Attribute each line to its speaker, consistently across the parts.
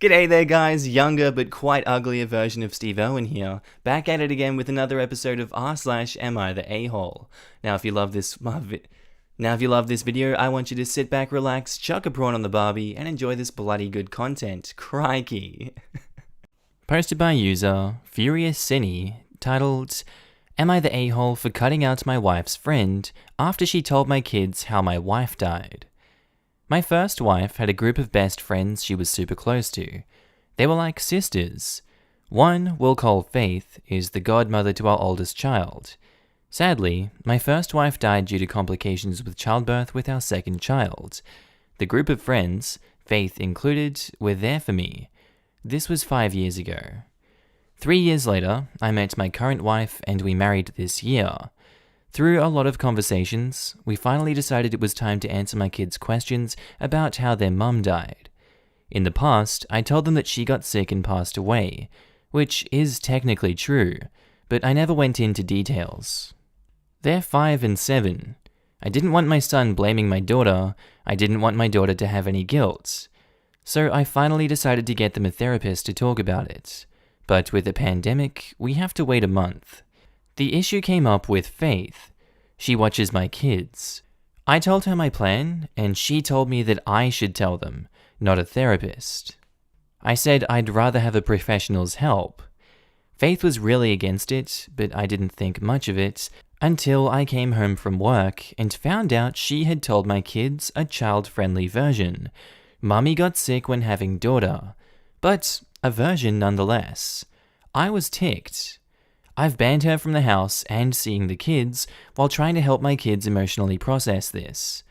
Speaker 1: G'day there guys, younger but quite uglier version of Steve Owen here, back at it again with another episode of r/am I the a-hole. Now if you love this video, I want you to sit back, relax, chuck a prawn on the barbie, and enjoy this bloody good content. Crikey. Posted by user Furious Cinny, titled, Am I the a-hole for cutting out my wife's friend after she told my kids how my wife died? My first wife had a group of best friends she was super close to. They were like sisters. One, we'll call Faith, is the godmother to our oldest child. Sadly, my first wife died due to complications with childbirth with our second child. The group of friends, Faith included, were there for me. This was 5 years ago. 3 years later, I met my current wife and we married this year. Through a lot of conversations, we finally decided it was time to answer my kids' questions about how their mum died. In the past, I told them that she got sick and passed away, which is technically true, but I never went into details. They're 5 and 7. I didn't want my son blaming my daughter. I didn't want my daughter to have any guilt. So I finally decided to get them a therapist to talk about it. But with the pandemic, we have to wait a month. The issue came up with Faith. She watches my kids. I told her my plan, and she told me that I should tell them, not a therapist. I said I'd rather have a professional's help. Faith was really against it, but I didn't think much of it until I came home from work and found out she had told my kids a child-friendly version. Mummy got sick when having daughter, but a version nonetheless. I was ticked. I've banned her from the house and seeing the kids while trying to help my kids emotionally process this.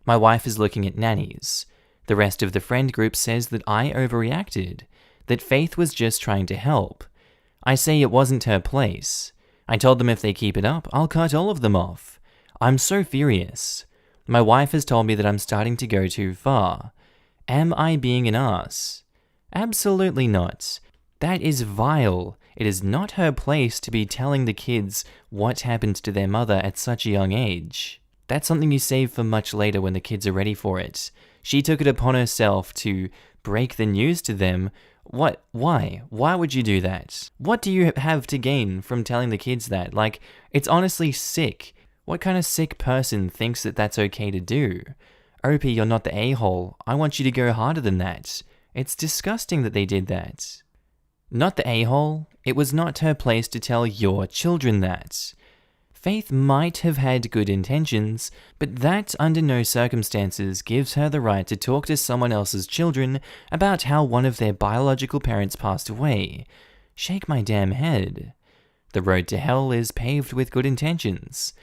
Speaker 1: My wife is looking at nannies. The rest of the friend group says that I overreacted, that Faith was just trying to help. I say it wasn't her place. I told them if they keep it up, I'll cut all of them off. I'm so furious. My wife has told me that I'm starting to go too far. Am I being an ass? Absolutely not. That is vile. It is not her place to be telling the kids what happened to their mother at such a young age. That's something you save for much later when the kids are ready for it. She took it upon herself to break the news to them. What? Why? Why would you do that? What do you have to gain from telling the kids that? Like, it's honestly sick. What kind of sick person thinks that that's okay to do? Opie, you're not the a-hole. I want you to go harder than that. It's disgusting that they did that. Not the a-hole. It was not her place to tell your children that. Faith might have had good intentions, but that under no circumstances gives her the right to talk to someone else's children about how one of their biological parents passed away. Shake my damn head. The road to hell is paved with good intentions.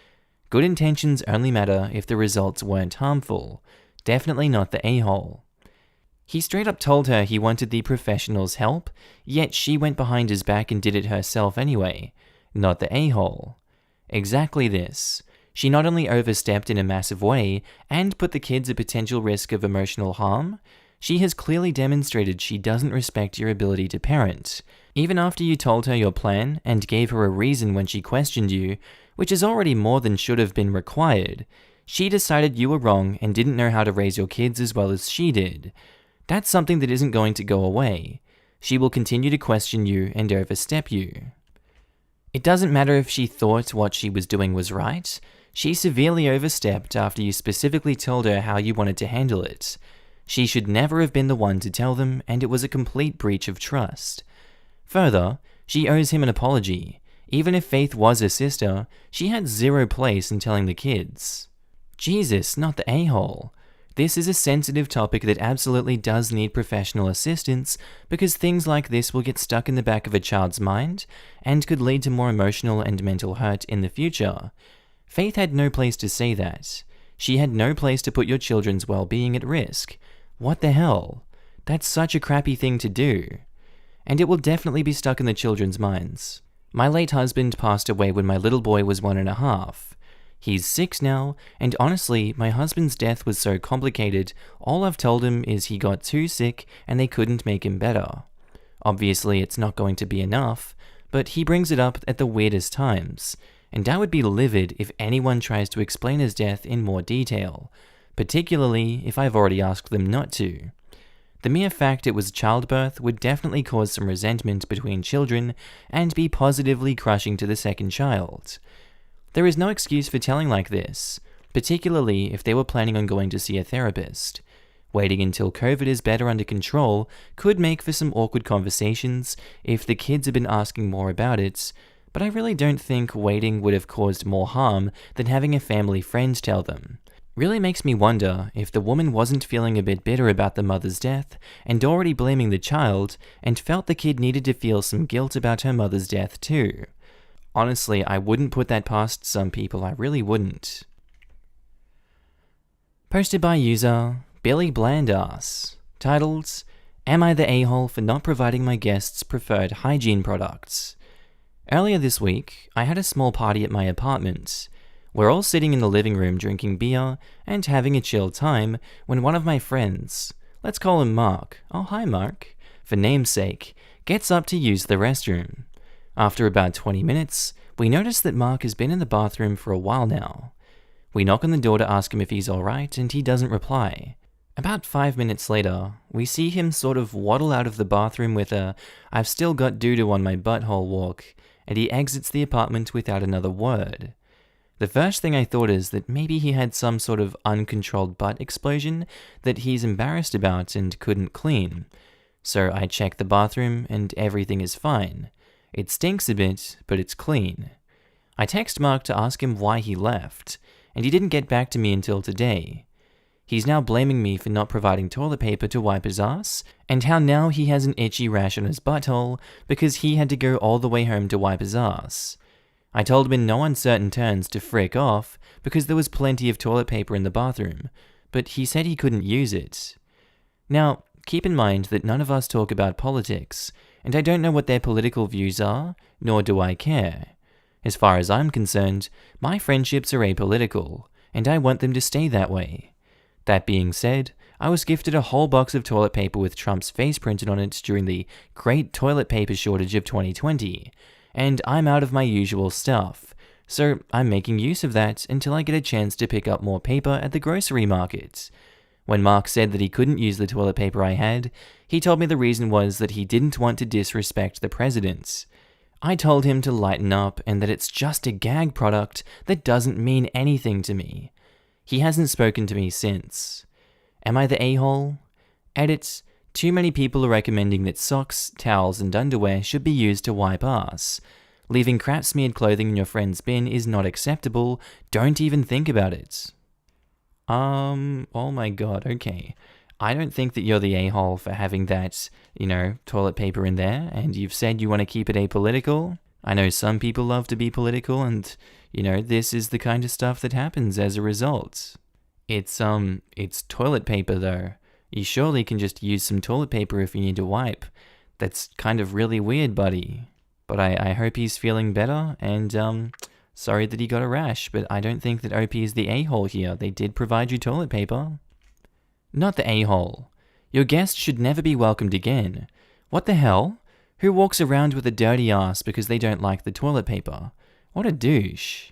Speaker 1: Good intentions only matter if the results weren't harmful. Definitely not the a-hole. He straight up told her he wanted the professional's help, yet she went behind his back and did it herself anyway. Not the a-hole. Exactly this. She not only overstepped in a massive way and put the kids at potential risk of emotional harm, she has clearly demonstrated she doesn't respect your ability to parent. Even after you told her your plan and gave her a reason when she questioned you, which is already more than should have been required, she decided you were wrong and didn't know how to raise your kids as well as she did. That's something that isn't going to go away. She will continue to question you and overstep you. It doesn't matter if she thought what she was doing was right. She severely overstepped after you specifically told her how you wanted to handle it. She should never have been the one to tell them, and it was a complete breach of trust. Further, she owes him an apology. Even if Faith was a sister, she had zero place in telling the kids. Jesus, not the a-hole. This is a sensitive topic that absolutely does need professional assistance because things like this will get stuck in the back of a child's mind and could lead to more emotional and mental hurt in the future. Faith had no place to say that. She had no place to put your children's well-being at risk. What the hell? That's such a crappy thing to do. And it will definitely be stuck in the children's minds. My late husband passed away when my little boy was 1.5. He's 6 now, and honestly, my husband's death was so complicated, all I've told him is he got too sick and they couldn't make him better. Obviously, it's not going to be enough, but he brings it up at the weirdest times, and I would be livid if anyone tries to explain his death in more detail, particularly if I've already asked them not to. The mere fact it was childbirth would definitely cause some resentment between children and be positively crushing to the second child. There is no excuse for telling like this, particularly if they were planning on going to see a therapist. Waiting until COVID is better under control could make for some awkward conversations if the kids have been asking more about it, but I really don't think waiting would have caused more harm than having a family friend tell them. Really makes me wonder if the woman wasn't feeling a bit bitter about the mother's death and already blaming the child and felt the kid needed to feel some guilt about her mother's death too. Honestly, I wouldn't put that past some people, I really wouldn't. Posted by user Billy Blandass, titled, Am I the a-hole for not providing my guests preferred hygiene products? Earlier this week, I had a small party at my apartment. We're all sitting in the living room drinking beer and having a chill time when one of my friends, let's call him Mark, oh hi Mark, for namesake, gets up to use the restroom. After about 20 minutes, we notice that Mark has been in the bathroom for a while now. We knock on the door to ask him if he's alright and he doesn't reply. About 5 minutes later, we see him sort of waddle out of the bathroom with a "I've still got doo-doo on my butthole" walk, and he exits the apartment without another word. The first thing I thought is that maybe he had some sort of uncontrolled butt explosion that he's embarrassed about and couldn't clean. So I check the bathroom and everything is fine. It stinks a bit, but it's clean. I text Mark to ask him why he left, and he didn't get back to me until today. He's now blaming me for not providing toilet paper to wipe his ass, and how now he has an itchy rash on his butthole because he had to go all the way home to wipe his ass. I told him in no uncertain terms to frick off because there was plenty of toilet paper in the bathroom, but he said he couldn't use it. Now, keep in mind that none of us talk about politics, and I don't know what their political views are, nor do I care. As far as I'm concerned, my friendships are apolitical, and I want them to stay that way. That being said, I was gifted a whole box of toilet paper with Trump's face printed on it during the great toilet paper shortage of 2020, and I'm out of my usual stuff, so I'm making use of that until I get a chance to pick up more paper at the grocery market. When Mark said that he couldn't use the toilet paper I had, he told me the reason was that he didn't want to disrespect the president. I told him to lighten up and that it's just a gag product that doesn't mean anything to me. He hasn't spoken to me since. Am I the a-hole? Edit, too many people are recommending that socks, towels, and underwear should be used to wipe ass. Leaving crap-smeared clothing in your friend's bin is not acceptable. Don't even think about it. Oh my god, okay. I don't think that you're the a-hole for having that, toilet paper in there, and you've said you want to keep it apolitical. I know some people love to be political, and, this is the kind of stuff that happens as a result. It's toilet paper, though. You surely can just use some toilet paper if you need to wipe. That's kind of really weird, buddy. But I hope he's feeling better, and, sorry that he got a rash, but I don't think that OP is the a-hole here. They did provide you toilet paper. Not the a-hole. Your guest should never be welcomed again. What the hell? Who walks around with a dirty ass because they don't like the toilet paper? What a douche.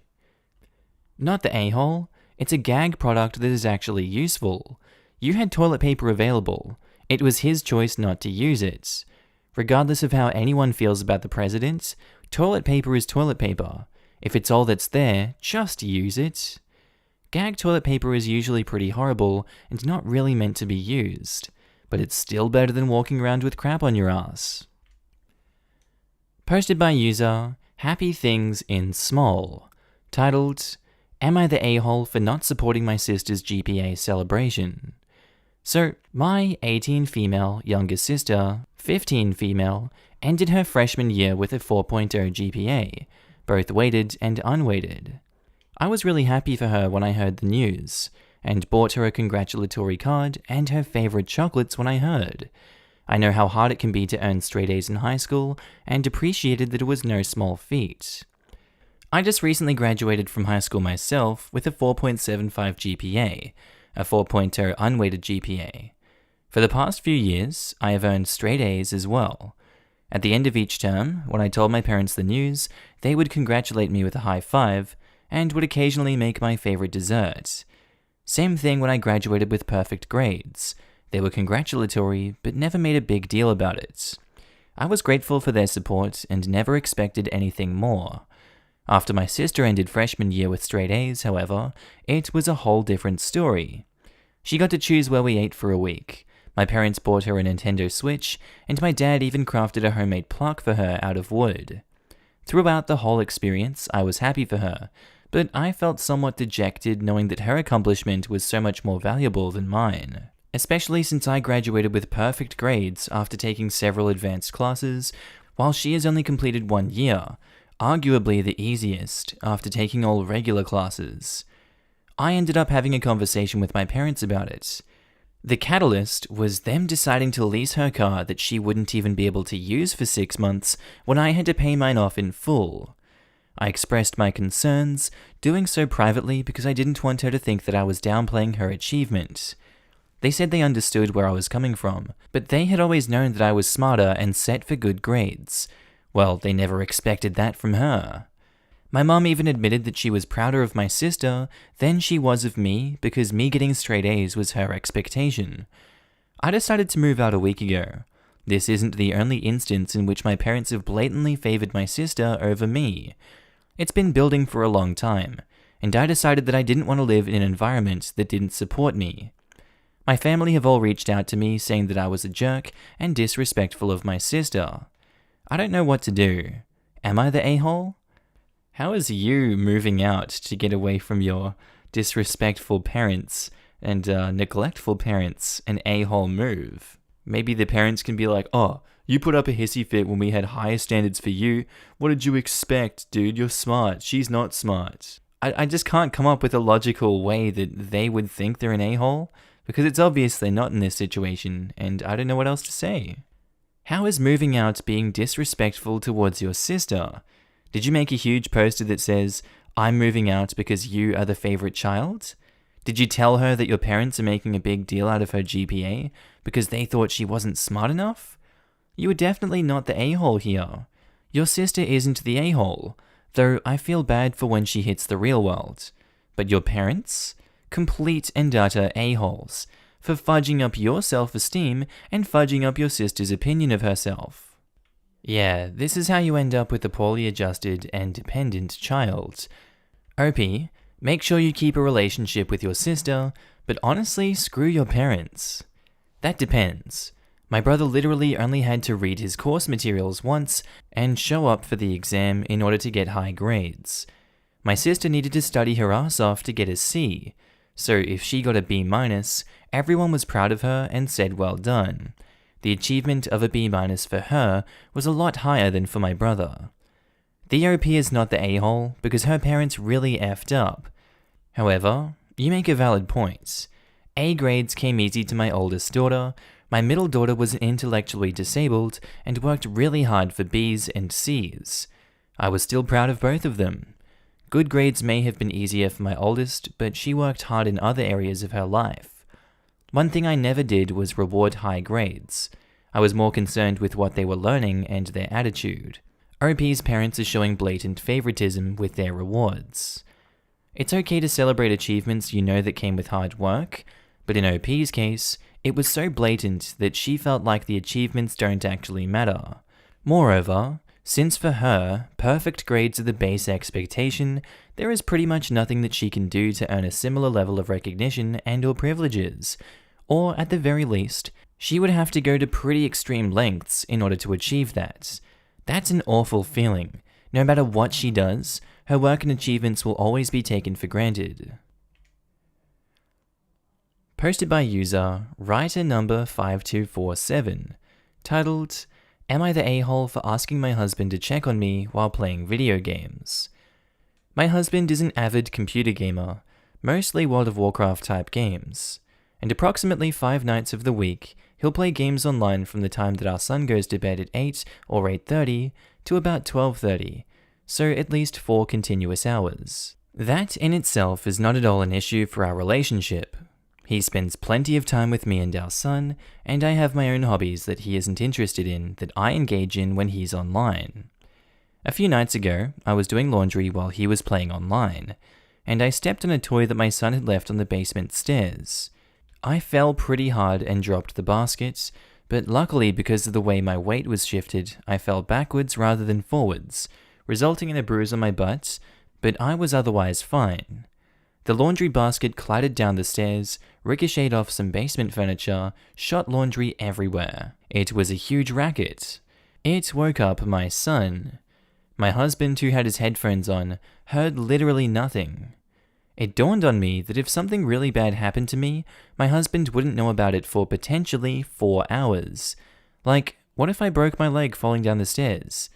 Speaker 1: Not the a-hole. It's a gag product that is actually useful. You had toilet paper available. It was his choice not to use it. Regardless of how anyone feels about the president, toilet paper is toilet paper. If it's all that's there, just use it. Gag toilet paper is usually pretty horrible and not really meant to be used, but it's still better than walking around with crap on your ass. Posted by user Happy Things in Small, titled, Am I the a-hole for not supporting my sister's GPA celebration? So, my 18 female younger sister, 15 female, ended her freshman year with a 4.0 GPA, both weighted and unweighted. I was really happy for her when I heard the news, and bought her a congratulatory card and her favorite chocolates when I heard. I know how hard it can be to earn straight A's in high school, and appreciated that it was no small feat. I just recently graduated from high school myself with a 4.75 GPA, a 4.0 unweighted GPA. For the past few years, I have earned straight A's as well. At the end of each term, when I told my parents the news, they would congratulate me with a high five, and would occasionally make my favorite dessert. Same thing when I graduated with perfect grades. They were congratulatory, but never made a big deal about it. I was grateful for their support and never expected anything more. After my sister ended freshman year with straight A's, however, it was a whole different story. She got to choose where we ate for a week. My parents bought her a Nintendo Switch, and my dad even crafted a homemade plaque for her out of wood. Throughout the whole experience, I was happy for her, but I felt somewhat dejected knowing that her accomplishment was so much more valuable than mine. Especially since I graduated with perfect grades after taking several advanced classes, while she has only completed 1 year, arguably the easiest, after taking all regular classes. I ended up having a conversation with my parents about it. The catalyst was them deciding to lease her car that she wouldn't even be able to use for 6 months when I had to pay mine off in full. I expressed my concerns, doing so privately because I didn't want her to think that I was downplaying her achievement. They said they understood where I was coming from, but they had always known that I was smarter and set for good grades. Well, they never expected that from her. My mom even admitted that she was prouder of my sister than she was of me because me getting straight A's was her expectation. I decided to move out a week ago. This isn't the only instance in which my parents have blatantly favored my sister over me. It's been building for a long time, and I decided that I didn't want to live in an environment that didn't support me. My family have all reached out to me saying that I was a jerk and disrespectful of my sister. I don't know what to do. Am I the a-hole? How is you moving out to get away from your disrespectful parents and neglectful parents an a-hole move? Maybe the parents can be like, oh, you put up a hissy fit when we had higher standards for you. What did you expect, dude? You're smart. She's not smart. I just can't come up with a logical way that they would think they're an a-hole, because it's obvious they're not in this situation, and I don't know what else to say. How is moving out being disrespectful towards your sister? Did you make a huge poster that says, I'm moving out because you are the favorite child? Did you tell her that your parents are making a big deal out of her GPA because they thought she wasn't smart enough? You are definitely not the a-hole here. Your sister isn't the a-hole, though I feel bad for when she hits the real world. But your parents? Complete and utter a-holes for fudging up your self-esteem and fudging up your sister's opinion of herself. Yeah, this is how you end up with a poorly adjusted and dependent child. OP, make sure you keep a relationship with your sister, but honestly, screw your parents. That depends. My brother literally only had to read his course materials once and show up for the exam in order to get high grades. My sister needed to study her ass off to get a C, so if she got a B-, everyone was proud of her and said well done. The achievement of a B- for her was a lot higher than for my brother. The OP is not the a-hole because her parents really effed up. However, you make a valid point. A grades came easy to my oldest daughter. My middle daughter was intellectually disabled and worked really hard for B's and C's. I was still proud of both of them. Good grades may have been easier for my oldest, but she worked hard in other areas of her life. One thing I never did was reward high grades. I was more concerned with what they were learning and their attitude. OP's parents are showing blatant favoritism with their rewards. It's okay to celebrate achievements you know that came with hard work, but in OP's case, it was so blatant that she felt like the achievements don't actually matter. Moreover, since for her, perfect grades are the base expectation, there is pretty much nothing that she can do to earn a similar level of recognition and/or privileges, or at the very least, she would have to go to pretty extreme lengths in order to achieve that. That's an awful feeling. No matter what she does, her work and achievements will always be taken for granted. Posted by user writer number 5247, titled, Am I the a-hole for asking my husband to check on me while playing video games? My husband is an avid computer gamer, mostly World of Warcraft type games, and approximately 5 nights of the week, he'll play games online from the time that our son goes to bed at 8 or 8:30 to about 12:30, so at least 4 continuous hours. That in itself is not at all an issue for our relationship. He spends plenty of time with me and our son, and I have my own hobbies that he isn't interested in that I engage in when he's online. A few nights ago, I was doing laundry while he was playing online, and I stepped on a toy that my son had left on the basement stairs. I fell pretty hard and dropped the basket, but luckily because of the way my weight was shifted, I fell backwards rather than forwards, resulting in a bruise on my butt, but I was otherwise fine. The laundry basket clattered down the stairs, ricocheted off some basement furniture, shot laundry everywhere. It was a huge racket. It woke up my son. My husband, who had his headphones on, heard literally nothing. It dawned on me that if something really bad happened to me, my husband wouldn't know about it for potentially 4 hours. Like, what if I broke my leg falling down the stairs?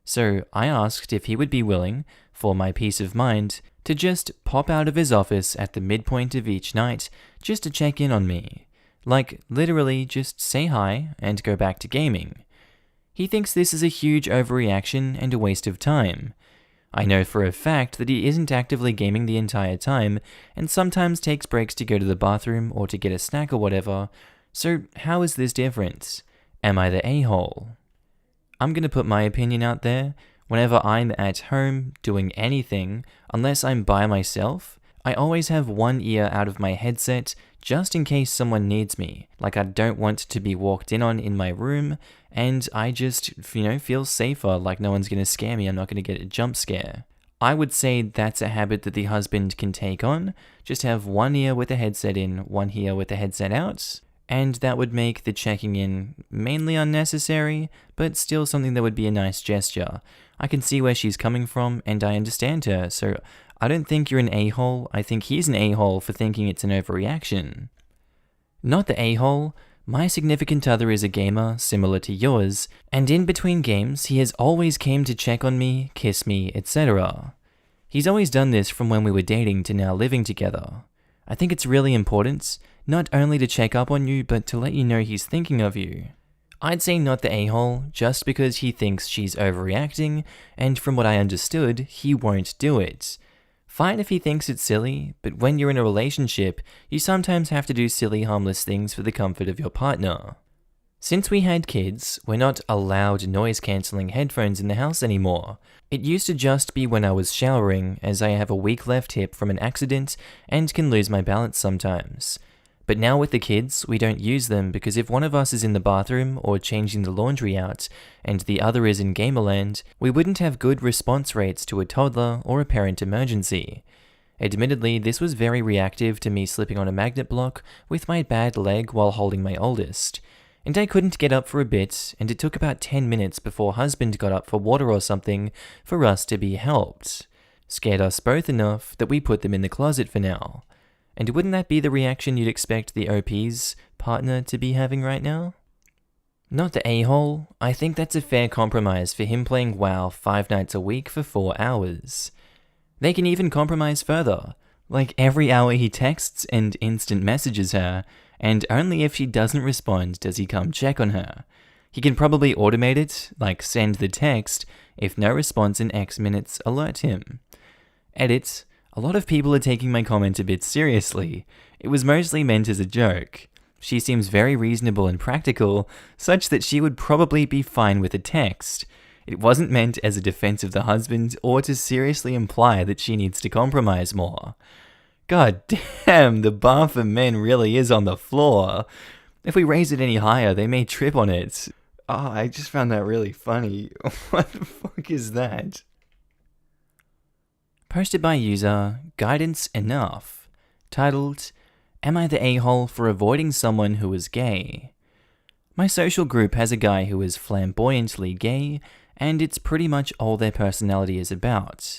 Speaker 1: So I asked if he would be willing, for my peace of mind, to just pop out of his office at the midpoint of each night just to check in on me. Like, literally just say hi and go back to gaming. He thinks this is a huge overreaction and a waste of time. I know for a fact that he isn't actively gaming the entire time and sometimes takes breaks to go to the bathroom or to get a snack or whatever, so how is this different? Am I the a-hole? I'm gonna put my opinion out there. Whenever I'm at home doing anything, unless I'm by myself, I always have one ear out of my headset just in case someone needs me. Like I don't want to be walked in on in my room, and I just, feel safer, like no one's gonna scare me, I'm not gonna get a jump scare. I would say that's a habit that the husband can take on, just have one ear with the headset in, one ear with the headset out, and that would make the checking in mainly unnecessary, but still something that would be a nice gesture. I can see where she's coming from, and I understand her, so I don't think you're an a-hole, I think he's an a-hole for thinking it's an overreaction. Not the a-hole, my significant other is a gamer, similar to yours, and in between games he has always came to check on me, kiss me, etc. He's always done this from when we were dating to now living together. I think it's really important, not only to check up on you, but to let you know he's thinking of you. I'd say not the a-hole, just because he thinks she's overreacting, and from what I understood, he won't do it. Fine if he thinks it's silly, but when you're in a relationship, you sometimes have to do silly, harmless things for the comfort of your partner. Since we had kids, we're not allowed noise-cancelling headphones in the house anymore. It used to just be when I was showering, as I have a weak left hip from an accident and can lose my balance sometimes. But now with the kids, we don't use them because if one of us is in the bathroom or changing the laundry out and the other is in Gamerland, we wouldn't have good response rates to a toddler or a parent emergency. Admittedly, this was very reactive to me slipping on a magnet block with my bad leg while holding my oldest. And I couldn't get up for a bit, and it took about 10 minutes before husband got up for water or something for us to be helped. Scared us both enough that we put them in the closet for now. And wouldn't that be the reaction you'd expect the OP's partner to be having right now? Not the a-hole, I think that's a fair compromise for him playing WoW 5 nights a week for 4 hours. They can even compromise further, like every hour he texts and instant messages her, and only if she doesn't respond does he come check on her. He can probably automate it, like send the text, if no response in X minutes, alert him. Edit. A lot of people are taking my comment a bit seriously. It was mostly meant as a joke. She seems very reasonable and practical, such that she would probably be fine with a text. It wasn't meant as a defense of the husband or to seriously imply that she needs to compromise more. God damn, the bar for men really is on the floor. If we raise it any higher, they may trip on it. Oh, I just found that really funny. What the fuck is that? Posted by user Guidance Enough, titled, Am I the a-hole for avoiding someone who is gay? My social group has a guy who is flamboyantly gay, and it's pretty much all their personality is about.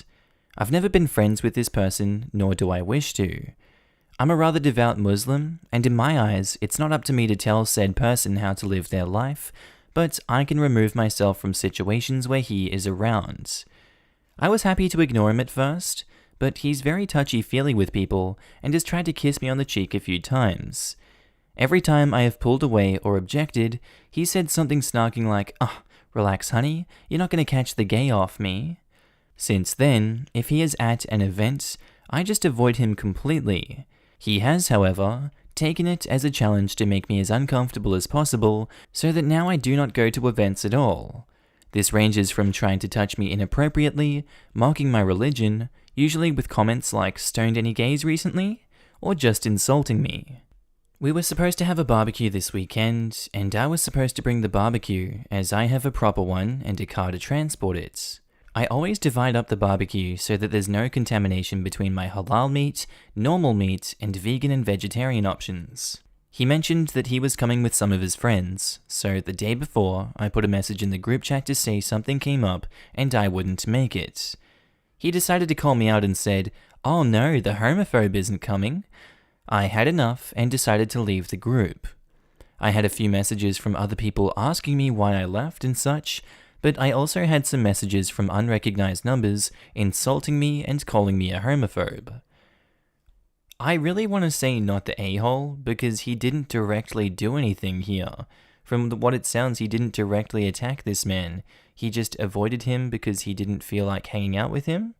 Speaker 1: I've never been friends with this person, nor do I wish to. I'm a rather devout Muslim, and in my eyes, it's not up to me to tell said person how to live their life, but I can remove myself from situations where he is around. I was happy to ignore him at first, but he's very touchy-feely with people and has tried to kiss me on the cheek a few times. Every time I have pulled away or objected, he said something snarking like, relax honey, you're not going to catch the gay off me. Since then, if he is at an event, I just avoid him completely. He has, however, taken it as a challenge to make me as uncomfortable as possible, so that now I do not go to events at all. This ranges from trying to touch me inappropriately, mocking my religion, usually with comments like "stoned any gays recently?" or just insulting me. We were supposed to have a barbecue this weekend, and I was supposed to bring the barbecue, as I have a proper one and a car to transport it. I always divide up the barbecue so that there's no contamination between my halal meat, normal meat, and vegan and vegetarian options. He mentioned that he was coming with some of his friends, so the day before, I put a message in the group chat to say something came up and I wouldn't make it. He decided to call me out and said, "Oh no, the homophobe isn't coming." I had enough and decided to leave the group. I had a few messages from other people asking me why I left and such, but I also had some messages from unrecognized numbers insulting me and calling me a homophobe. I really want to say not the a-hole because he didn't directly do anything here. From what it sounds, he didn't directly attack this man. He just avoided him because he didn't feel like hanging out with him?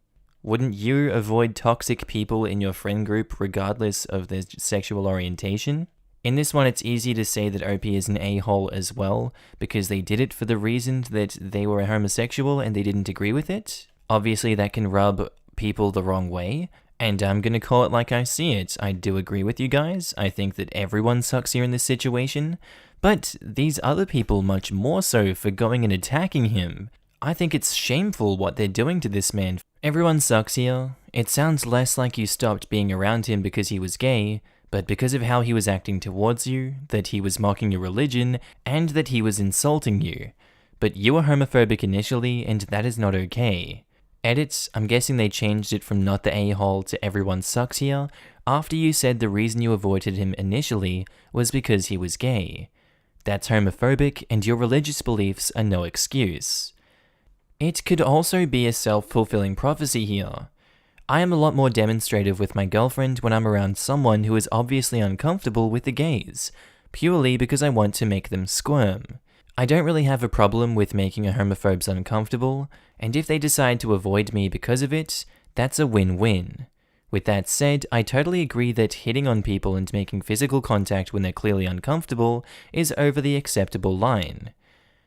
Speaker 1: Wouldn't you avoid toxic people in your friend group regardless of their sexual orientation? In this one, it's easy to say that OP is an a-hole as well, because they did it for the reason that they were homosexual and they didn't agree with it. Obviously, that can rub people the wrong way, and I'm gonna call it like I see it. I do agree with you guys. I think that everyone sucks here in this situation, but these other people much more so for going and attacking him. I think it's shameful what they're doing to this man. Everyone sucks here. It sounds less like you stopped being around him because he was gay, but because of how he was acting towards you, that he was mocking your religion, and that he was insulting you. But you were homophobic initially, and that is not okay. Edits, I'm guessing they changed it from not the a-hole to everyone sucks here, after you said the reason you avoided him initially was because he was gay. That's homophobic, and your religious beliefs are no excuse. It could also be a self-fulfilling prophecy here. I am a lot more demonstrative with my girlfriend when I'm around someone who is obviously uncomfortable with the gays, purely because I want to make them squirm. I don't really have a problem with making a homophobes uncomfortable, and if they decide to avoid me because of it, that's a win-win. With that said, I totally agree that hitting on people and making physical contact when they're clearly uncomfortable is over the acceptable line.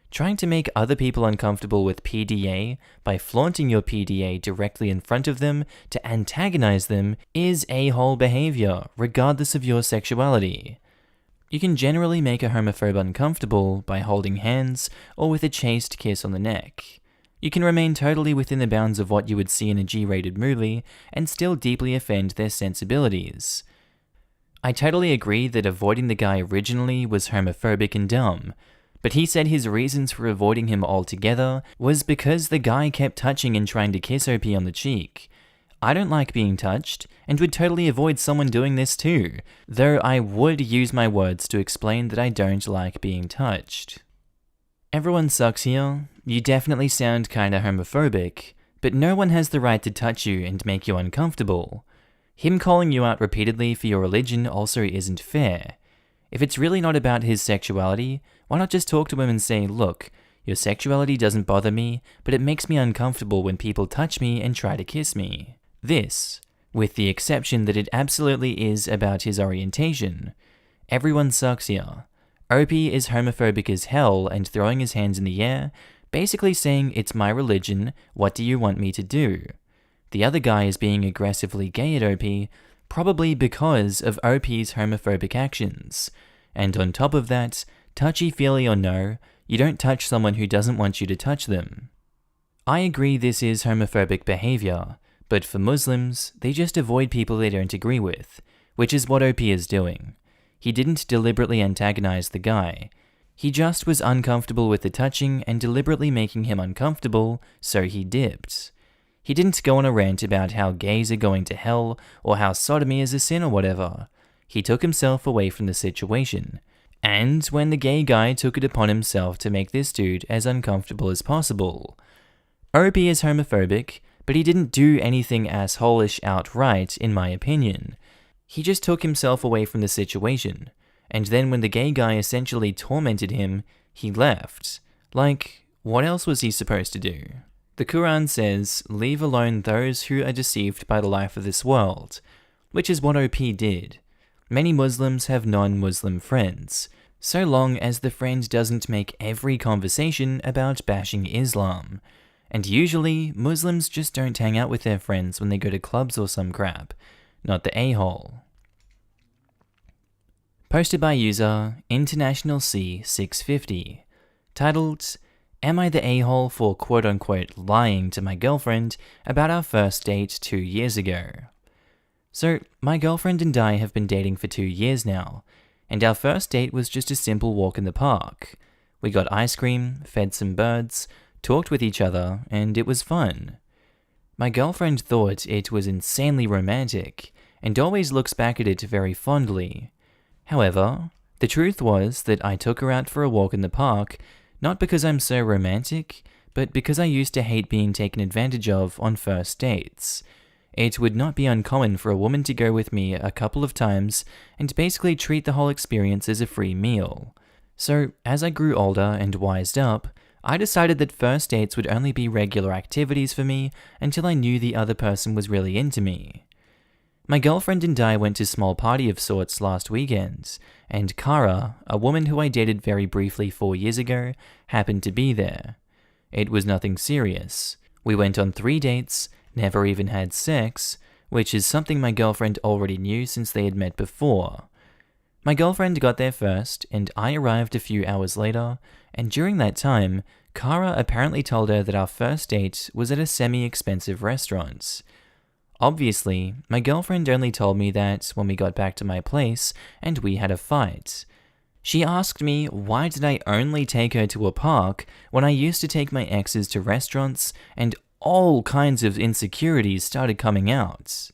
Speaker 1: Trying to make other people uncomfortable with PDA by flaunting your PDA directly in front of them to antagonize them is a-hole behavior, regardless of your sexuality. You can generally make a homophobe uncomfortable by holding hands or with a chaste kiss on the neck. You can remain totally within the bounds of what you would see in a G-rated movie and still deeply offend their sensibilities. I totally agree that avoiding the guy originally was homophobic and dumb, but he said his reasons for avoiding him altogether was because the guy kept touching and trying to kiss OP on the cheek. I don't like being touched, and would totally avoid someone doing this too, though I would use my words to explain that I don't like being touched. Everyone sucks here. You definitely sound kinda homophobic, but no one has the right to touch you and make you uncomfortable. Him calling you out repeatedly for your religion also isn't fair. If it's really not about his sexuality, why not just talk to him and say, "Look, your sexuality doesn't bother me, but it makes me uncomfortable when people touch me and try to kiss me." This, with the exception that it absolutely is about his orientation. Everyone sucks here. OP is homophobic as hell and throwing his hands in the air, basically saying, "It's my religion, what do you want me to do?" The other guy is being aggressively gay at OP, probably because of OP's homophobic actions. And on top of that, touchy-feely or no, you don't touch someone who doesn't want you to touch them. I agree this is homophobic behavior, but for Muslims, they just avoid people they don't agree with, which is what OP is doing. He didn't deliberately antagonize the guy. He just was uncomfortable with the touching and deliberately making him uncomfortable, so he dipped. He didn't go on a rant about how gays are going to hell or how sodomy is a sin or whatever. He took himself away from the situation. And when the gay guy took it upon himself to make this dude as uncomfortable as possible. OP is homophobic, but he didn't do anything asshole-ish outright, in my opinion. He just took himself away from the situation, and then when the gay guy essentially tormented him, he left. Like, what else was he supposed to do? The Quran says, "Leave alone those who are deceived by the life of this world," which is what OP did. Many Muslims have non-Muslim friends, so long as the friend doesn't make every conversation about bashing Islam. And usually, Muslims just don't hang out with their friends when they go to clubs or some crap, not the a-hole. Posted by user International C650. Titled, Am I the a-hole for quote-unquote lying to my girlfriend about our first date 2 years ago? So, my girlfriend and I have been dating for 2 years now, and our first date was just a simple walk in the park. We got ice cream, fed some birds, talked with each other, and it was fun. My girlfriend thought it was insanely romantic, and always looks back at it very fondly. However, the truth was that I took her out for a walk in the park, not because I'm so romantic, but because I used to hate being taken advantage of on first dates. It would not be uncommon for a woman to go with me a couple of times and basically treat the whole experience as a free meal. So, as I grew older and wised up, I decided that first dates would only be regular activities for me until I knew the other person was really into me. My girlfriend and I went to a small party of sorts last weekend, and Kara, a woman who I dated very briefly 4 years ago, happened to be there. It was nothing serious. We went on 3 dates, never even had sex, which is something my girlfriend already knew since they had met before. My girlfriend got there first, and I arrived a few hours later, and during that time, Kara apparently told her that our first date was at a semi-expensive restaurant. Obviously, my girlfriend only told me that when we got back to my place and we had a fight. She asked me why did I only take her to a park when I used to take my exes to restaurants, and all kinds of insecurities started coming out.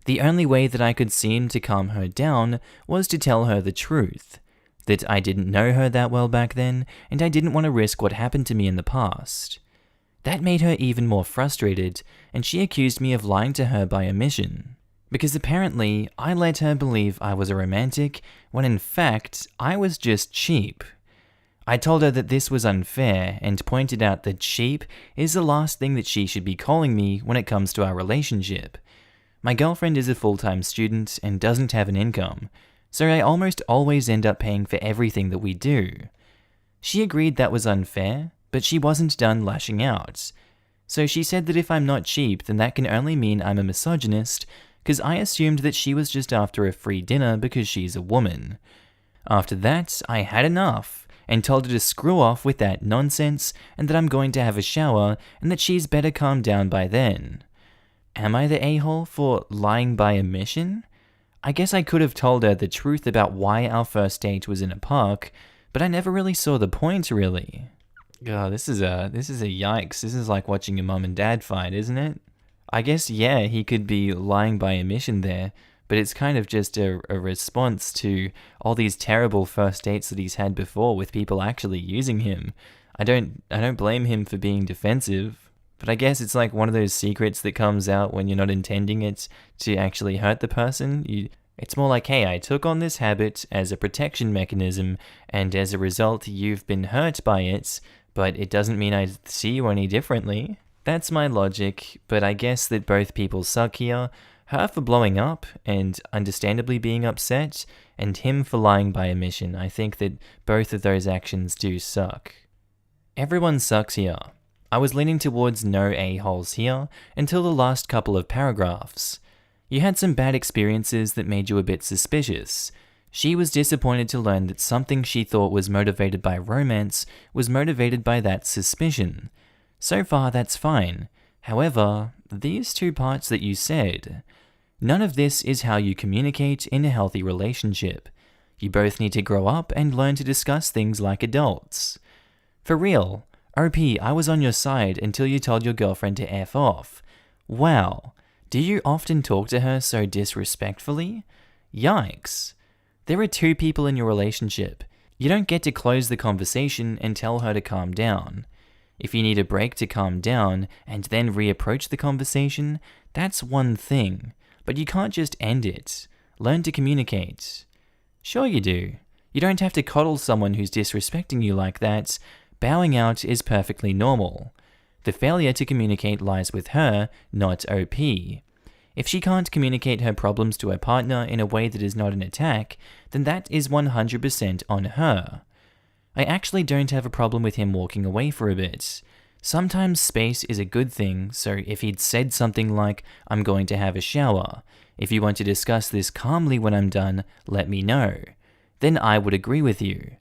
Speaker 1: The only way that I could seem to calm her down was to tell her the truth, that I didn't know her that well back then, and I didn't want to risk what happened to me in the past. That made her even more frustrated, and she accused me of lying to her by omission, because apparently I let her believe I was a romantic, when in fact I was just cheap. I told her that this was unfair, and pointed out that cheap is the last thing that she should be calling me when it comes to our relationship. My girlfriend is a full-time student and doesn't have an income, so I almost always end up paying for everything that we do. She agreed that was unfair, but she wasn't done lashing out. So she said that if I'm not cheap, then that can only mean I'm a misogynist, because I assumed that she was just after a free dinner because she's a woman. After that, I had enough, and told her to screw off with that nonsense, and that I'm going to have a shower, and that she's better calm down by then. Am I the a-hole for lying by omission? I guess I could have told her the truth about why our first date was in a park, but I never really saw the point, really. God, this is a yikes. This is like watching your mum and dad fight, isn't it? I guess, yeah, he could be lying by omission there, but it's kind of just a response to all these terrible first dates that he's had before with people actually using him. I don't blame him for being defensive, but I guess it's like one of those secrets that comes out when you're not intending it to actually hurt the person. It's more like, hey, I took on this habit as a protection mechanism, and as a result, you've been hurt by it, but it doesn't mean I see you any differently. That's my logic, but I guess that both people suck here. Her for blowing up and understandably being upset, and him for lying by omission. I think that both of those actions do suck. Everyone sucks here. I was leaning towards no a-holes here until the last couple of paragraphs. You had some bad experiences that made you a bit suspicious. She was disappointed to learn that something she thought was motivated by romance was motivated by that suspicion. So far, that's fine. However, these 2 parts that you said, none of this is how you communicate in a healthy relationship. You both need to grow up and learn to discuss things like adults. For real, OP, I was on your side until you told your girlfriend to F off. Wow, do you often talk to her so disrespectfully? Yikes. There are 2 people in your relationship. You don't get to close the conversation and tell her to calm down. If you need a break to calm down and then reapproach the conversation, that's one thing. But you can't just end it. Learn to communicate. Sure you do. You don't have to coddle someone who's disrespecting you like that. Bowing out is perfectly normal. The failure to communicate lies with her, not OP. If she can't communicate her problems to her partner in a way that is not an attack, then that is 100% on her. I actually don't have a problem with him walking away for a bit. Sometimes space is a good thing, so if he'd said something like, I'm going to have a shower, if you want to discuss this calmly when I'm done, let me know. then I would agree with you.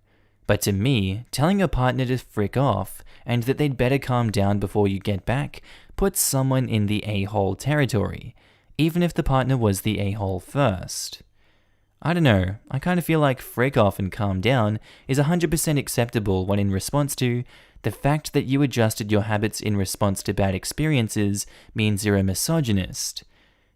Speaker 1: But to me, telling your partner to frick off and that they'd better calm down before you get back puts someone in the a-hole territory, even if the partner was the a-hole first. I don't know, I kind of feel like frick off and calm down is 100% acceptable when in response to the fact that you adjusted your habits in response to bad experiences means you're a misogynist.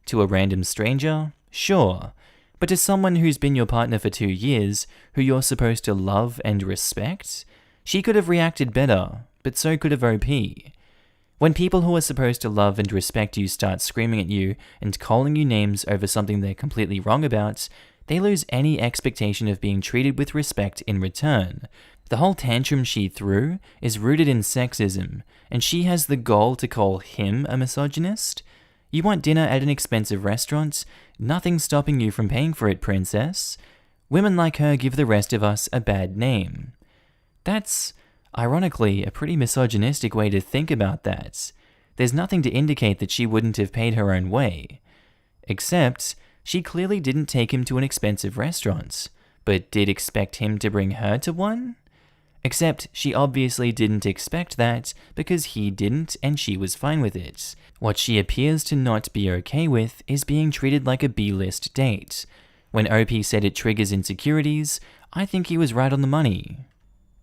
Speaker 1: To a random stranger? Sure. But to someone who's been your partner for 2 years, who you're supposed to love and respect? She could have reacted better, but so could have OP. When people who are supposed to love and respect you start screaming at you and calling you names over something they're completely wrong about, they lose any expectation of being treated with respect in return. The whole tantrum she threw is rooted in sexism, and she has the gall to call him a misogynist? You want dinner at an expensive restaurant? Nothing's stopping you from paying for it, princess. Women like her give the rest of us a bad name. That's, ironically, a pretty misogynistic way to think about that. There's nothing to indicate that she wouldn't have paid her own way. Except, she clearly didn't take him to an expensive restaurant, but did expect him to bring her to one? Except she obviously didn't expect that because he didn't and she was fine with it. What she appears to not be okay with is being treated like a B-list date. When OP said it triggers insecurities, I think he was right on the money.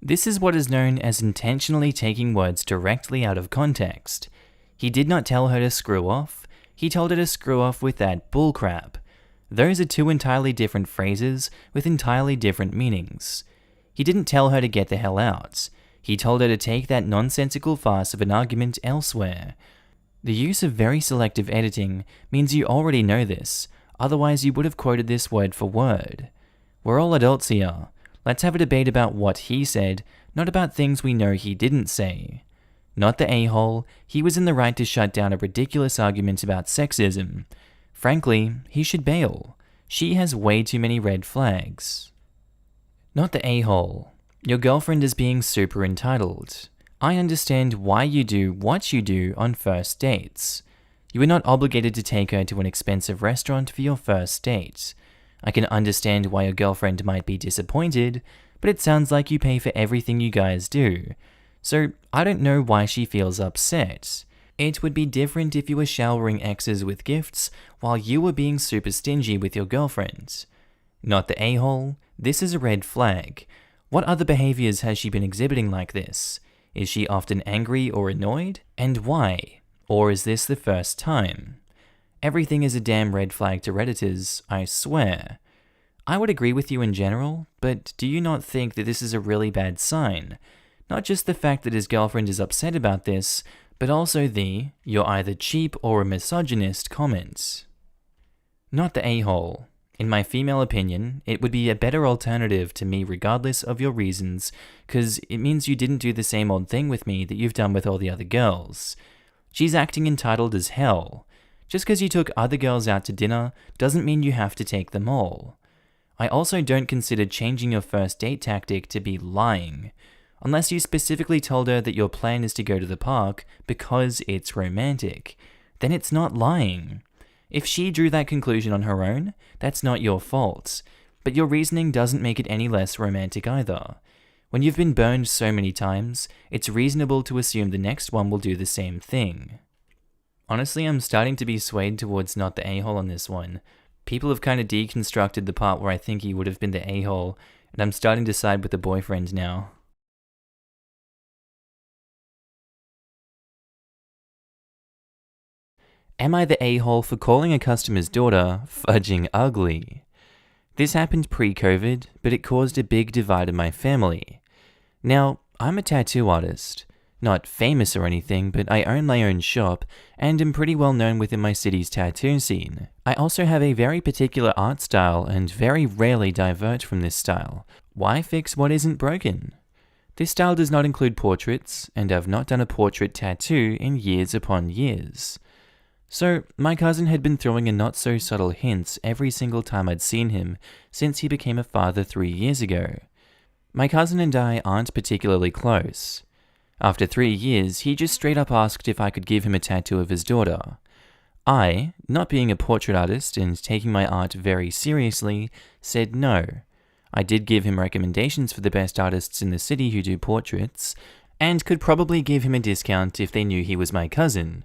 Speaker 1: This is what is known as intentionally taking words directly out of context. He did not tell her to screw off, he told her to screw off with that bullcrap. Those are two entirely different phrases with entirely different meanings. He didn't tell her to get the hell out. He told her to take that nonsensical farce of an argument elsewhere. The use of very selective editing means you already know this, otherwise you would have quoted this word for word. We're all adults here. Let's have a debate about what he said, not about things we know he didn't say. Not the a-hole, he was in the right to shut down a ridiculous argument about sexism. Frankly, he should bail. She has way too many red flags. Not the a-hole. Your girlfriend is being super entitled. I understand why you do what you do on first dates. You are not obligated to take her to an expensive restaurant for your first date. I can understand why your girlfriend might be disappointed, but it sounds like you pay for everything you guys do. So I don't know why she feels upset. It would be different if you were showering exes with gifts while you were being super stingy with your girlfriend. Not the a-hole. This is a red flag. What other behaviors has she been exhibiting like this? Is she often angry or annoyed? And why? Or is this the first time? Everything is a damn red flag to Redditors, I swear. I would agree with you in general, but do you not think that this is a really bad sign? Not just the fact that his girlfriend is upset about this, but also the "you're either cheap or a misogynist" comments. Not the a-hole. In my female opinion, it would be a better alternative to me regardless of your reasons, cause it means you didn't do the same old thing with me that you've done with all the other girls. She's acting entitled as hell. Just cause you took other girls out to dinner doesn't mean you have to take them all. I also don't consider changing your first date tactic to be lying, unless you specifically told her that your plan is to go to the park because it's romantic. Then it's not lying. If she drew that conclusion on her own, that's not your fault, but your reasoning doesn't make it any less romantic either. When you've been burned so many times, it's reasonable to assume the next one will do the same thing. Honestly, I'm starting to be swayed towards not the a-hole on this one. People have kind of deconstructed the part where I think he would have been the a-hole, and I'm starting to side with the boyfriend now. Am I the a-hole for calling a customer's daughter fudging ugly? This happened pre-COVID, but it caused a big divide in my family. Now, I'm a tattoo artist. Not famous or anything, but I own my own shop and am pretty well known within my city's tattoo scene. I also have a very particular art style and very rarely divert from this style. Why fix what isn't broken? This style does not include portraits, and I've not done a portrait tattoo in years upon years. So, my cousin had been throwing in not-so-subtle hints every single time I'd seen him since he became a father 3 years ago. My cousin and I aren't particularly close. After 3 years, he just straight up asked if I could give him a tattoo of his daughter. I, not being a portrait artist and taking my art very seriously, said no. I did give him recommendations for the best artists in the city who do portraits, and could probably give him a discount if they knew he was my cousin.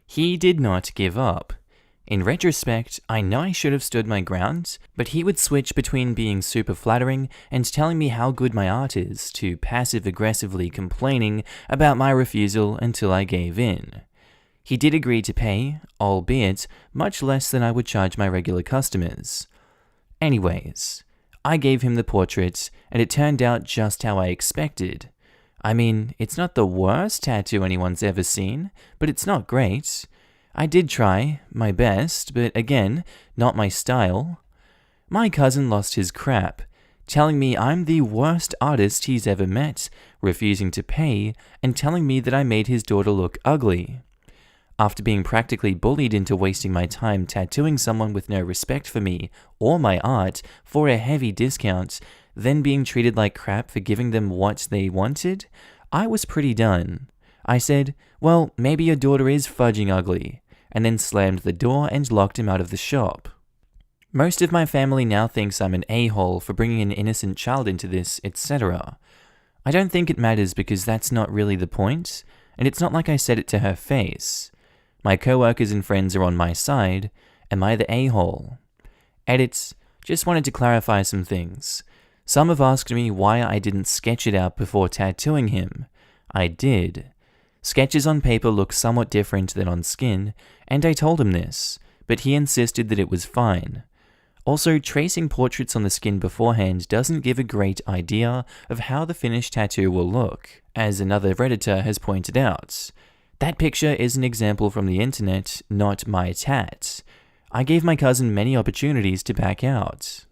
Speaker 1: He did not give up. In retrospect, I know I should have stood my ground, but he would switch between being super flattering and telling me how good my art is to passive-aggressively complaining about my refusal until I gave in. He did agree to pay, albeit much less than I would charge my regular customers. Anyways, I gave him the portrait, and it turned out just how I expected. I mean, it's not the worst tattoo anyone's ever seen, but it's not great. I did try my best, but again, not my style. My cousin lost his crap, telling me I'm the worst artist he's ever met, refusing to pay, and telling me that I made his daughter look ugly. After being practically bullied into wasting my time tattooing someone with no respect for me or my art for a heavy discount, then being treated like crap for giving them what they wanted, I was pretty done. I said, well, maybe your daughter is fudging ugly, and then slammed the door and locked him out of the shop. Most of my family now thinks I'm an a-hole for bringing an innocent child into this, etc. I don't think it matters because that's not really the point, and it's not like I said it to her face. My co-workers and friends are on my side. Am I the a-hole? Edits. Just wanted to clarify some things. Some have asked me why I didn't sketch it out before tattooing him. I did. Sketches on paper look somewhat different than on skin, and I told him this, but he insisted that it was fine. Also, tracing portraits on the skin beforehand doesn't give a great idea of how the finished tattoo will look, as another Redditor has pointed out. That picture is an example from the internet, not my tat. I gave my cousin many opportunities to back out.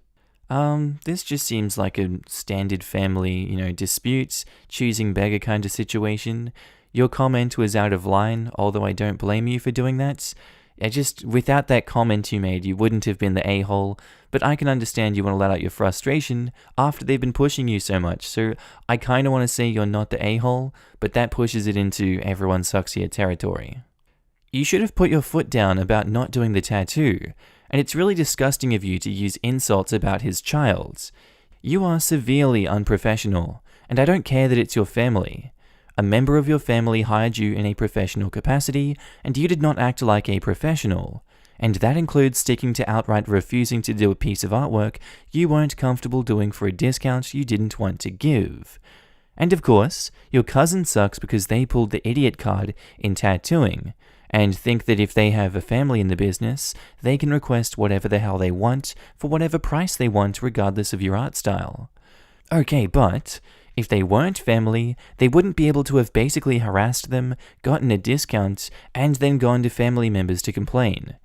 Speaker 1: This just seems like a standard family, dispute, choosing beggar kind of situation. Your comment was out of line, although I don't blame you for doing that. Without that comment you made, you wouldn't have been the a-hole, but I can understand you want to let out your frustration after they've been pushing you so much, so I kind of want to say you're not the a-hole, but that pushes it into everyone sucks here territory. You should have put your foot down about not doing the tattoo, and it's really disgusting of you to use insults about his child. You are severely unprofessional, and I don't care that it's your family. A member of your family hired you in a professional capacity, and you did not act like a professional. And that includes sticking to outright refusing to do a piece of artwork you weren't comfortable doing for a discount you didn't want to give. And of course, your cousin sucks because they pulled the idiot card in tattooing, and think that if they have a family in the business, they can request whatever the hell they want for whatever price they want regardless of your art style. Okay, but if they weren't family, they wouldn't be able to have basically harassed them, gotten a discount, and then gone to family members to complain.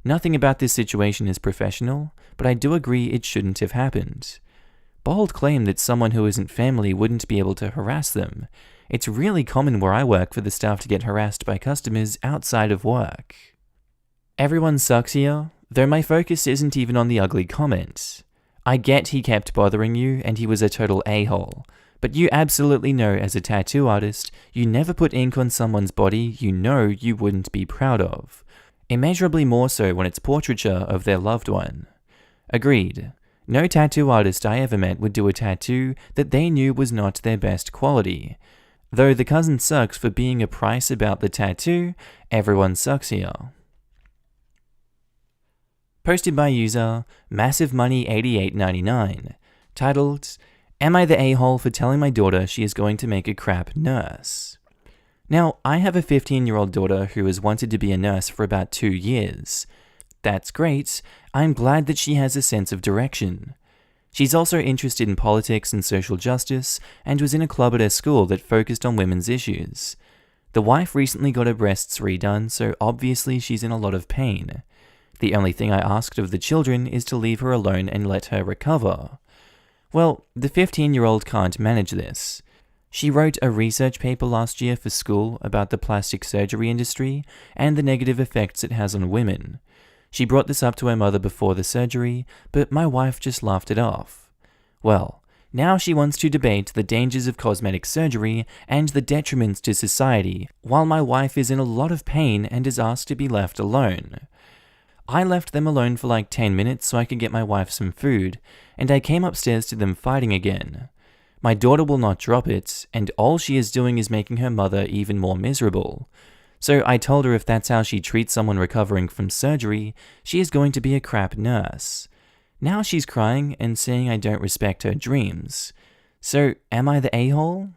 Speaker 1: Nothing about this situation is professional, but I do agree it shouldn't have happened. Bold claim that someone who isn't family wouldn't be able to harass them. It's really common where I work for the staff to get harassed by customers outside of work. Everyone sucks here, though my focus isn't even on the ugly comment. I get he kept bothering you and he was a total a-hole. But you absolutely know as a tattoo artist, you never put ink on someone's body you know you wouldn't be proud of. Immeasurably more so when it's portraiture of their loved one. Agreed. No tattoo artist I ever met would do a tattoo that they knew was not their best quality. Though the cousin sucks for being a price about the tattoo, everyone sucks here. Posted by user MassiveMoney8899, titled, Am I the a-hole for telling my daughter she is going to make a crap nurse? Now, I have a 15-year-old daughter who has wanted to be a nurse for about 2 years. That's great. I'm glad that she has a sense of direction. She's also interested in politics and social justice, and was in a club at her school that focused on women's issues. The wife recently got her breasts redone, so obviously she's in a lot of pain. The only thing I asked of the children is to leave her alone and let her recover. Well, the 15-year-old can't manage this. She wrote a research paper last year for school about the plastic surgery industry and the negative effects it has on women. She brought this up to her mother before the surgery, but my wife just laughed it off. Well, now she wants to debate the dangers of cosmetic surgery and the detriments to society, while my wife is in a lot of pain and is asked to be left alone. I left them alone for like 10 minutes so I could get my wife some food, and I came upstairs to them fighting again. My daughter will not drop it, and all she is doing is making her mother even more miserable. So I told her if that's how she treats someone recovering from surgery, she is going to be a crap nurse. Now she's crying and saying I don't respect her dreams. So am I the a-hole?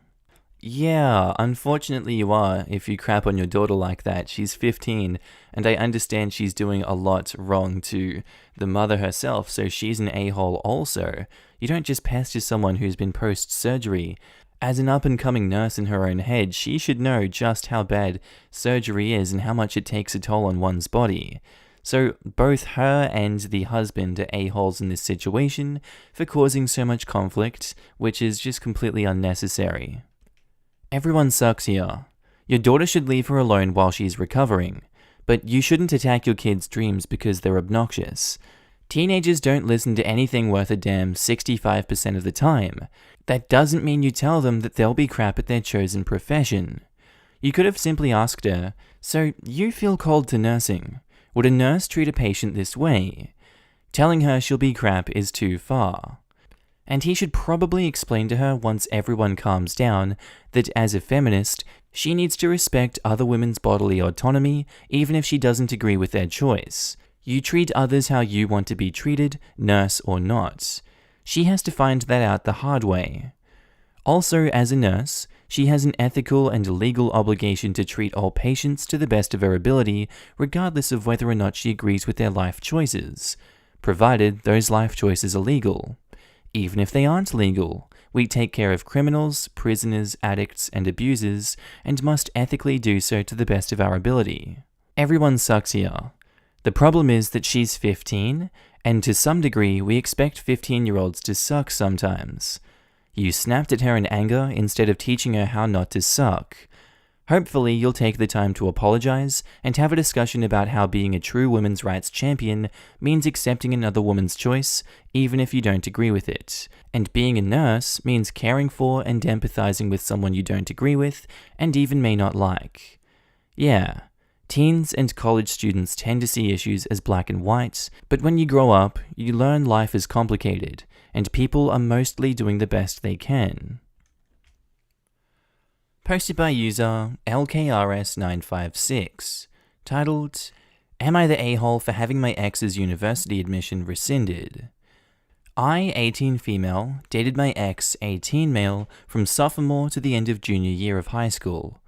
Speaker 1: Yeah, unfortunately you are if you crap on your daughter like that. She's 15, and I understand she's doing a lot wrong to the mother herself, so she's an a-hole also. You don't just pester someone who's been post-surgery. As an up-and-coming nurse in her own head, she should know just how bad surgery is and how much it takes a toll on one's body. So both her and the husband are a-holes in this situation for causing so much conflict, which is just completely unnecessary. Everyone sucks here. Your daughter should leave her alone while she's recovering, but you shouldn't attack your kids' dreams because they're obnoxious. Teenagers don't listen to anything worth a damn 65% of the time. That doesn't mean you tell them that they'll be crap at their chosen profession. You could have simply asked her, so you feel called to nursing. Would a nurse treat a patient this way? Telling her she'll be crap is too far. And he should probably explain to her once everyone calms down that as a feminist, she needs to respect other women's bodily autonomy even if she doesn't agree with their choice. You treat others how you want to be treated, nurse or not. She has to find that out the hard way. Also, as a nurse, she has an ethical and legal obligation to treat all patients to the best of her ability, regardless of whether or not she agrees with their life choices, provided those life choices are legal. Even if they aren't legal, we take care of criminals, prisoners, addicts, and abusers, and must ethically do so to the best of our ability. Everyone sucks here. The problem is that she's 15, and to some degree we expect 15-year-olds to suck sometimes. You snapped at her in anger instead of teaching her how not to suck. Hopefully you'll take the time to apologize and have a discussion about how being a true women's rights champion means accepting another woman's choice, even if you don't agree with it. And being a nurse means caring for and empathizing with someone you don't agree with, and even may not like. Yeah, teens and college students tend to see issues as black and white, but when you grow up, you learn life is complicated, and people are mostly doing the best they can. Posted by user LKRS956, titled, Am I the a-hole for having my ex's university admission rescinded? I, 18 female, dated my ex, 18 male, from sophomore to the end of junior year of high school.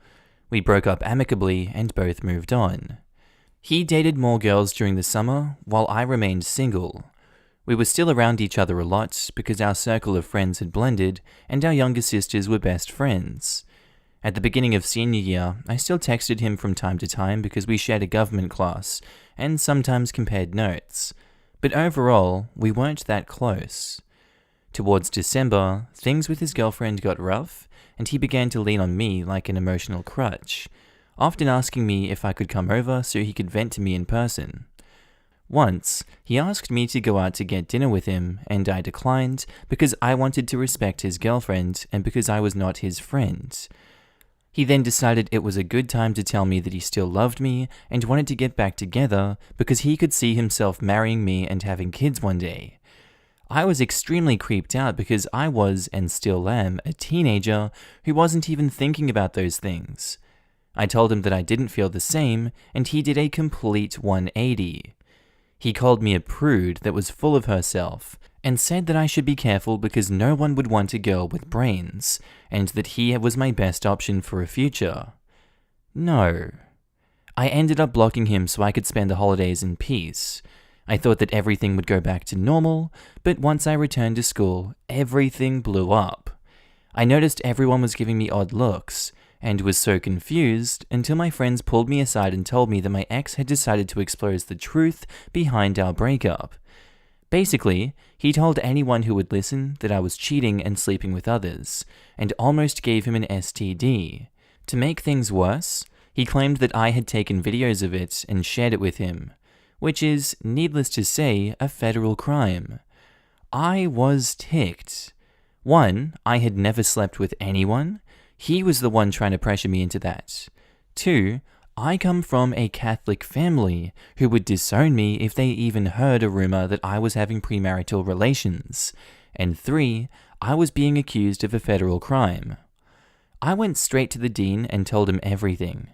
Speaker 1: We broke up amicably and both moved on. He dated more girls during the summer, while I remained single. We were still around each other a lot because our circle of friends had blended and our younger sisters were best friends. At the beginning of senior year, I still texted him from time to time because we shared a government class and sometimes compared notes. But overall, we weren't that close. Towards December, things with his girlfriend got rough, and he began to lean on me like an emotional crutch, often asking me if I could come over so he could vent to me in person. Once, he asked me to go out to get dinner with him, and I declined because I wanted to respect his girlfriend and because I was not his friend. He then decided it was a good time to tell me that he still loved me and wanted to get back together because he could see himself marrying me and having kids one day. I was extremely creeped out because I was, and still am, a teenager who wasn't even thinking about those things. I told him that I didn't feel the same, and he did a complete 180. He called me a prude that was full of herself, and said that I should be careful because no one would want a girl with brains, and that he was my best option for a future. No. I ended up blocking him so I could spend the holidays in peace. I thought that everything would go back to normal, but once I returned to school, everything blew up. I noticed everyone was giving me odd looks, and was so confused until my friends pulled me aside and told me that my ex had decided to expose the truth behind our breakup. Basically, he told anyone who would listen that I was cheating and sleeping with others, and almost gave him an STD. To make things worse, he claimed that I had taken videos of it and shared it with him, which is, needless to say, a federal crime. I was ticked. 1, I had never slept with anyone. He was the one trying to pressure me into that. 2, I come from a Catholic family who would disown me if they even heard a rumor that I was having premarital relations. And 3, I was being accused of a federal crime. I went straight to the dean and told him everything.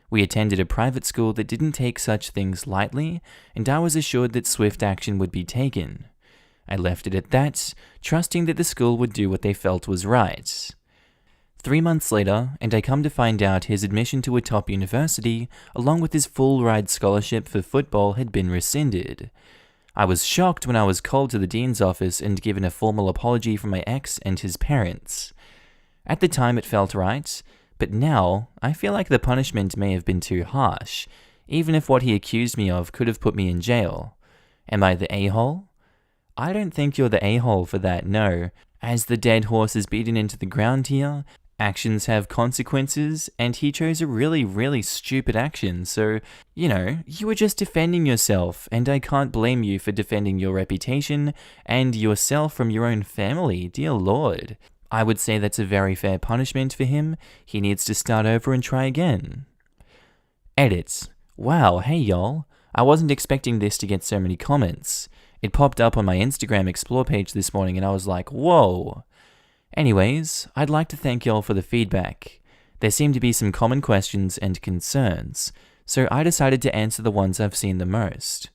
Speaker 1: We attended a private school that didn't take such things lightly, and I was assured that swift action would be taken. I left it at that, trusting that the school would do what they felt was right. 3 months later, and I come to find out his admission to a top university, along with his full-ride scholarship for football, had been rescinded. I was shocked when I was called to the dean's office and given a formal apology from my ex and his parents. At the time it felt right, but now I feel like the punishment may have been too harsh, even if what he accused me of could have put me in jail. Am I the a-hole? I don't think you're the a-hole for that, no. As the dead horse is beaten into the ground here, actions have consequences, and he chose a really, really stupid action, so, you were just defending yourself, and I can't blame you for defending your reputation and yourself from your own family, dear Lord. I would say that's a very fair punishment for him. He needs to start over and try again. Edit. Wow, hey y'all. I wasn't expecting this to get so many comments. It popped up on my Instagram Explore page this morning and I was like, whoa. Anyways, I'd like to thank y'all for the feedback. There seem to be some common questions and concerns, so I decided to answer the ones I've seen the most.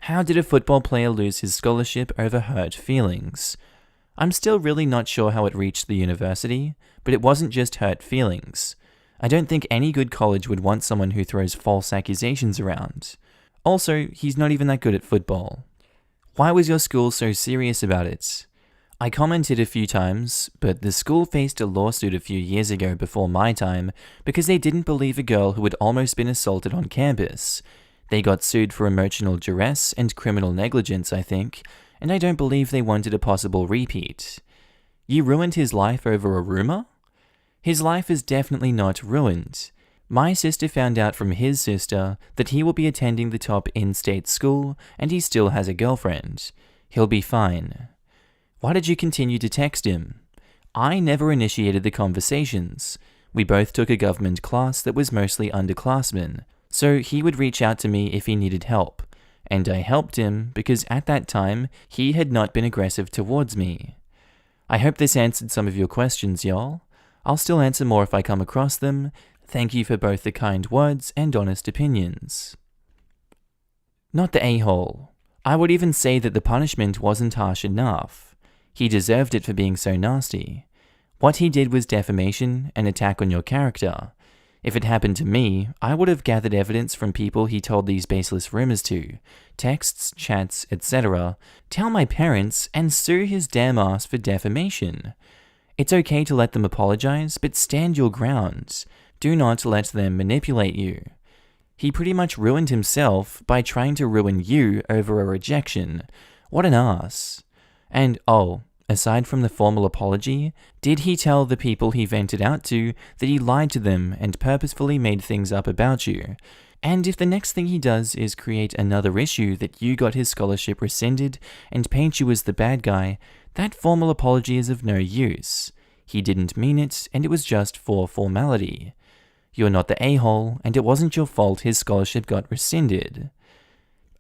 Speaker 1: How did a football player lose his scholarship over hurt feelings? I'm still really not sure how it reached the university, but it wasn't just hurt feelings. I don't think any good college would want someone who throws false accusations around. Also, he's not even that good at football. Why was your school so serious about it? I commented a few times, but the school faced a lawsuit a few years ago before my time because they didn't believe a girl who had almost been assaulted on campus. They got sued for emotional duress and criminal negligence, I think, and I don't believe they wanted a possible repeat. You ruined his life over a rumor? His life is definitely not ruined. My sister found out from his sister that he will be attending the top in-state school and he still has a girlfriend. He'll be fine. Why did you continue to text him? I never initiated the conversations. We both took a government class that was mostly underclassmen, so he would reach out to me if he needed help. And I helped him because at that time, he had not been aggressive towards me. I hope this answered some of your questions, y'all. I'll still answer more if I come across them. Thank you for both the kind words and honest opinions. Not the a-hole. I would even say that the punishment wasn't harsh enough. He deserved it for being so nasty. What he did was defamation, an attack on your character. If it happened to me, I would have gathered evidence from people he told these baseless rumors to, texts, chats, etc., tell my parents, and sue his damn ass for defamation. It's okay to let them apologize, but stand your ground. Do not let them manipulate you. He pretty much ruined himself by trying to ruin you over a rejection. What an ass. And aside from the formal apology, did he tell the people he vented out to that he lied to them and purposefully made things up about you? And if the next thing he does is create another issue that you got his scholarship rescinded and paint you as the bad guy, that formal apology is of no use. He didn't mean it, and it was just for formality. You're not the a-hole, and it wasn't your fault his scholarship got rescinded.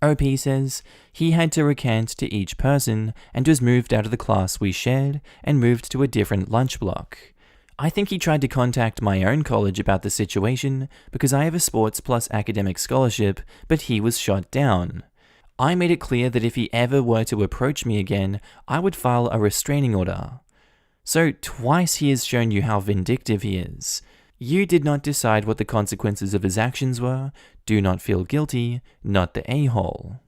Speaker 1: OP says, he had to recant to each person and was moved out of the class we shared and moved to a different lunch block. I think he tried to contact my own college about the situation because I have a sports plus academic scholarship, but he was shot down. I made it clear that if he ever were to approach me again, I would file a restraining order. So twice he has shown you how vindictive he is. You did not decide what the consequences of his actions were. Do not feel guilty, not the a-hole.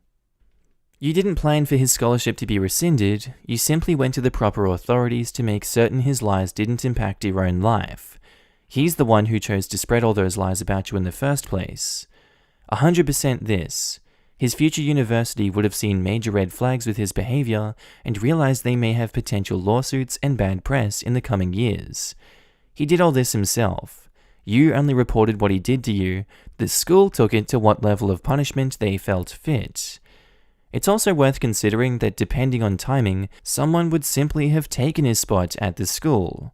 Speaker 1: You didn't plan for his scholarship to be rescinded, you simply went to the proper authorities to make certain his lies didn't impact your own life. He's the one who chose to spread all those lies about you in the first place. 100% this. His future university would have seen major red flags with his behavior and realized they may have potential lawsuits and bad press in the coming years. He did all this himself. You only reported what he did to you. The school took it to what level of punishment they felt fit. It's also worth considering that depending on timing, someone would simply have taken his spot at the school.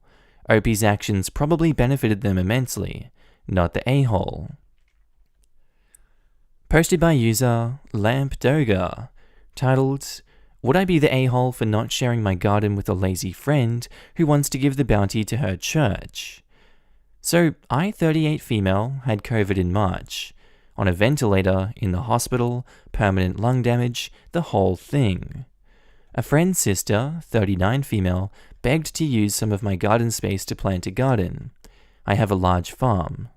Speaker 1: Opie's actions probably benefited them immensely, not the a-hole. Posted by user Lampdoga, titled, "Would I be the a-hole for not sharing my garden with a lazy friend who wants to give the bounty to her church?" So, I, 38 female, had COVID in March. On a ventilator, in the hospital, permanent lung damage, the whole thing. A friend's sister, 39 female, begged to use some of my garden space to plant a garden. I have a large farm.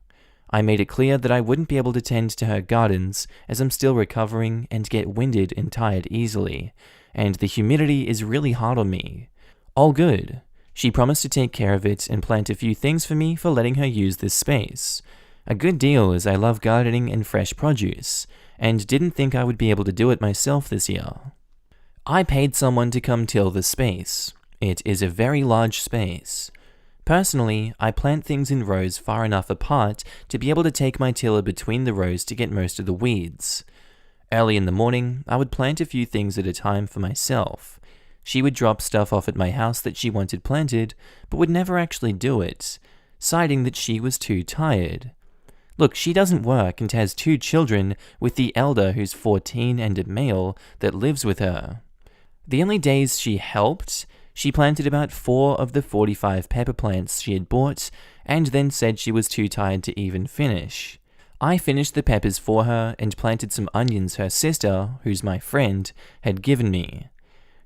Speaker 1: I made it clear that I wouldn't be able to tend to her gardens as I'm still recovering and get winded and tired easily, and the humidity is really hard on me. All good. She promised to take care of it and plant a few things for me for letting her use this space. A good deal, as I love gardening and fresh produce, and didn't think I would be able to do it myself this year. I paid someone to come till the space. It is a very large space. Personally, I plant things in rows far enough apart to be able to take my tiller between the rows to get most of the weeds. Early in the morning, I would plant a few things at a time for myself. She would drop stuff off at my house that she wanted planted, but would never actually do it, citing that she was too tired. Look, she doesn't work and has 2 children with the elder who's 14 and a male that lives with her. The only days she helped, she planted about 4 of the 45 pepper plants she had bought and then said she was too tired to even finish. I finished the peppers for her and planted some onions her sister, who's my friend, had given me.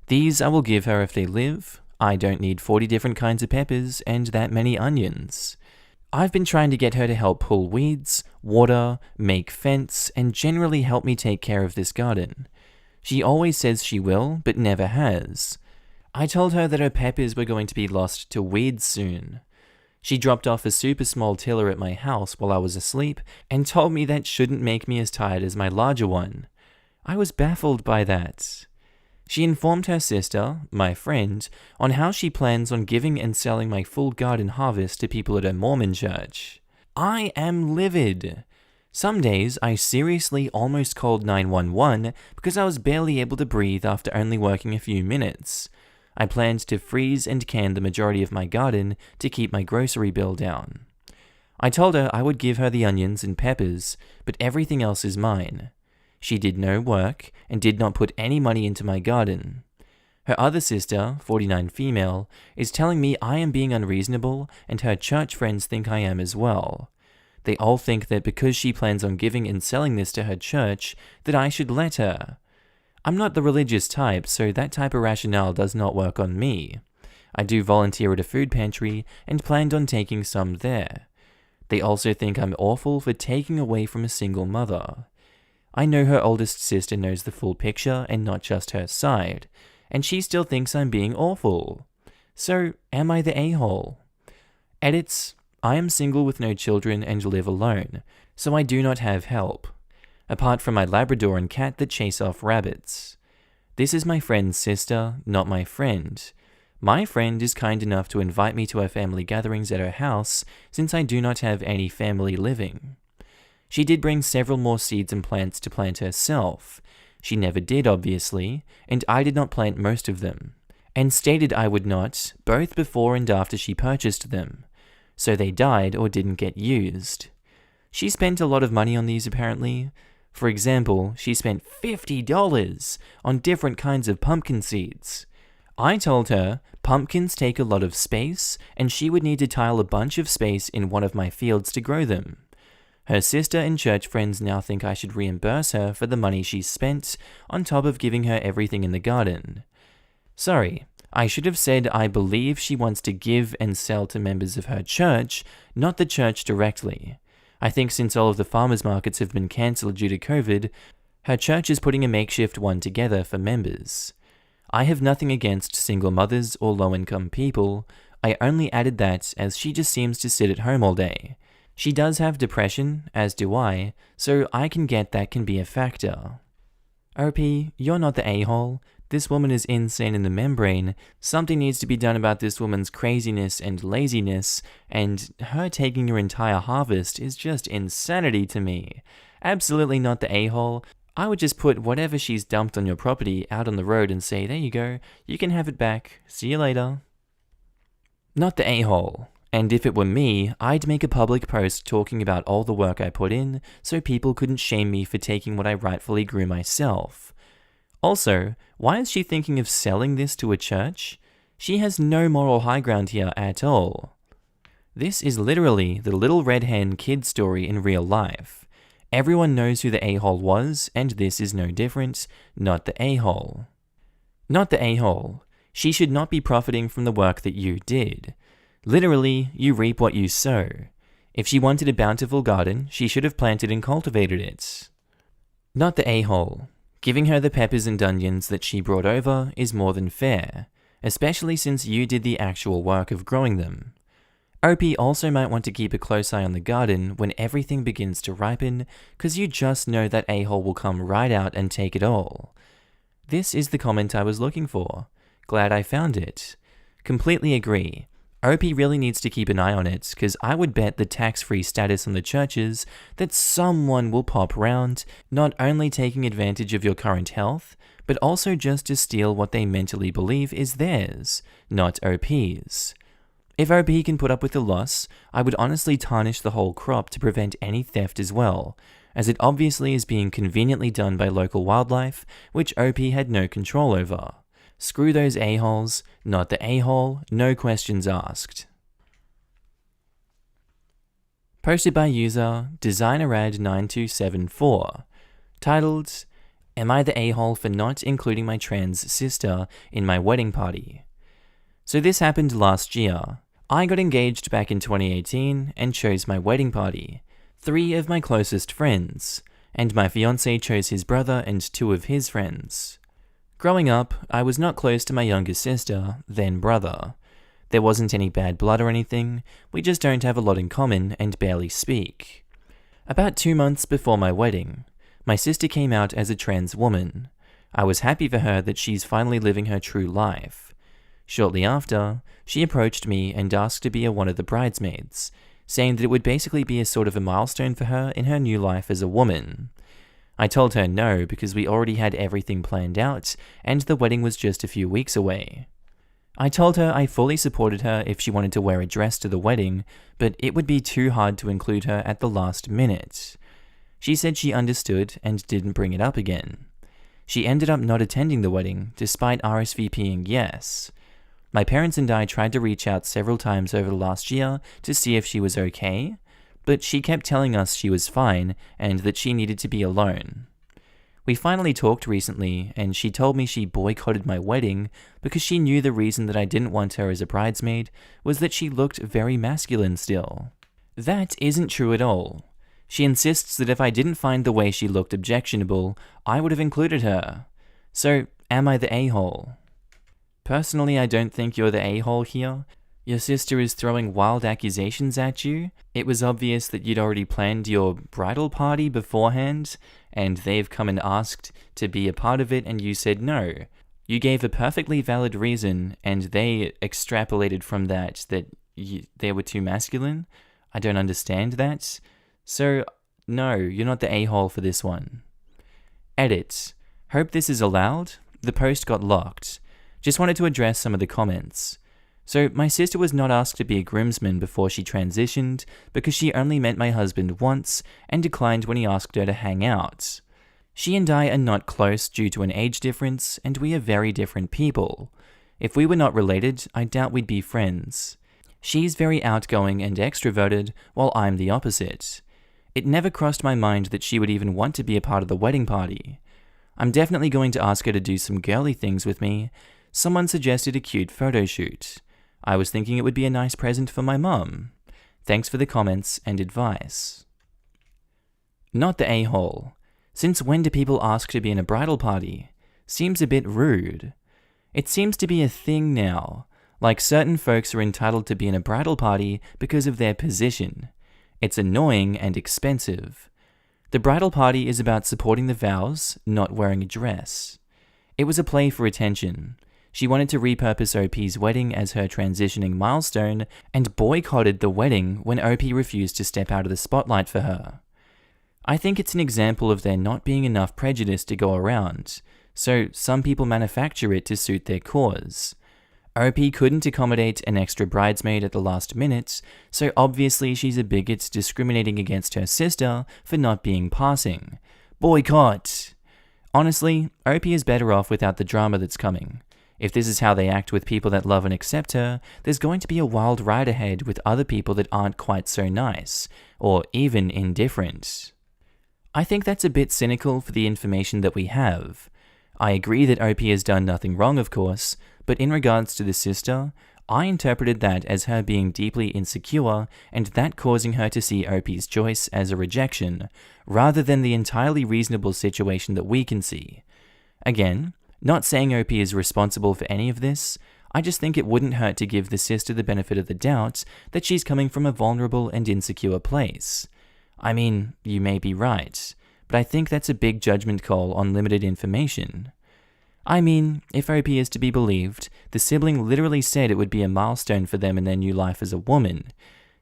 Speaker 1: These I will give her if they live. I don't need 40 different kinds of peppers and that many onions. I've been trying to get her to help pull weeds, water, make fence, and generally help me take care of this garden. She always says she will, but never has. I told her that her peppers were going to be lost to weeds soon. She dropped off a super small tiller at my house while I was asleep and told me that shouldn't make me as tired as my larger one. I was baffled by that. She informed her sister, my friend, on how she plans on giving and selling my full garden harvest to people at her Mormon church. I am livid. Some days I seriously almost called 911 because I was barely able to breathe after only working a few minutes. I planned to freeze and can the majority of my garden to keep my grocery bill down. I told her I would give her the onions and peppers, but everything else is mine. She did no work and did not put any money into my garden. Her other sister, 49 female, is telling me I am being unreasonable and her church friends think I am as well. They all think that because she plans on giving and selling this to her church, that I should let her. I'm not the religious type, so that type of rationale does not work on me. I do volunteer at a food pantry and planned on taking some there. They also think I'm awful for taking away from a single mother. I know her oldest sister knows the full picture and not just her side, and she still thinks I'm being awful. So, am I the a-hole? Edits: I am single with no children and live alone, so I do not have help, apart from my Labrador and cat that chase off rabbits. This is my friend's sister, not my friend. My friend is kind enough to invite me to her family gatherings at her house, since I do not have any family living. She did bring several more seeds and plants to plant herself. She never did, obviously, and I did not plant most of them, and stated I would not, both before and after she purchased them, so they died or didn't get used. She spent a lot of money on these apparently. For example, she spent $50 on different kinds of pumpkin seeds. I told her pumpkins take a lot of space, and she would need to tile a bunch of space in one of my fields to grow them. Her sister and church friends now think I should reimburse her for the money she spent, on top of giving her everything in the garden. Sorry, I should have said I believe she wants to give and sell to members of her church, not the church directly. I think since all of the farmers markets have been cancelled due to COVID, her church is putting a makeshift one together for members. I have nothing against single mothers or low-income people. I only added that as she just seems to sit at home all day. She does have depression, as do I, so I can get that can be a factor. OP, you're not the a-hole. This woman is insane in the membrane. Something needs to be done about this woman's craziness and laziness, and her taking your entire harvest is just insanity to me. Absolutely not the a-hole. I would just put whatever she's dumped on your property out on the road and say, there you go, you can have it back. See you later. Not the a-hole. And if it were me, I'd make a public post talking about all the work I put in so people couldn't shame me for taking what I rightfully grew myself. Also, why is she thinking of selling this to a church? She has no moral high ground here at all. This is literally the Little Red Hen kid story in real life. Everyone knows who the a-hole was, and this is no different, not the a-hole. Not the a-hole. She should not be profiting from the work that you did. Literally, you reap what you sow. If she wanted a bountiful garden, she should have planted and cultivated it. Not the a-hole. Giving her the peppers and onions that she brought over is more than fair, especially since you did the actual work of growing them. OP also might want to keep a close eye on the garden when everything begins to ripen, cause you just know that a-hole will come right out and take it all. This is the comment I was looking for. Glad I found it. Completely agree. OP really needs to keep an eye on it, cause I would bet the tax-free status on the churches that someone will pop round, not only taking advantage of your current health, but also just to steal what they mentally believe is theirs, not OP's. If OP can put up with the loss, I would honestly tarnish the whole crop to prevent any theft as well, as it obviously is being conveniently done by local wildlife, which OP had no control over. Screw those a-holes, not the a-hole, no questions asked. Posted by user DesignerAd9274, titled, Am I the a-hole for not including my trans sister in my wedding party? So this happened last year. I got engaged back in 2018 and chose my wedding party. 3 of my closest friends, and my fiancé chose his brother and 2 of his friends. Growing up, I was not close to my younger sister, then brother. There wasn't any bad blood or anything, we just don't have a lot in common and barely speak. About 2 months before my wedding, my sister came out as a trans woman. I was happy for her that she's finally living her true life. Shortly after, she approached me and asked to be one of the bridesmaids, saying that it would basically be a sort of a milestone for her in her new life as a woman. I told her no because we already had everything planned out and the wedding was just a few weeks away. I told her I fully supported her if she wanted to wear a dress to the wedding, but it would be too hard to include her at the last minute. She said she understood and didn't bring it up again. She ended up not attending the wedding despite RSVPing yes. My parents and I tried to reach out several times over the last year to see if she was okay, but she kept telling us she was fine and that she needed to be alone. We finally talked recently, and she told me she boycotted my wedding because she knew the reason that I didn't want her as a bridesmaid was that she looked very masculine still. That isn't true at all. She insists that if I didn't find the way she looked objectionable, I would have included her. So, am I the a-hole? Personally, I don't think you're the a-hole here. Your sister is throwing wild accusations at you. It was obvious that you'd already planned your bridal party beforehand, and they've come and asked to be a part of it and you said no. You gave a perfectly valid reason and they extrapolated from that they were too masculine. I don't understand that. So, no, you're not the a-hole for this one. Edit. Hope this is allowed. The post got locked. Just wanted to address some of the comments. So, my sister was not asked to be a groomsman before she transitioned because she only met my husband once and declined when he asked her to hang out. She and I are not close due to an age difference, and we are very different people. If we were not related, I doubt we'd be friends. She's very outgoing and extroverted, while I'm the opposite. It never crossed my mind that she would even want to be a part of the wedding party. I'm definitely going to ask her to do some girly things with me. Someone suggested a cute photo shoot. I was thinking it would be a nice present for my mum. Thanks for the comments and advice. Not the a-hole. Since when do people ask to be in a bridal party? Seems a bit rude. It seems to be a thing now. Like certain folks are entitled to be in a bridal party because of their position. It's annoying and expensive. The bridal party is about supporting the vows, not wearing a dress. It was a play for attention. She wanted to repurpose OP's wedding as her transitioning milestone and boycotted the wedding when OP refused to step out of the spotlight for her. I think it's an example of there not being enough prejudice to go around, so some people manufacture it to suit their cause. OP couldn't accommodate an extra bridesmaid at the last minute, so obviously she's a bigot discriminating against her sister for not being passing. Boycott! Honestly, OP is better off without the drama that's coming. If this is how they act with people that love and accept her, there's going to be a wild ride ahead with other people that aren't quite so nice, or even indifferent. I think that's a bit cynical for the information that we have. I agree that OP has done nothing wrong, of course, but in regards to the sister, I interpreted that as her being deeply insecure and that causing her to see OP's choice as a rejection, rather than the entirely reasonable situation that we can see. Again, not saying OP is responsible for any of this, I just think it wouldn't hurt to give the sister the benefit of the doubt that she's coming from a vulnerable and insecure place. I mean, you may be right, but I think that's a big judgment call on limited information. I mean, if OP is to be believed, the sibling literally said it would be a milestone for them in their new life as a woman.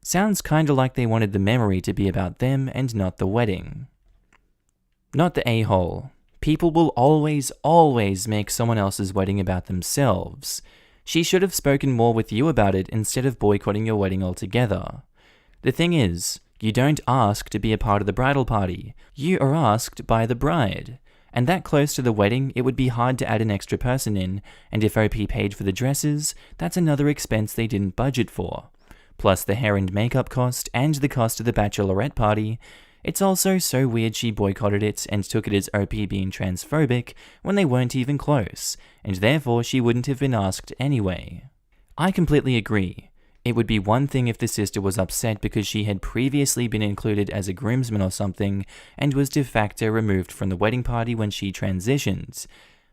Speaker 1: Sounds kinda like they wanted the memory to be about them and not the wedding. Not the a-hole. People will always make someone else's wedding about themselves. She should have spoken more with you about it instead of boycotting your wedding altogether. The thing is, you don't ask to be a part of the bridal party. You are asked by the bride. And that close to the wedding, it would be hard to add an extra person in, and if OP paid for the dresses, that's another expense they didn't budget for. Plus the hair and makeup cost, and the cost of the bachelorette party. It's also so weird she boycotted it and took it as OP being transphobic when they weren't even close, and therefore she wouldn't have been asked anyway. I completely agree. It would be one thing if the sister was upset because she had previously been included as a groomsman or something and was de facto removed from the wedding party when she transitioned.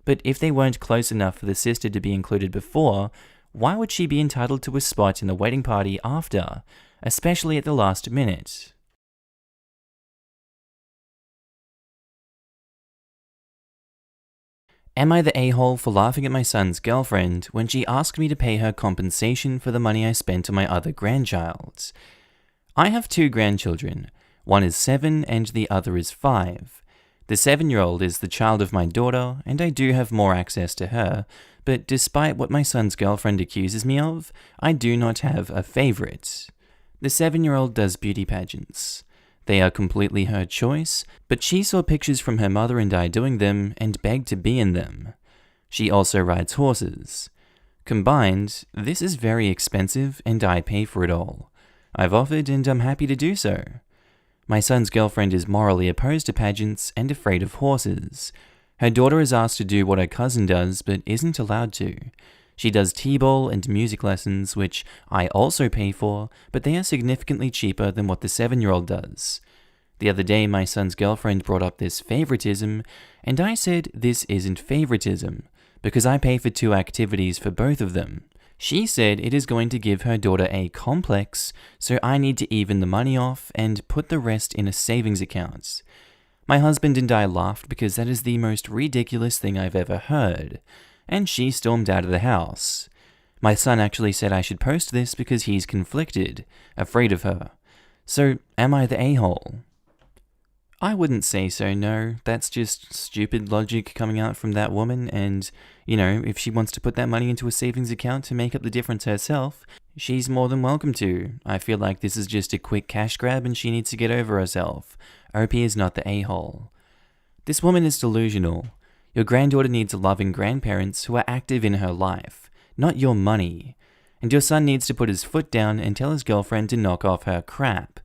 Speaker 1: But if they weren't close enough for the sister to be included before, why would she be entitled to a spot in the wedding party after, especially at the last minute? Am I the a-hole for laughing at my son's girlfriend when she asked me to pay her compensation for the money I spent on my other grandchild? I have 2 grandchildren. One is 7 and the other is 5. The 7-year-old is the child of my daughter, and I do have more access to her, but despite what my son's girlfriend accuses me of, I do not have a favorite. The 7-year-old does beauty pageants. They are completely her choice, but she saw pictures from her mother and I doing them and begged to be in them. She also rides horses. Combined, this is very expensive and I pay for it all. I've offered and I'm happy to do so. My son's girlfriend is morally opposed to pageants and afraid of horses. Her daughter is asked to do what her cousin does but isn't allowed to. She does t-ball and music lessons, which I also pay for, but they are significantly cheaper than what the 7-year-old does. The other day, my son's girlfriend brought up this favoritism, and I said this isn't favoritism, because I pay for 2 activities for both of them. She said it is going to give her daughter a complex, so I need to even the money off and put the rest in a savings account. My husband and I laughed because that is the most ridiculous thing I've ever heard. And she stormed out of the house. My son actually said I should post this because he's conflicted, afraid of her. So, am I the a-hole? I wouldn't say so, no. That's just stupid logic coming out from that woman, and, if she wants to put that money into a savings account to make up the difference herself, she's more than welcome to. I feel like this is just a quick cash grab and she needs to get over herself. OP is not the a-hole. This woman is delusional. Your granddaughter needs loving grandparents who are active in her life, not your money. And your son needs to put his foot down and tell his girlfriend to knock off her crap.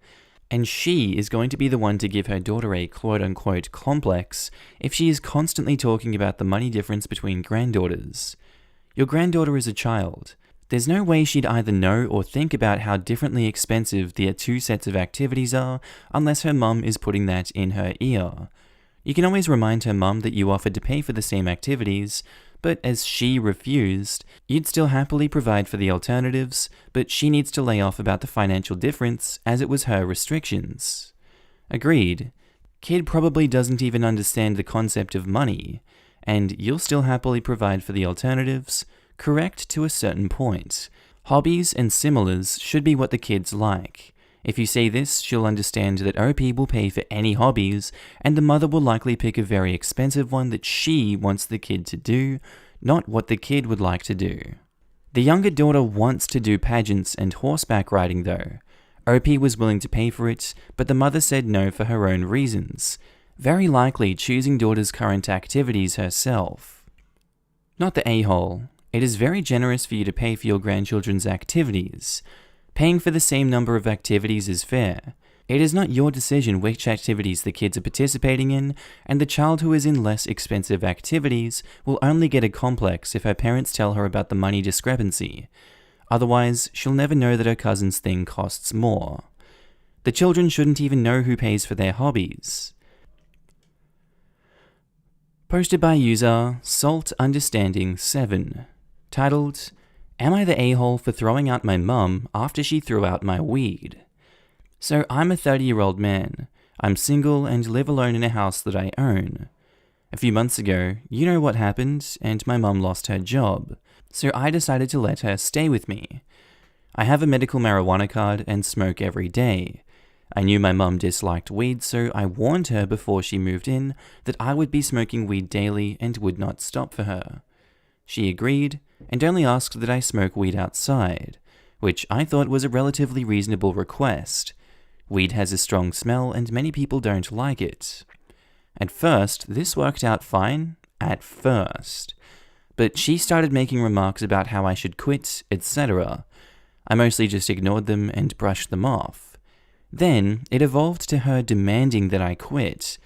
Speaker 1: And she is going to be the one to give her daughter a quote-unquote complex if she is constantly talking about the money difference between granddaughters. Your granddaughter is a child. There's no way she'd either know or think about how differently expensive the 2 sets of activities are unless her mum is putting that in her ear. You can always remind her mum that you offered to pay for the same activities, but as she refused, you'd still happily provide for the alternatives, but she needs to lay off about the financial difference as it was her restrictions. Agreed. Kid probably doesn't even understand the concept of money, and you'll still happily provide for the alternatives, correct to a certain point. Hobbies and similars should be what the kids like. If you say this, she'll understand that OP will pay for any hobbies, and the mother will likely pick a very expensive one that she wants the kid to do, not what the kid would like to do. The younger daughter wants to do pageants and horseback riding though. OP was willing to pay for it, but the mother said no for her own reasons, very likely choosing daughter's current activities herself. Not the a-hole. It is very generous for you to pay for your grandchildren's activities. Paying for the same number of activities is fair. It is not your decision which activities the kids are participating in, and the child who is in less expensive activities will only get a complex if her parents tell her about the money discrepancy. Otherwise, she'll never know that her cousin's thing costs more. The children shouldn't even know who pays for their hobbies. Posted by user SaltUnderstanding7, titled, "Am I the a-hole for throwing out my mum after she threw out my weed?" So I'm a 30-year-old man. I'm single and live alone in a house that I own. A few months ago, you know what happened, and my mum lost her job, so I decided to let her stay with me. I have a medical marijuana card and smoke every day. I knew my mum disliked weed, so I warned her before she moved in that I would be smoking weed daily and would not stop for her. She agreed, and only asked that I smoke weed outside, which I thought was a relatively reasonable request. Weed has a strong smell and many people don't like it. At first, this worked out fine, at first. But she started making remarks about how I should quit, etc. I mostly just ignored them and brushed them off. Then, it evolved to her demanding that I quit,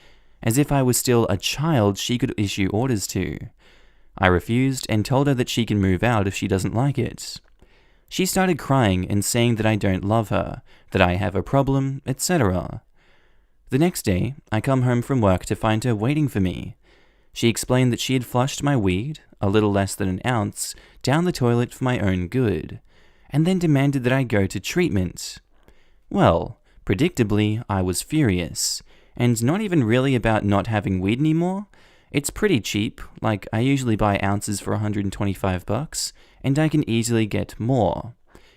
Speaker 1: as if I was still a child she could issue orders to. I refused and told her that she can move out if she doesn't like it. She started crying and saying that I don't love her, that I have a problem, etc. The next day, I come home from work to find her waiting for me. She explained that she had flushed my weed, a little less than an ounce, down the toilet for my own good, and then demanded that I go to treatment. Well, predictably, I was furious, and not even really about not having weed anymore. It's pretty cheap, like I usually buy ounces for $125, and I can easily get more.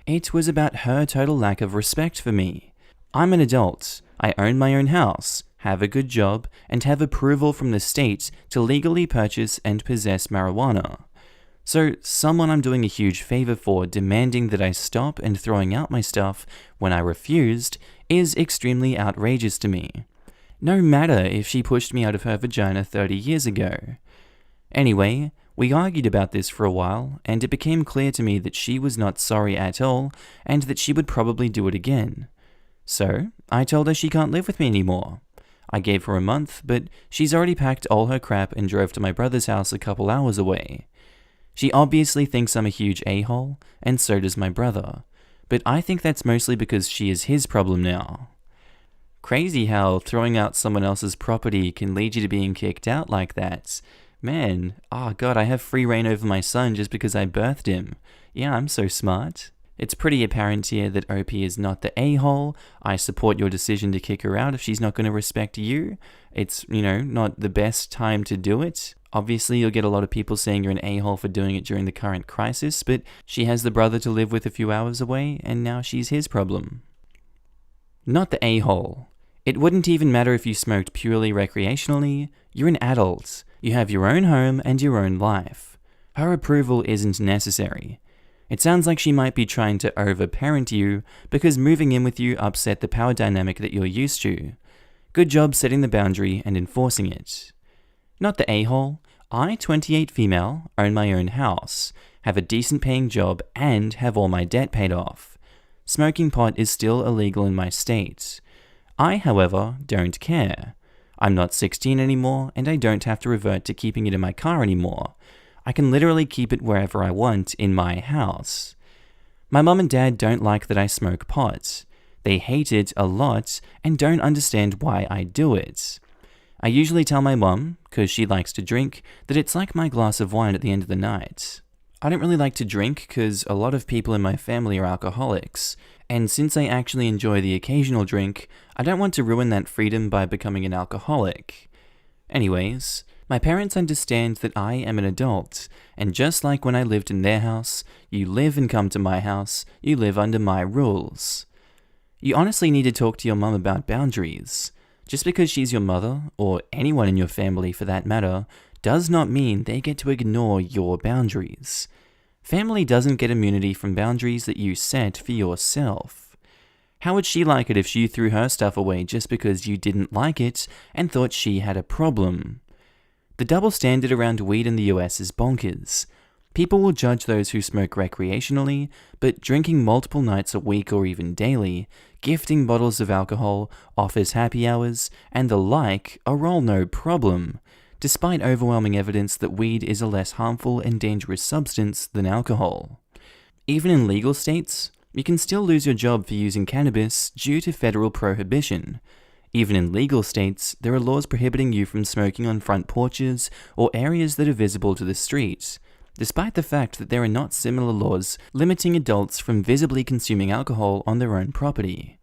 Speaker 1: It was about her total lack of respect for me. I'm an adult, I own my own house, have a good job, and have approval from the state to legally purchase and possess marijuana. So someone I'm doing a huge favor for demanding that I stop and throwing out my stuff when I refused is extremely outrageous to me. No matter if she pushed me out of her vagina 30 years ago. Anyway, we argued about this for a while, and it became clear to me that she was not sorry at all, and that she would probably do it again. So, I told her she can't live with me anymore. I gave her a month, but she's already packed all her crap and drove to my brother's house a couple hours away. She obviously thinks I'm a huge a-hole, and so does my brother, but I think that's mostly because she is his problem now. Crazy how throwing out someone else's property can lead you to being kicked out like that. Man, oh god, I have free reign over my son just because I birthed him. Yeah, I'm so smart. It's pretty apparent here that OP is not the a-hole. I support your decision to kick her out if she's not going to respect you. It's, not the best time to do it. Obviously, you'll get a lot of people saying you're an a-hole for doing it during the current crisis, but she has the brother to live with a few hours away, and now she's his problem. Not the a-hole. It wouldn't even matter if you smoked purely recreationally. You're an adult. You have your own home and your own life. Her approval isn't necessary. It sounds like she might be trying to over-parent you because moving in with you upset the power dynamic that you're used to. Good job setting the boundary and enforcing it. Not the a-hole. I, 28 female, own my own house, have a decent paying job, and have all my debt paid off. Smoking pot is still illegal in my state. I, however, don't care. I'm not 16 anymore, and I don't have to revert to keeping it in my car anymore. I can literally keep it wherever I want in my house. My mum and dad don't like that I smoke pot. They hate it a lot and don't understand why I do it. I usually tell my mum, because she likes to drink, that it's like my glass of wine at the end of the night. I don't really like to drink because a lot of people in my family are alcoholics, and since I actually enjoy the occasional drink, I don't want to ruin that freedom by becoming an alcoholic. Anyways, my parents understand that I am an adult, and just like when I lived in their house, you live and come to my house, you live under my rules. You honestly need to talk to your mum about boundaries. Just because she's your mother, or anyone in your family for that matter, does not mean they get to ignore your boundaries. Family doesn't get immunity from boundaries that you set for yourself. How would she like it if you threw her stuff away just because you didn't like it and thought she had a problem? The double standard around weed in the US is bonkers. People will judge those who smoke recreationally, but drinking multiple nights a week or even daily, gifting bottles of alcohol, office happy hours, and the like are all no problem, despite overwhelming evidence that weed is a less harmful and dangerous substance than alcohol. Even in legal states, you can still lose your job for using cannabis due to federal prohibition. Even in legal states, there are laws prohibiting you from smoking on front porches or areas that are visible to the street, despite the fact that there are not similar laws limiting adults from visibly consuming alcohol on their own property.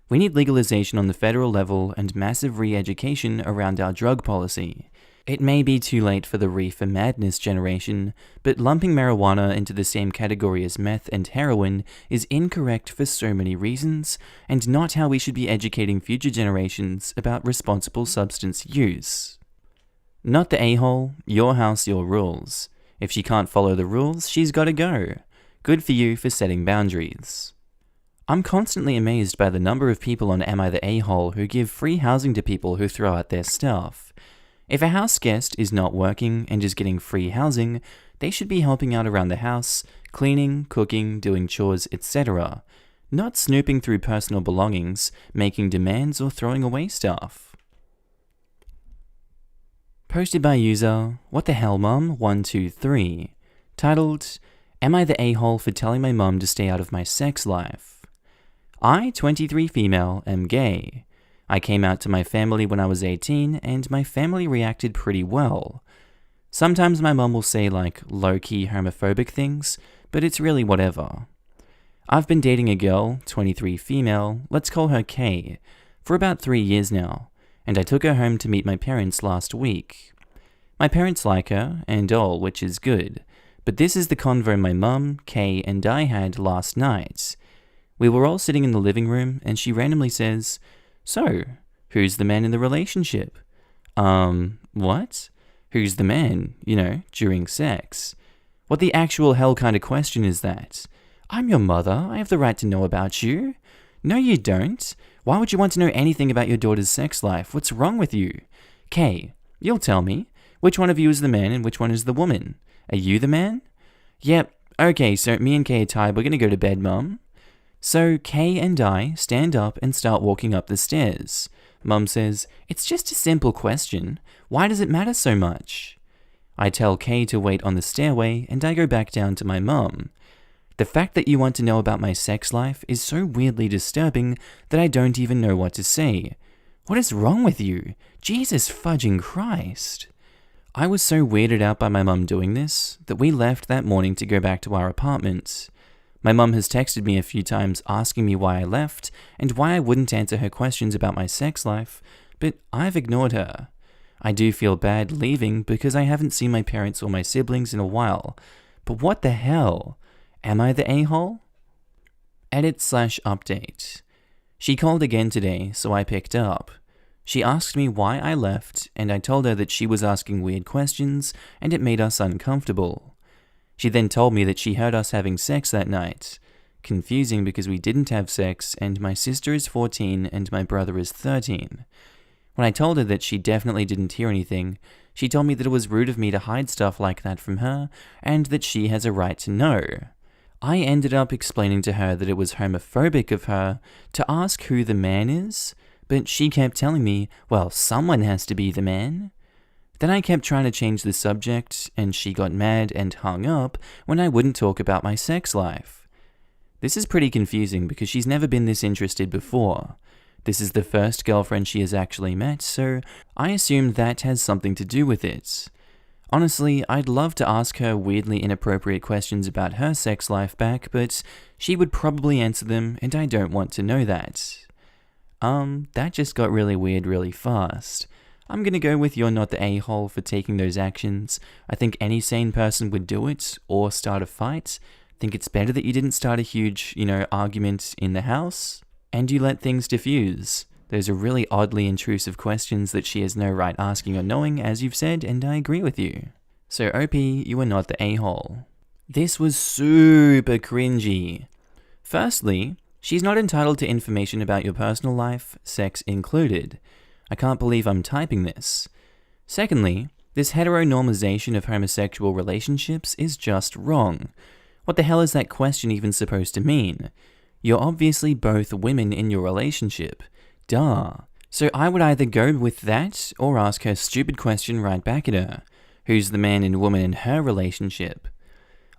Speaker 1: We need legalization on the federal level and massive re-education around our drug policy. It may be too late for the reefer madness generation, but lumping marijuana into the same category as meth and heroin is incorrect for so many reasons, and not how we should be educating future generations about responsible substance use. Not the a-hole, your house, your rules. If she can't follow the rules, she's gotta go. Good for you for setting boundaries. I'm constantly amazed by the number of people on AmiTheA who give free housing to people who throw out their stuff. If a house guest is not working and is getting free housing, they should be helping out around the house, cleaning, cooking, doing chores, etc., not snooping through personal belongings, making demands, or throwing away stuff. Posted by user WhatTheHellMum123, titled, Am I the a-hole for telling my mum to stay out of my sex life? I, 23 female, am gay. I came out to my family when I was 18, and my family reacted pretty well. Sometimes my mum will say low-key homophobic things, but it's really whatever. I've been dating a girl, 23 female, let's call her Kay, for about 3 years now, and I took her home to meet my parents last week. My parents like her, and all, which is good, but this is the convo my mum, Kay, and I had last night. We were all sitting in the living room, and she randomly says, "So, who's the man in the relationship?" What? Who's the man, during sex? What the actual hell kind of question is that? I'm your mother, I have the right to know about you. No, you don't. Why would you want to know anything about your daughter's sex life? What's wrong with you? Kay, you'll tell me. Which one of you is the man and which one is the woman? Are you the man? Yep, okay, so me and Kay are tired, we're gonna go to bed, Mum. So Kay and I stand up and start walking up the stairs. Mum says, "It's just a simple question. Why does it matter so much?" I tell Kay to wait on the stairway and I go back down to my mum. The fact that you want to know about my sex life is so weirdly disturbing that I don't even know what to say. What is wrong with you? Jesus fudging Christ. I was so weirded out by my mum doing this that we left that morning to go back to our apartment. My mum has texted me a few times asking me why I left and why I wouldn't answer her questions about my sex life, but I've ignored her. I do feel bad leaving because I haven't seen my parents or my siblings in a while, but what the hell? Am I the a-hole? Edit/update. She called again today, so I picked up. She asked me why I left, and I told her that she was asking weird questions and it made us uncomfortable. She then told me that she heard us having sex that night. Confusing because we didn't have sex and my sister is 14 and my brother is 13. When I told her that she definitely didn't hear anything, she told me that it was rude of me to hide stuff like that from her and that she has a right to know. I ended up explaining to her that it was homophobic of her to ask who the man is, but she kept telling me, well, someone has to be the man. Then I kept trying to change the subject, and she got mad and hung up when I wouldn't talk about my sex life. This is pretty confusing because she's never been this interested before. This is the first girlfriend she has actually met, so I assume that has something to do with it. Honestly, I'd love to ask her weirdly inappropriate questions about her sex life back, but she would probably answer them, and I don't want to know that. That just got really weird really fast. I'm gonna go with you're not the a-hole for taking those actions. I think any sane person would do it, or start a fight. I think it's better that you didn't start a huge, argument in the house, and you let things diffuse. Those are really oddly intrusive questions that she has no right asking or knowing, as you've said, and I agree with you. So OP, you are not the a-hole. This was super cringy. Firstly, she's not entitled to information about your personal life, sex included. I can't believe I'm typing this. Secondly, this heteronormization of homosexual relationships is just wrong. What the hell is that question even supposed to mean? You're obviously both women in your relationship. Duh. So I would either go with that or ask her stupid question right back at her. Who's the man and woman in her relationship?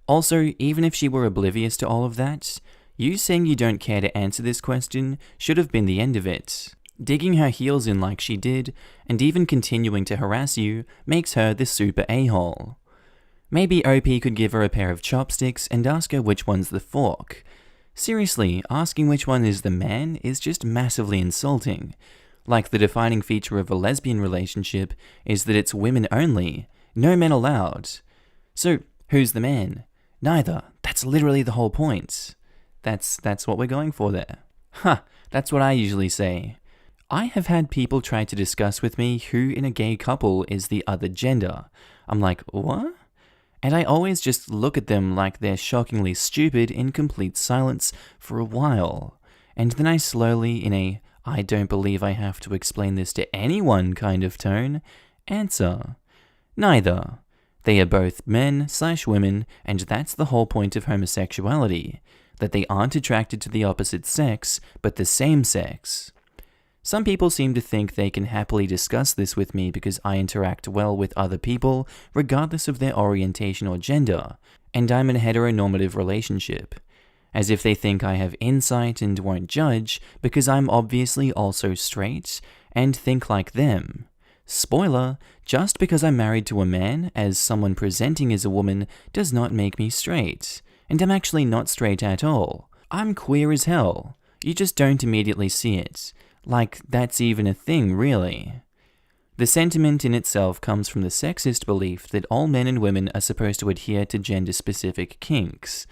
Speaker 1: Also, even if she were oblivious to all of that, you saying you don't care to answer this question should have been the end of it. Digging her heels in like she did, and even continuing to harass you, makes her the super a-hole. Maybe OP could give her a pair of chopsticks and ask her which one's the fork. Seriously, asking which one is the man is just massively insulting. Like the defining feature of a lesbian relationship is that it's women only, no men allowed. So, who's the man? Neither. That's literally the whole point. That's what we're going for there. That's what I usually say. I have had people try to discuss with me who in a gay couple is the other gender. I'm like, what? And I always just look at them like they're shockingly stupid in complete silence for a while. And then I slowly, in a I don't believe I have to explain this to anyone kind of tone, answer. Neither. They are both men/women, and that's the whole point of homosexuality, that they aren't attracted to the opposite sex, but the same sex. Some people seem to think they can happily discuss this with me because I interact well with other people, regardless of their orientation or gender, and I'm in a heteronormative relationship. As if they think I have insight and won't judge, because I'm obviously also straight, and think like them. Spoiler, just because I'm married to a man, as someone presenting as a woman, does not make me straight. And I'm actually not straight at all. I'm queer as hell. You just don't immediately see it. Like, that's even a thing, really. The sentiment in itself comes from the sexist belief that all men and women are supposed to adhere to gender-specific kinks,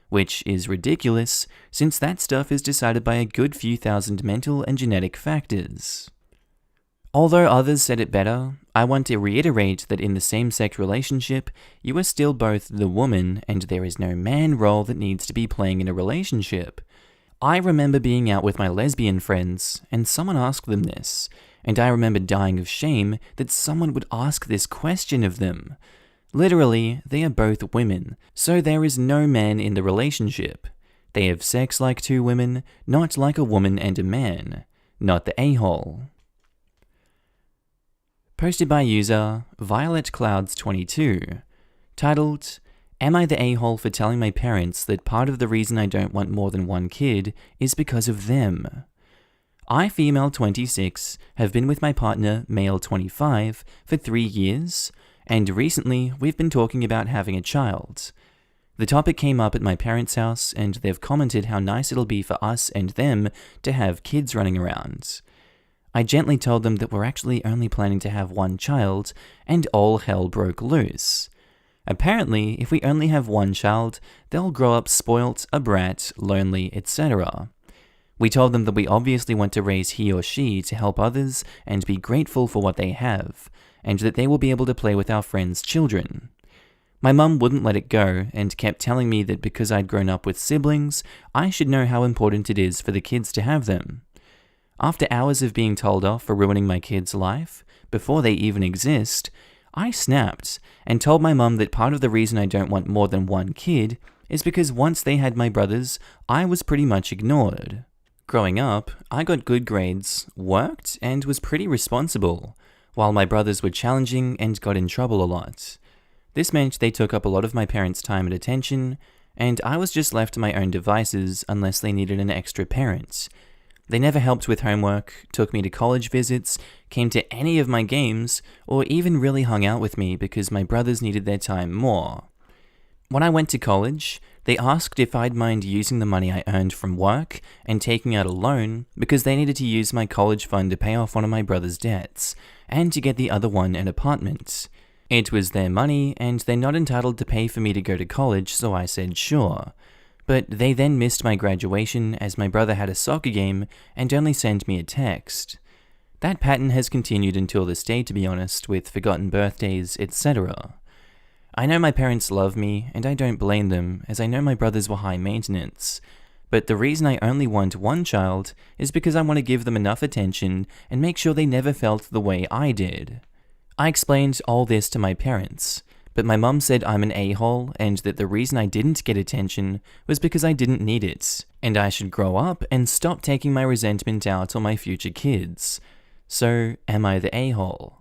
Speaker 1: which is ridiculous, since that stuff is decided by a good few thousand mental and genetic factors. Although others said it better, I want to reiterate that in the same-sex relationship, you are still both the woman, and there is no man role that needs to be playing in a relationship. I remember being out with my lesbian friends, and someone asked them this, and I remember dying of shame that someone would ask this question of them. Literally, they are both women, so there is no man in the relationship. They have sex like two women, not like a woman and a man. Not the a-hole. Posted by user VioletClouds22, titled, Am I the a-hole for telling my parents that part of the reason I don't want more than one kid is because of them? I, female 26, have been with my partner, male 25, for 3 years, and recently we've been talking about having a child. The topic came up at my parents' house, and they've commented how nice it'll be for us and them to have kids running around. I gently told them that we're actually only planning to have one child, and all hell broke loose. Apparently, if we only have one child, they'll grow up spoilt, a brat, lonely, etc. We told them that we obviously want to raise he or she to help others and be grateful for what they have, and that they will be able to play with our friends' children. My mum wouldn't let it go and kept telling me that because I'd grown up with siblings, I should know how important it is for the kids to have them. After hours of being told off for ruining my kid's life, before they even exist, I snapped and told my mum that part of the reason I don't want more than one kid is because once they had my brothers, I was pretty much ignored. Growing up, I got good grades, worked, and was pretty responsible, while my brothers were challenging and got in trouble a lot. This meant they took up a lot of my parents' time and attention, and I was just left to my own devices unless they needed an extra parent. They never helped with homework, took me to college visits, came to any of my games, or even really hung out with me because my brothers needed their time more. When I went to college, they asked if I'd mind using the money I earned from work and taking out a loan because they needed to use my college fund to pay off one of my brother's debts, and to get the other one an apartment. It was their money, and they're not entitled to pay for me to go to college, so I said sure. But they then missed my graduation as my brother had a soccer game and only sent me a text. That pattern has continued until this day, to be honest, with forgotten birthdays, etc. I know my parents love me, and I don't blame them, as I know my brothers were high maintenance. But the reason I only want one child is because I want to give them enough attention and make sure they never felt the way I did. I explained all this to my parents, but my mum said I'm an a-hole and that the reason I didn't get attention was because I didn't need it, and I should grow up and stop taking my resentment out on my future kids. So, am I the a-hole?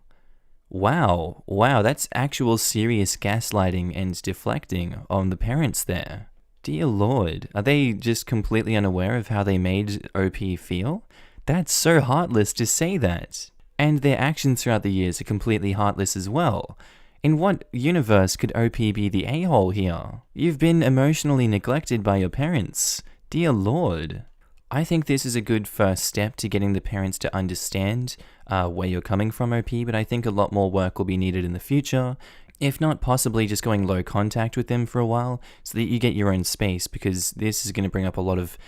Speaker 1: Wow, that's actual serious gaslighting and deflecting on the parents there. Dear Lord, are they just completely unaware of how they made OP feel? That's so heartless to say that. And their actions throughout the years are completely heartless as well. In what universe could OP be the a-hole here? You've been emotionally neglected by your parents. Dear Lord. I think this is a good first step to getting the parents to understand where you're coming from, OP, but I think a lot more work will be needed in the future. If not, possibly just going low contact with them for a while so that you get your own space, because this is going to bring up a lot of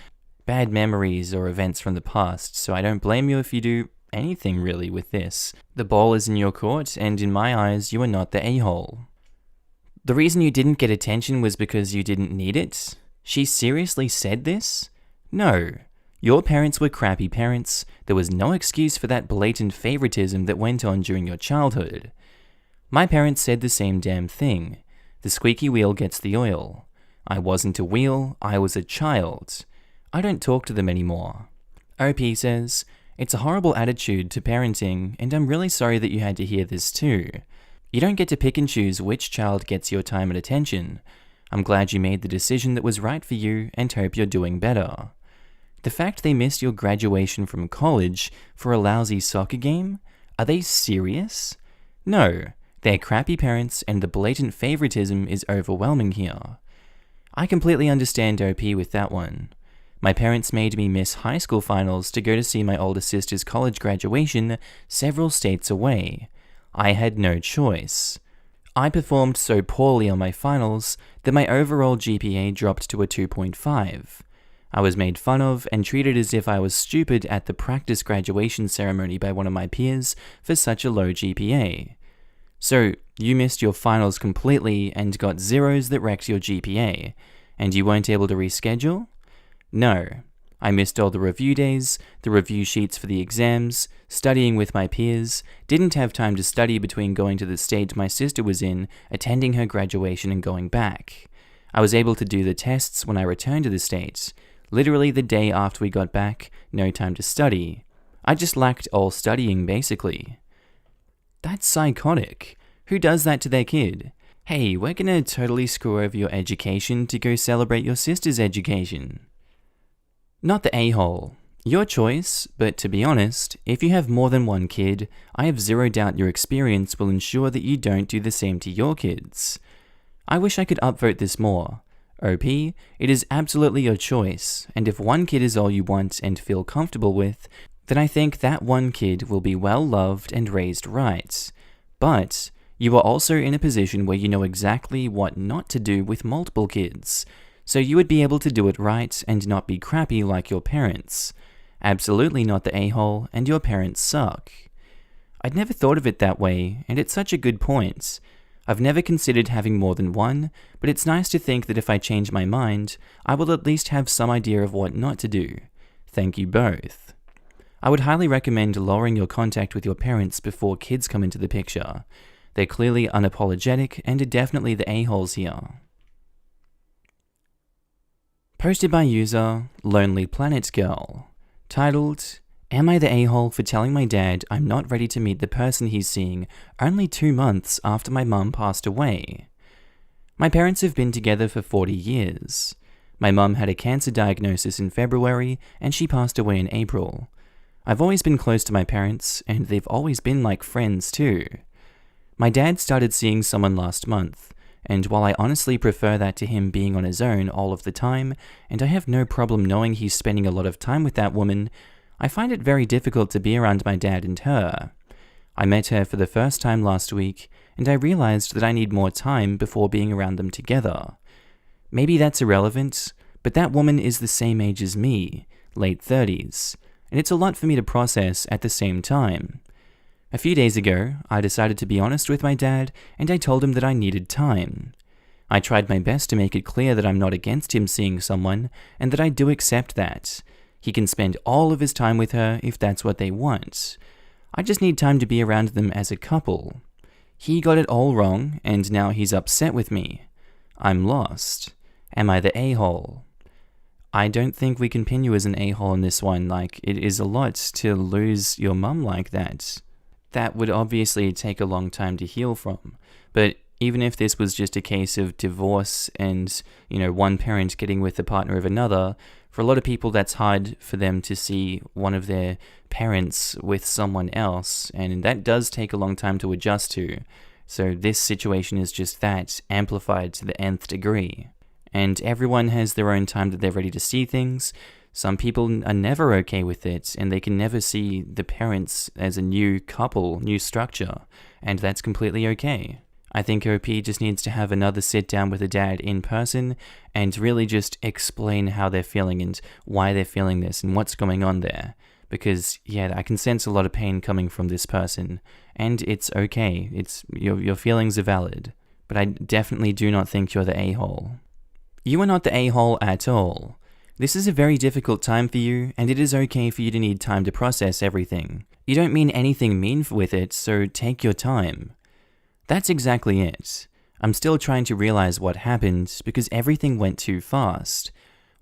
Speaker 1: bad memories or events from the past, so I don't blame you if you do anything really with this. The ball is in your court, and in my eyes, you are not the a-hole. The reason you didn't get attention was because you didn't need it? She seriously said this? No. Your parents were crappy parents. There was no excuse for that blatant favoritism that went on during your childhood. My parents said the same damn thing. The squeaky wheel gets the oil. I wasn't a wheel, I was a child. I don't talk to them anymore. OP says, it's a horrible attitude to parenting, and I'm really sorry that you had to hear this too. You don't get to pick and choose which child gets your time and attention. I'm glad you made the decision that was right for you and hope you're doing better. The fact they missed your graduation from college for a lousy soccer game? Are they serious? No, they're crappy parents and the blatant favoritism is overwhelming here. I completely understand OP with that one. My parents made me miss high school finals to go to see my older sister's college graduation several states away. I had no choice. I performed so poorly on my finals that my overall GPA dropped to a 2.5. I was made fun of and treated as if I was stupid at the practice graduation ceremony by one of my peers for such a low GPA. So, you missed your finals completely and got zeros that wrecked your GPA, and you weren't able to reschedule? No. I missed all the review days, the review sheets for the exams, studying with my peers, didn't have time to study between going to the state my sister was in, attending her graduation and going back. I was able to do the tests when I returned to the state. Literally the day after we got back, no time to study. I just lacked all studying, basically. That's psychotic. Who does that to their kid? Hey, we're gonna totally screw over your education to go celebrate your sister's education. Not the a-hole. Your choice, but to be honest, if you have more than one kid, I have zero doubt your experience will ensure that you don't do the same to your kids. I wish I could upvote this more. OP, it is absolutely your choice, and if one kid is all you want and feel comfortable with, then I think that one kid will be well loved and raised right. But you are also in a position where you know exactly what not to do with multiple kids, so you would be able to do it right and not be crappy like your parents. Absolutely not the a-hole, and your parents suck. I'd never thought of it that way, and it's such a good point. I've never considered having more than one, but it's nice to think that if I change my mind, I will at least have some idea of what not to do. Thank you both. I would highly recommend lowering your contact with your parents before kids come into the picture. They're clearly unapologetic and are definitely the a-holes here. Posted by user Lonely Planet Girl. Titled, Am I the a-hole for telling my dad I'm not ready to meet the person he's seeing only 2 months after my mum passed away? My parents have been together for 40 years. My mum had a cancer diagnosis in February and she passed away in April. I've always been close to my parents and they've always been like friends too. My dad started seeing someone last month, and while I honestly prefer that to him being on his own all of the time, and I have no problem knowing he's spending a lot of time with that woman, I find it very difficult to be around my dad and her. I met her for the first time last week, and I realized that I need more time before being around them together. Maybe that's irrelevant, but that woman is the same age as me, late 30s, and it's a lot for me to process at the same time. A few days ago, I decided to be honest with my dad, and I told him that I needed time. I tried my best to make it clear that I'm not against him seeing someone, and that I do accept that. He can spend all of his time with her if that's what they want. I just need time to be around them as a couple. He got it all wrong, and now he's upset with me. I'm lost. Am I the a-hole? I don't think we can pin you as an a-hole in this one. It is a lot to lose your mum like that. That would obviously take a long time to heal from. But even if this was just a case of divorce and, one parent getting with the partner of another, for a lot of people that's hard for them to see one of their parents with someone else, and that does take a long time to adjust to. So this situation is just that, amplified to the nth degree. And everyone has their own time that they're ready to see things. Some people are never okay with it, and they can never see the parents as a new couple, new structure, and that's completely okay. I think OP just needs to have another sit down with a dad in person and really just explain how they're feeling and why they're feeling this and what's going on there. Because, I can sense a lot of pain coming from this person, and it's okay. Your feelings are valid. But I definitely do not think you're the a-hole. You are not the a-hole at all. This is a very difficult time for you, and it is okay for you to need time to process everything. You don't mean anything mean with it, so take your time. That's exactly it. I'm still trying to realize what happened, because everything went too fast.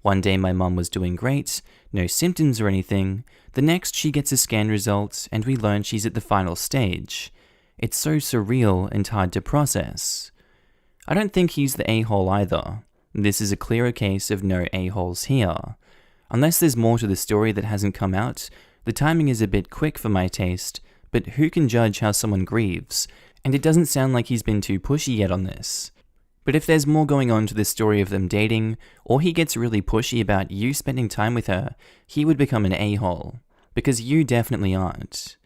Speaker 1: One day my mum was doing great, no symptoms or anything. The next she gets a scan result, and we learn she's at the final stage. It's so surreal and hard to process. I don't think he's the a-hole either. This is a clearer case of no a-holes here. Unless there's more to the story that hasn't come out, the timing is a bit quick for my taste, but who can judge how someone grieves? And it doesn't sound like he's been too pushy yet on this. But if there's more going on to the story of them dating, or he gets really pushy about you spending time with her, he would become an a-hole. Because you definitely aren't.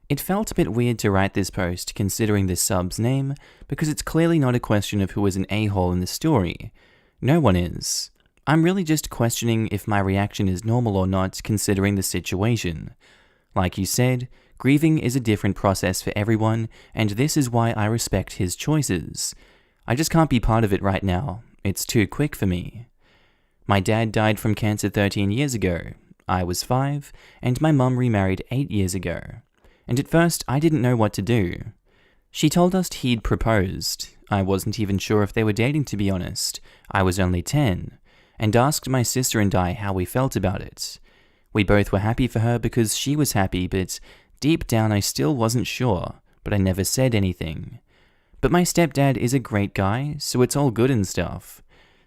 Speaker 1: It felt a bit weird to write this post considering this sub's name, because it's clearly not a question of who is an a-hole in the story. No one is. I'm really just questioning if my reaction is normal or not considering the situation. Like you said, grieving is a different process for everyone, and this is why I respect his choices. I just can't be part of it right now. It's too quick for me. My dad died from cancer 13 years ago. I was 5, and my mum remarried 8 years ago. And at first, I didn't know what to do. She told us he'd proposed. I wasn't even sure if they were dating, to be honest. I was only 10, and asked my sister and I how we felt about it. We both were happy for her because she was happy, but deep down I still wasn't sure, but I never said anything. But my stepdad is a great guy, so it's all good and stuff.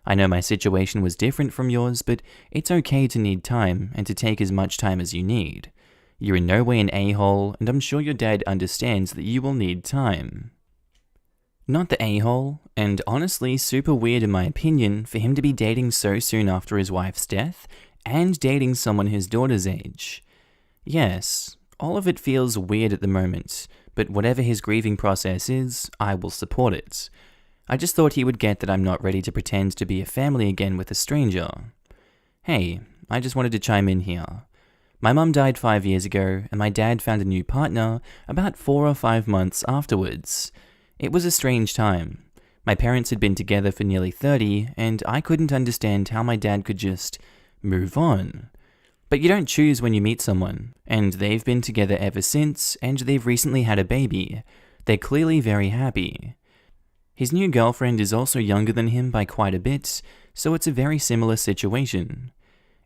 Speaker 1: I know my situation was different from yours, but it's okay to need time and to take as much time as you need. You're in no way an a-hole, and I'm sure your dad understands that you will need time. Not the a-hole, and honestly super weird in my opinion for him to be dating so soon after his wife's death, and dating someone his daughter's age. Yes, all of it feels weird at the moment, but whatever his grieving process is, I will support it. I just thought he would get that I'm not ready to pretend to be a family again with a stranger. Hey, I just wanted to chime in here. My mum died 5 years ago, and my dad found a new partner about 4 or 5 months afterwards. It was a strange time. My parents had been together for nearly 30, and I couldn't understand how my dad could just move on. But you don't choose when you meet someone, and they've been together ever since, and they've recently had a baby. They're clearly very happy. His new girlfriend is also younger than him by quite a bit, so it's a very similar situation.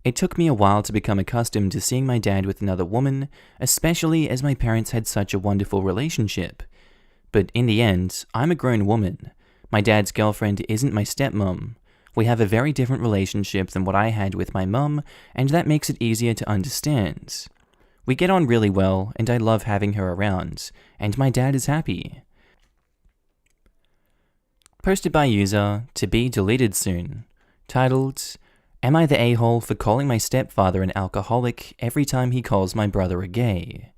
Speaker 1: It took me a while to become accustomed to seeing my dad with another woman, especially as my parents had such a wonderful relationship. But in the end, I'm a grown woman. My dad's girlfriend isn't my stepmom. We have a very different relationship than what I had with my mum, and that makes it easier to understand. We get on really well, and I love having her around, and my dad is happy. Posted by user, to be deleted soon. Titled, Am I the a-hole for calling my stepfather an alcoholic every time he calls my brother a gay?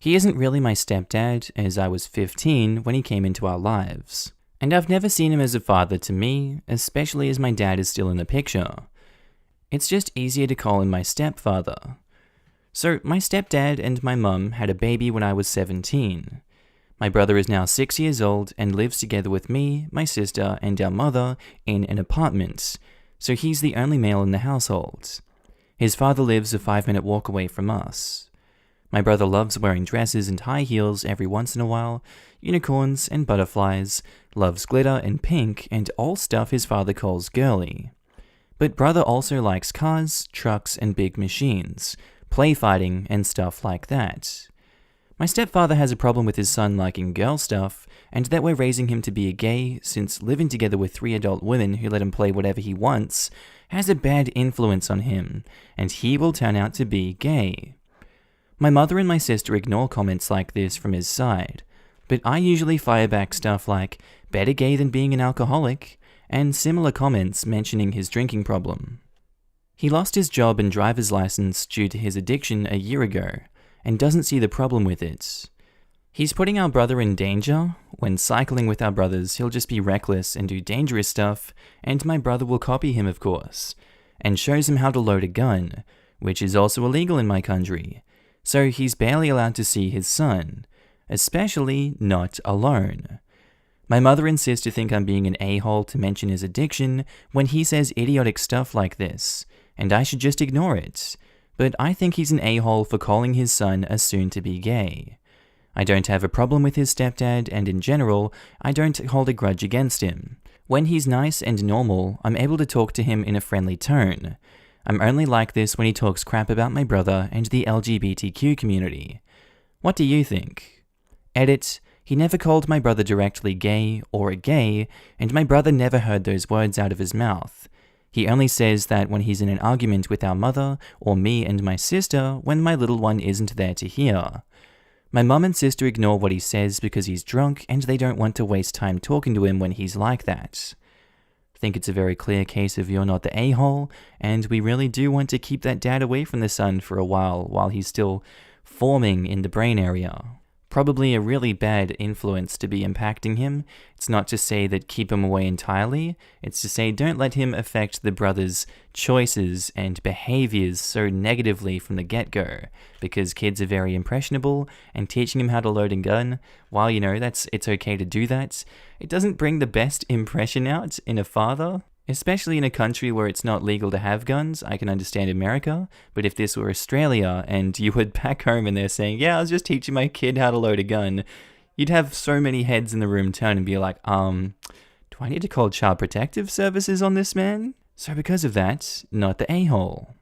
Speaker 1: He isn't really my stepdad, as I was 15 when he came into our lives. And I've never seen him as a father to me, especially as my dad is still in the picture. It's just easier to call him my stepfather. So, my stepdad and my mum had a baby when I was 17. My brother is now 6 years old and lives together with me, my sister, and our mother in an apartment, so he's the only male in the household. His father lives a 5-minute walk away from us. My brother loves wearing dresses and high heels every once in a while, unicorns and butterflies, loves glitter and pink, and all stuff his father calls girly. But brother also likes cars, trucks, and big machines, play fighting, and stuff like that. My stepfather has a problem with his son liking girl stuff, and that we're raising him to be a gay, since living together with 3 adult women who let him play whatever he wants has a bad influence on him, and he will turn out to be gay. My mother and my sister ignore comments like this from his side, but I usually fire back stuff like, better gay than being an alcoholic, and similar comments mentioning his drinking problem. He lost his job and driver's license due to his addiction a year ago, and doesn't see the problem with it. He's putting our brother in danger. When cycling with our brothers, he'll just be reckless and do dangerous stuff, and my brother will copy him, of course, and shows him how to load a gun, which is also illegal in my country. So he's barely allowed to see his son, especially not alone. My mother and sister think I'm being an a-hole to mention his addiction when he says idiotic stuff like this, and I should just ignore it. But I think he's an a-hole for calling his son a soon-to-be gay. I don't have a problem with his stepdad, and in general, I don't hold a grudge against him. When he's nice and normal, I'm able to talk to him in a friendly tone. I'm only like this when he talks crap about my brother and the LGBTQ community. What do you think? Edit, he never called my brother directly gay or a gay, and my brother never heard those words out of his mouth. He only says that when he's in an argument with our mother, or me and my sister, when my little one isn't there to hear. My mum and sister ignore what he says because he's drunk and they don't want to waste time talking to him when he's like that. I think it's a very clear case of you're not the a-hole, and we really do want to keep that dad away from the son for a while he's still forming in the brain area. Probably a really bad influence to be impacting him. It's not to say that keep him away entirely, it's to say don't let him affect the brother's choices and behaviors so negatively from the get-go, because kids are very impressionable, and teaching him how to load a gun, while it's okay to do that, it doesn't bring the best impression out in a father. Especially in a country where it's not legal to have guns. I can understand America, but if this were Australia and you were back home and they're saying, yeah, I was just teaching my kid how to load a gun, you'd have so many heads in the room turn and be like, do I need to call Child Protective Services on this man? So because of that, not the a-hole.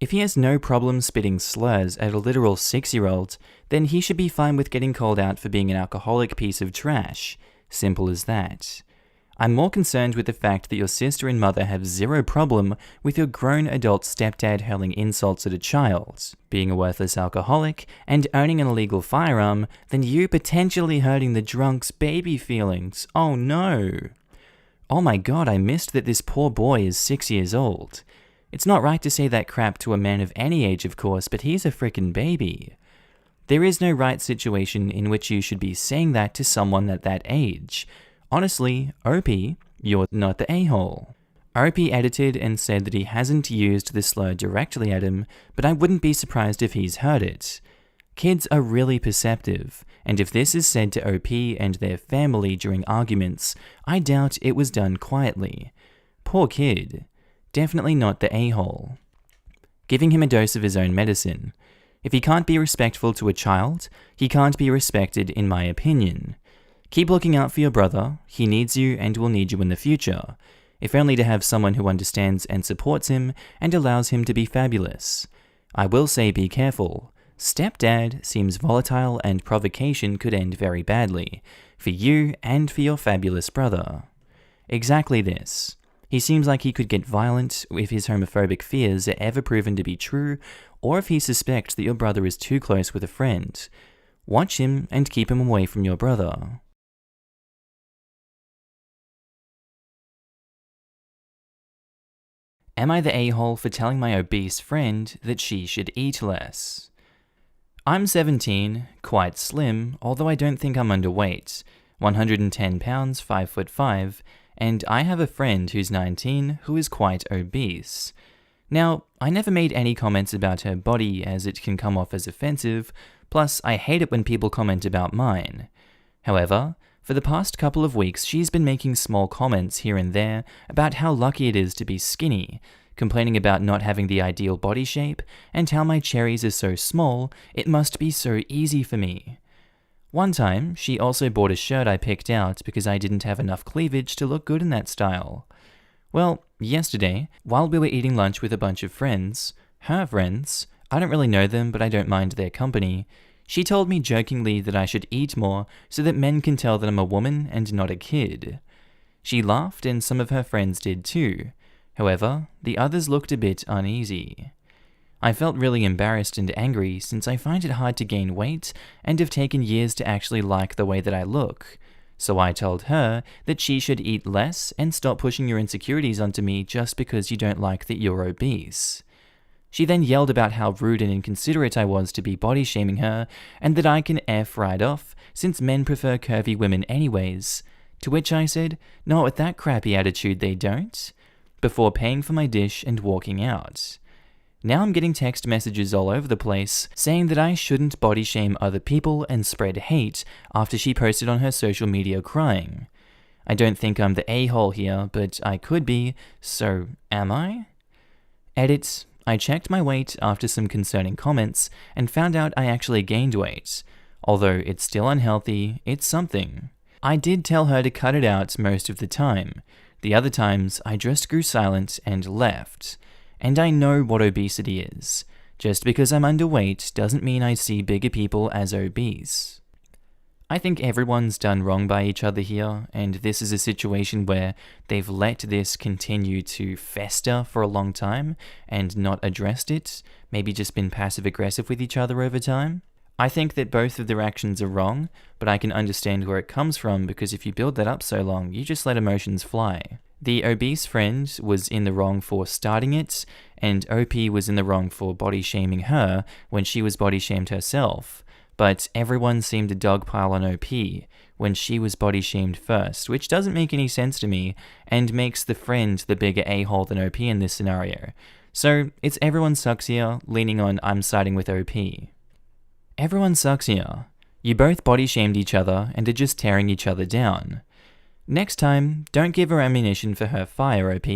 Speaker 1: If he has no problem spitting slurs at a literal 6-year-old, then he should be fine with getting called out for being an alcoholic piece of trash. Simple as that. I'm more concerned with the fact that your sister and mother have zero problem with your grown adult stepdad hurling insults at a child, being a worthless alcoholic, and owning an illegal firearm, than you potentially hurting the drunk's baby feelings. Oh no! Oh my god, I missed that this poor boy is 6 years old. It's not right to say that crap to a man of any age, of course, but he's a frickin' baby. There is no right situation in which you should be saying that to someone at that age. Honestly, OP, you're not the a-hole. OP edited and said that he hasn't used the slur directly at him, but I wouldn't be surprised if he's heard it. Kids are really perceptive, and if this is said to OP and their family during arguments, I doubt it was done quietly. Poor kid. Definitely not the a-hole. Giving him a dose of his own medicine. If he can't be respectful to a child, he can't be respected in my opinion. Keep looking out for your brother, he needs you and will need you in the future, if only to have someone who understands and supports him and allows him to be fabulous. I will say be careful. Stepdad seems volatile and provocation could end very badly, for you and for your fabulous brother. Exactly this. He seems like he could get violent if his homophobic fears are ever proven to be true, or if he suspects that your brother is too close with a friend. Watch him and keep him away from your brother. Am I the a-hole for telling my obese friend that she should eat less? I'm 17, quite slim, although I don't think I'm underweight, 110 pounds, 5'5", and I have a friend who's 19 who is quite obese. Now, I never made any comments about her body as it can come off as offensive, plus I hate it when people comment about mine. However, for the past couple of weeks she's been making small comments here and there about how lucky it is to be skinny, complaining about not having the ideal body shape, and how my cherries are so small, it must be so easy for me. One time, she also bought a shirt I picked out because I didn't have enough cleavage to look good in that style. Well, yesterday, while we were eating lunch with a bunch of friends, her friends, I don't really know them but I don't mind their company, she told me jokingly that I should eat more so that men can tell that I'm a woman and not a kid. She laughed and some of her friends did too. However, the others looked a bit uneasy. I felt really embarrassed and angry since I find it hard to gain weight and have taken years to actually like the way that I look. So I told her that she should eat less and stop pushing your insecurities onto me just because you don't like that you're obese. She then yelled about how rude and inconsiderate I was to be body shaming her and that I can F right off since men prefer curvy women anyways. To which I said, not with that crappy attitude they don't, before paying for my dish and walking out. Now I'm getting text messages all over the place saying that I shouldn't body shame other people and spread hate after she posted on her social media crying. I don't think I'm the a-hole here, but I could be, so am I? Edit. I checked my weight after some concerning comments and found out I actually gained weight. Although it's still unhealthy, it's something. I did tell her to cut it out most of the time. The other times, I just grew silent and left. And I know what obesity is. Just because I'm underweight doesn't mean I see bigger people as obese. I think everyone's done wrong by each other here, and this is a situation where they've let this continue to fester for a long time and not addressed it, maybe just been passive-aggressive with each other over time. I think that both of their actions are wrong, but I can understand where it comes from because if you build that up so long, you just let emotions fly. The obese friend was in the wrong for starting it, and OP was in the wrong for body shaming her when she was body shamed herself. But everyone seemed to dogpile on OP when she was body shamed first, which doesn't make any sense to me and makes the friend the bigger a-hole than OP in this scenario. So it's everyone sucks here, leaning on I'm siding with OP. Everyone sucks here. You both body shamed each other and are just tearing each other down. Next time, don't give her ammunition for her fire, OP.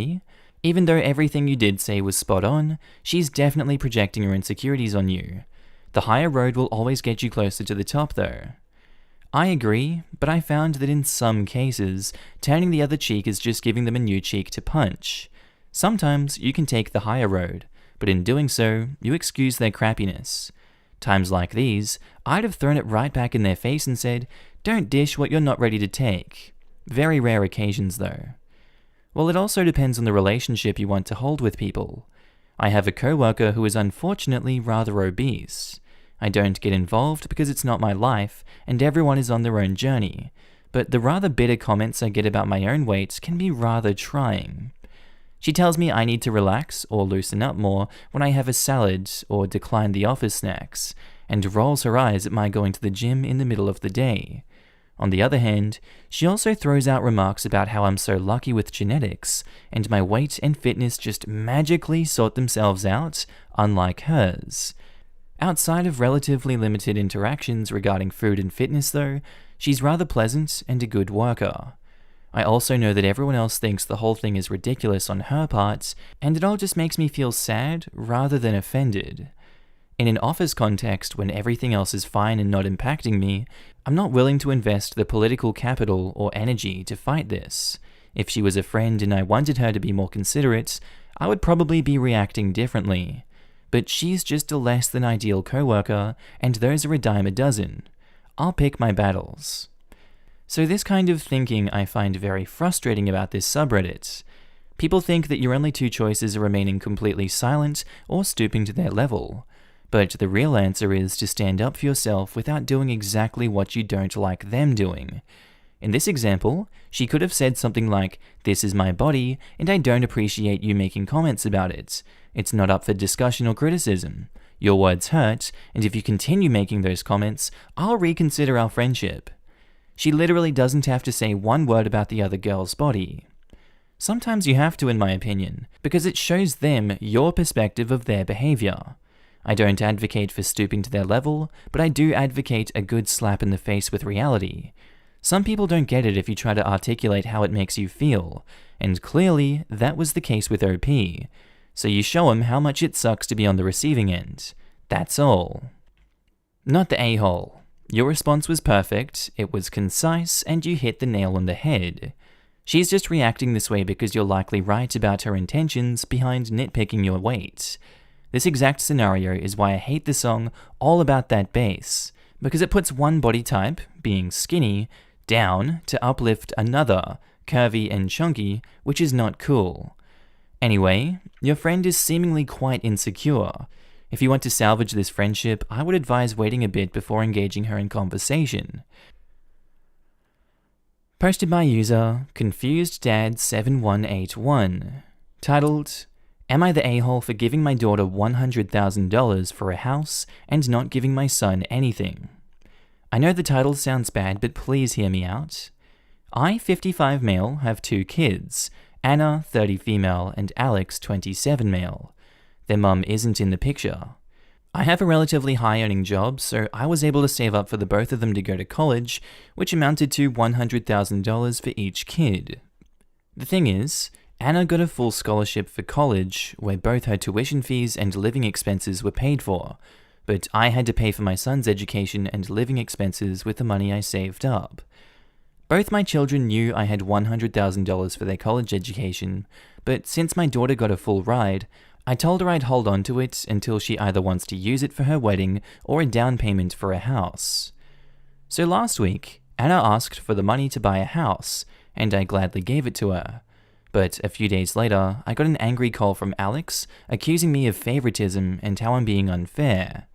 Speaker 1: Even though everything you did say was spot on, she's definitely projecting her insecurities on you. The higher road will always get you closer to the top though. I agree, but I found that in some cases, turning the other cheek is just giving them a new cheek to punch. Sometimes you can take the higher road, but in doing so, you excuse their crappiness. Times like these, I'd have thrown it right back in their face and said, don't dish what you're not ready to take. Very rare occasions though. Well, it also depends on the relationship you want to hold with people. I have a coworker who is unfortunately rather obese. I don't get involved because it's not my life and everyone is on their own journey, but the rather bitter comments I get about my own weight can be rather trying. She tells me I need to relax or loosen up more when I have a salad or decline the office snacks, and rolls her eyes at my going to the gym in the middle of the day. On the other hand, she also throws out remarks about how I'm so lucky with genetics, and my weight and fitness just magically sort themselves out, unlike hers. Outside of relatively limited interactions regarding food and fitness though, she's rather pleasant and a good worker. I also know that everyone else thinks the whole thing is ridiculous on her part, and it all just makes me feel sad rather than offended. In an office context when everything else is fine and not impacting me, I'm not willing to invest the political capital or energy to fight this. If she was a friend and I wanted her to be more considerate, I would probably be reacting differently. But she's just a less than ideal coworker, and those are a dime a dozen. I'll pick my battles. So this kind of thinking I find very frustrating about this subreddit. People think that your only two choices are remaining completely silent or stooping to their level. But the real answer is to stand up for yourself without doing exactly what you don't like them doing. In this example, she could have said something like, "This is my body, and I don't appreciate you making comments about it. It's not up for discussion or criticism. Your words hurt, and if you continue making those comments, I'll reconsider our friendship." She literally doesn't have to say one word about the other girl's body. Sometimes you have to, in my opinion, because it shows them your perspective of their behavior. I don't advocate for stooping to their level, but I do advocate a good slap in the face with reality. Some people don't get it if you try to articulate how it makes you feel, and clearly that was the case with OP. So you show them how much it sucks to be on the receiving end. That's all. Not the a-hole. Your response was perfect, it was concise, and you hit the nail on the head. She's just reacting this way because you're likely right about her intentions behind nitpicking your weight. This exact scenario is why I hate the song All About That Bass, because it puts one body type, being skinny, down to uplift another, curvy and chunky, which is not cool. Anyway, your friend is seemingly quite insecure. If you want to salvage this friendship, I would advise waiting a bit before engaging her in conversation. Posted by user ConfusedDad7181, titled, Am I the a-hole for giving my daughter $100,000 for a house and not giving my son anything? I know the title sounds bad, but please hear me out. I, 55 male, have 2 kids, Anna, 30 female, and Alex, 27 male. Their mum isn't in the picture. I have a relatively high-earning job, so I was able to save up for the both of them to go to college, which amounted to $100,000 for each kid. The thing is, Anna got a full scholarship for college, where both her tuition fees and living expenses were paid for, but I had to pay for my son's education and living expenses with the money I saved up. Both my children knew I had $100,000 for their college education, but since my daughter got a full ride, I told her I'd hold on to it until she either wants to use it for her wedding or a down payment for a house. So last week, Anna asked for the money to buy a house, and I gladly gave it to her. But a few days later, I got an angry call from Alex, accusing me of favoritism and how I'm being unfair.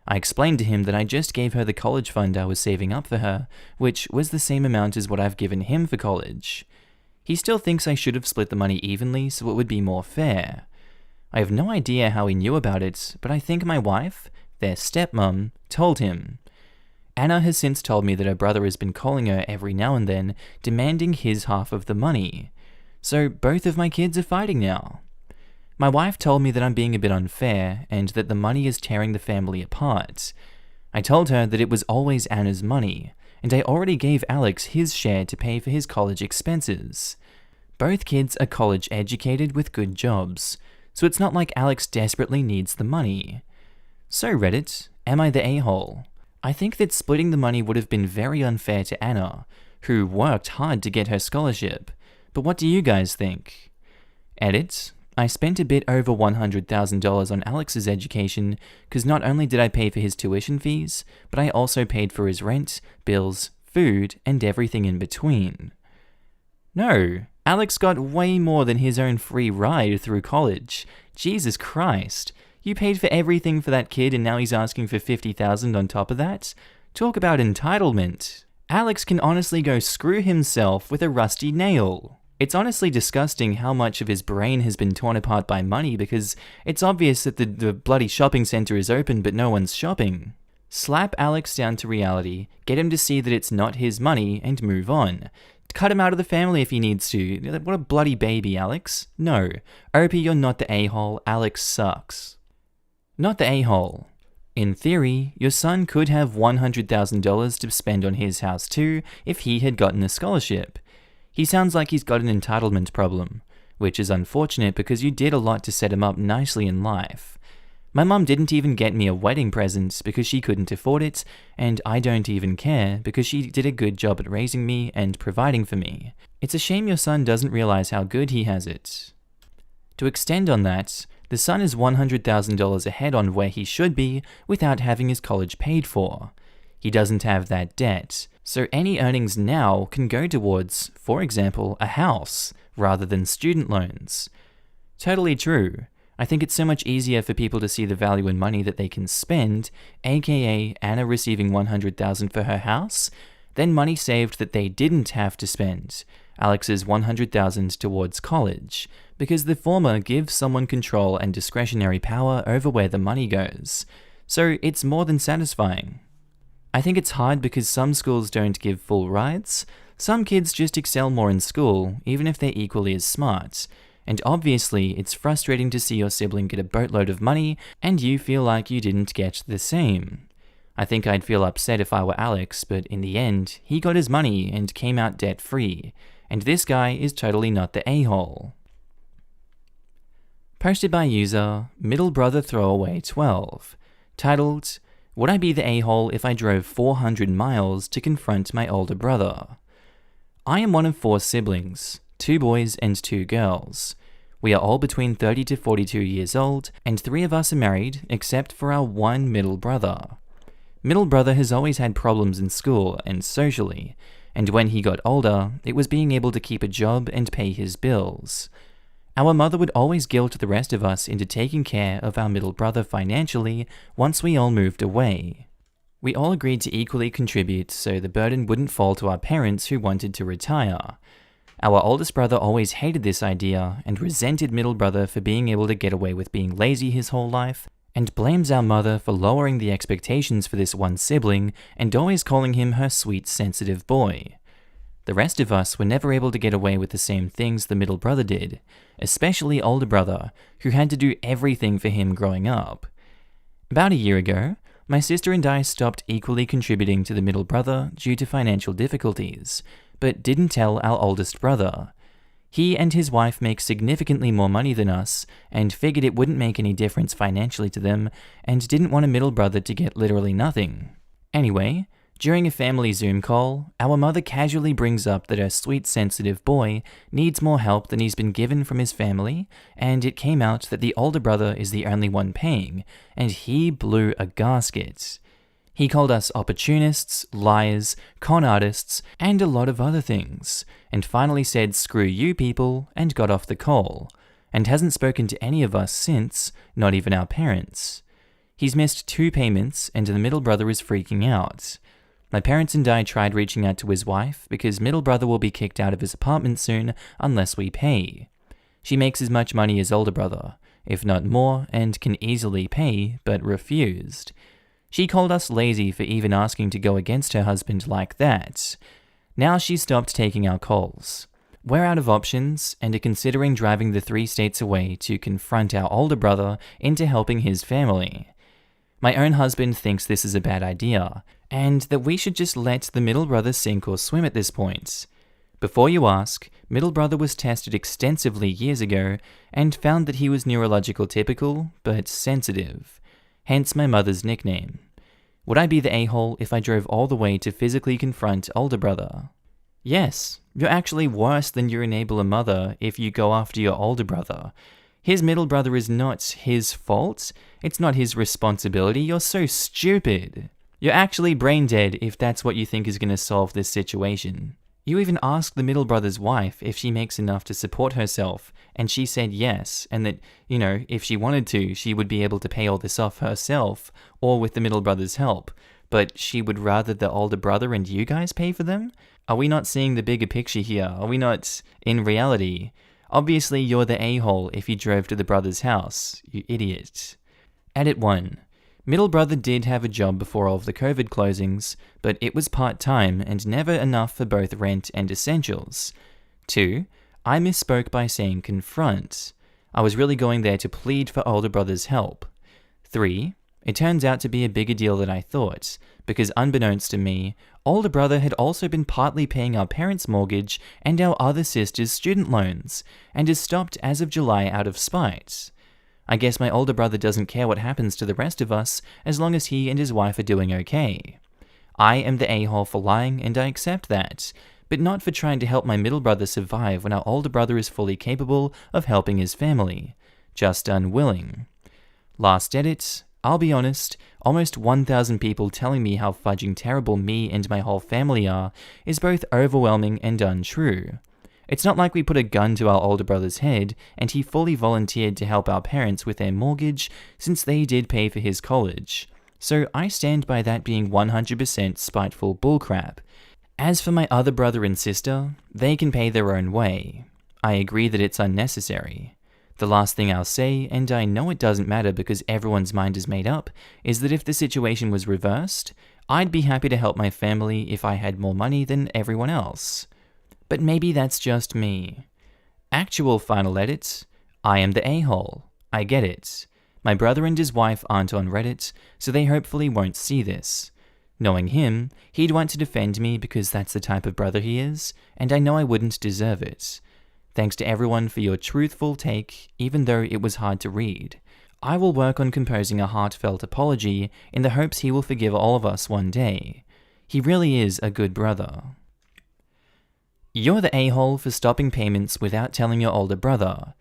Speaker 1: I explained to him that I just gave her the college fund I was saving up for her, which was the same amount as what I've given him for college. He still thinks I should have split the money evenly so it would be more fair. I have no idea how he knew about it, but I think my wife, their stepmom, told him. Anna has since told me that her brother has been calling her every now and then, demanding his half of the money. So both of my kids are fighting now. My wife told me that I'm being a bit unfair, and that the money is tearing the family apart. I told her that it was always Anna's money, and I already gave Alex his share to pay for his college expenses. Both kids are college educated with good jobs, so it's not like Alex desperately needs the money. So Reddit, am I the a-hole? I think that splitting the money would have been very unfair to Anna, who worked hard to get her scholarship. But what do you guys think? Edit, I spent a bit over $100,000 on Alex's education because not only did I pay for his tuition fees, but I also paid for his rent, bills, food, and everything in between. No, Alex got way more than his own free ride through college. Jesus Christ. You paid for everything for that kid and now he's asking for $50,000 on top of that? Talk about entitlement. Alex can honestly go screw himself with a rusty nail. It's honestly disgusting how much of his brain has been torn apart by money because it's obvious that the bloody shopping center is open but no one's shopping. Slap Alex down to reality, get him to see that it's not his money, and move on. Cut him out of the family if he needs to. What a bloody baby, Alex. No. OP, you're not the a-hole. Alex sucks. Not the a-hole. In theory, your son could have $100,000 to spend on his house too if he had gotten a scholarship. He sounds like he's got an entitlement problem, which is unfortunate because you did a lot to set him up nicely in life. My mum didn't even get me a wedding present because she couldn't afford it, and I don't even care because she did a good job at raising me and providing for me. It's a shame your son doesn't realize how good he has it. To extend on that, the son is $100,000 ahead on where he should be without having his college paid for. He doesn't have that debt, so any earnings now can go towards, for example, a house, rather than student loans. Totally true. I think it's so much easier for people to see the value in money that they can spend, aka Anna receiving $100,000 for her house, than money saved that they didn't have to spend, Alex's $100,000 towards college, because the former gives someone control and discretionary power over where the money goes. So it's more than satisfying. I think it's hard because some schools don't give full rides, Some kids just excel more in school, even if they're equally as smart. And obviously, it's frustrating to see your sibling get a boatload of money and you feel like you didn't get the same. I think I'd feel upset if I were Alex, but in the end, he got his money and came out debt-free. And this guy is totally not the a-hole. Posted by user Middle Brother Throwaway 12, titled, "Would I be the a-hole if I drove 400 miles to confront my older brother?" I am one of 4 siblings, 2 boys and 2 girls. We are all between 30 to 42 years old, and 3 of us are married, except for our one middle brother. Middle brother has always had problems in school and socially, and when he got older, it was being able to keep a job and pay his bills. Our mother would always guilt the rest of us into taking care of our middle brother financially once we all moved away. We all agreed to equally contribute so the burden wouldn't fall to our parents who wanted to retire. Our oldest brother always hated this idea and resented middle brother for being able to get away with being lazy his whole life, and blames our mother for lowering the expectations for this one sibling and always calling him her sweet, sensitive boy. The rest of us were never able to get away with the same things the middle brother did, especially older brother, who had to do everything for him growing up. About a year ago, my sister and I stopped equally contributing to the middle brother due to financial difficulties, but didn't tell our oldest brother. He and his wife make significantly more money than us, and figured it wouldn't make any difference financially to them, and didn't want a middle brother to get literally nothing. Anyway, during a family Zoom call, our mother casually brings up that her sweet, sensitive boy needs more help than he's been given from his family, and it came out that the older brother is the only one paying, and he blew a gasket. He called us opportunists, liars, con artists, and a lot of other things, and finally said "screw you people" and got off the call, and hasn't spoken to any of us since, not even our parents. He's missed 2 payments, and the middle brother is freaking out. My parents and I tried reaching out to his wife because middle brother will be kicked out of his apartment soon unless we pay. She makes as much money as older brother, if not more, and can easily pay, but refused. She called us lazy for even asking to go against her husband like that. Now she's stopped taking our calls. We're out of options and are considering driving the 3 states away to confront our older brother into helping his family. My own husband thinks this is a bad idea, and that we should just let the middle brother sink or swim at this point. Before you ask, middle brother was tested extensively years ago and found that he was neurological typical, but sensitive. Hence my mother's nickname. Would I be the a-hole if I drove all the way to physically confront older brother? Yes, you're actually worse than your enabler mother if you go after your older brother. His middle brother is not his fault. It's not his responsibility. You're so stupid. You're actually brain dead if that's what you think is going to solve this situation. You even asked the middle brother's wife if she makes enough to support herself, and she said yes, and that, if she wanted to, she would be able to pay all this off herself, or with the middle brother's help. But she would rather the older brother and you guys pay for them? Are we not seeing the bigger picture here? Are we not in reality? Obviously, you're the a-hole if you drove to the brother's house, you idiot. Edit 1. Middle brother did have a job before all of the COVID closings, but it was part-time and never enough for both rent and essentials. 2. I misspoke by saying confront. I was really going there to plead for older brother's help. 3. It turns out to be a bigger deal than I thought, because unbeknownst to me, older brother had also been partly paying our parents' mortgage and our other sister's student loans, and has stopped as of July out of spite. I guess my older brother doesn't care what happens to the rest of us as long as he and his wife are doing okay. I am the a-hole for lying and I accept that, but not for trying to help my middle brother survive when our older brother is fully capable of helping his family. Just unwilling. Last edit, I'll be honest, almost 1,000 people telling me how fudging terrible me and my whole family are is both overwhelming and untrue. It's not like we put a gun to our older brother's head and he fully volunteered to help our parents with their mortgage since they did pay for his college. So I stand by that being 100% spiteful bullcrap. As for my other brother and sister, they can pay their own way. I agree that it's unnecessary. The last thing I'll say, and I know it doesn't matter because everyone's mind is made up, is that if the situation was reversed, I'd be happy to help my family if I had more money than everyone else. But maybe that's just me. Actual final edit, I am the a-hole. I get it. My brother and his wife aren't on Reddit, so they hopefully won't see this. Knowing him, he'd want to defend me because that's the type of brother he is, and I know I wouldn't deserve it. Thanks to everyone for your truthful take, even though it was hard to read. I will work on composing a heartfelt apology in the hopes he will forgive all of us one day. He really is a good brother. You're the a-hole for stopping payments without telling your older brother.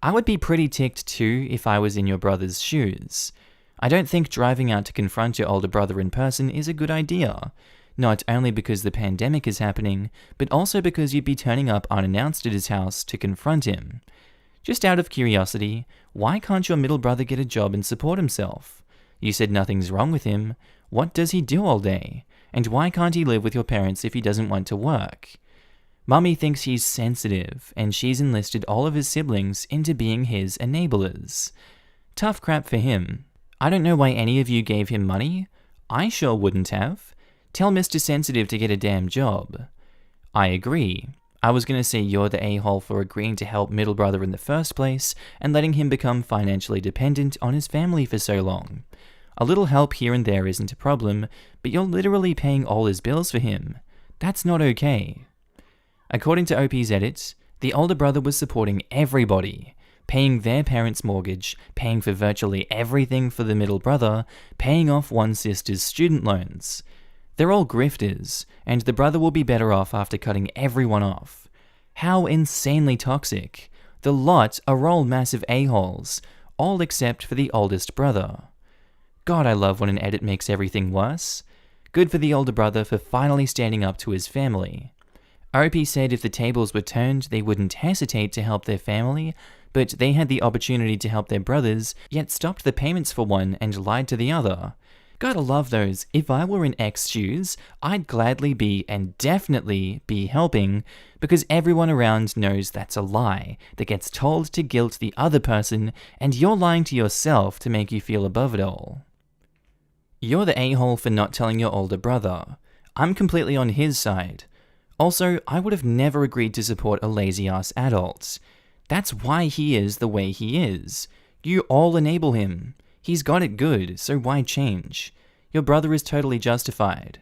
Speaker 1: I would be pretty ticked too if I was in your brother's shoes. I don't think driving out to confront your older brother in person is a good idea. Not only because the pandemic is happening, but also because you'd be turning up unannounced at his house to confront him. Just out of curiosity, why can't your middle brother get a job and support himself? You said nothing's wrong with him. What does he do all day? And why can't he live with your parents if he doesn't want to work? Mummy thinks he's sensitive, and she's enlisted all of his siblings into being his enablers. Tough crap for him. I don't know why any of you gave him money. I sure wouldn't have. Tell Mr. Sensitive to get a damn job. I agree. I was going to say you're the a-hole for agreeing to help middle brother in the first place and letting him become financially dependent on his family for so long. A little help here and there isn't a problem, but you're literally paying all his bills for him. That's not okay. According to OP's edits, the older brother was supporting everybody, paying their parents' mortgage, paying for virtually everything for the middle brother, paying off one sister's student loans. They're all grifters, and the brother will be better off after cutting everyone off. How insanely toxic. The lot are all massive a-holes, all except for the oldest brother. God, I love when an edit makes everything worse. Good for the older brother for finally standing up to his family. OP said if the tables were turned, they wouldn't hesitate to help their family, but they had the opportunity to help their brothers, yet stopped the payments for one and lied to the other. Gotta love those. If I were in X's shoes, I'd gladly be and definitely be helping, because everyone around knows that's a lie that gets told to guilt the other person, and you're lying to yourself to make you feel above it all. You're the a-hole for not telling your older brother. I'm completely on his side. Also, I would have never agreed to support a lazy-ass adult. That's why he is the way he is. You all enable him. He's got it good, so why change? Your brother is totally justified.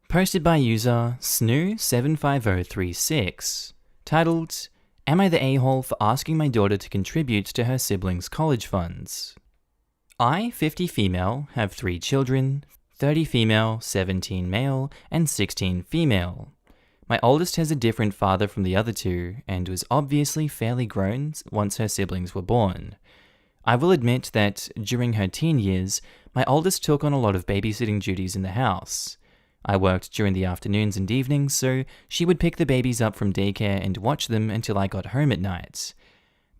Speaker 1: Posted by user snoo75036, titled, Am I the a-hole for asking my daughter to contribute to her siblings' college funds? I, 50 female, have 3 children, 30 female, 17 male, and 16 female. My oldest has a different father from the other 2, and was obviously fairly grown once her siblings were born. I will admit that, during her teen years, my oldest took on a lot of babysitting duties in the house. I worked during the afternoons and evenings, so she would pick the babies up from daycare and watch them until I got home at night.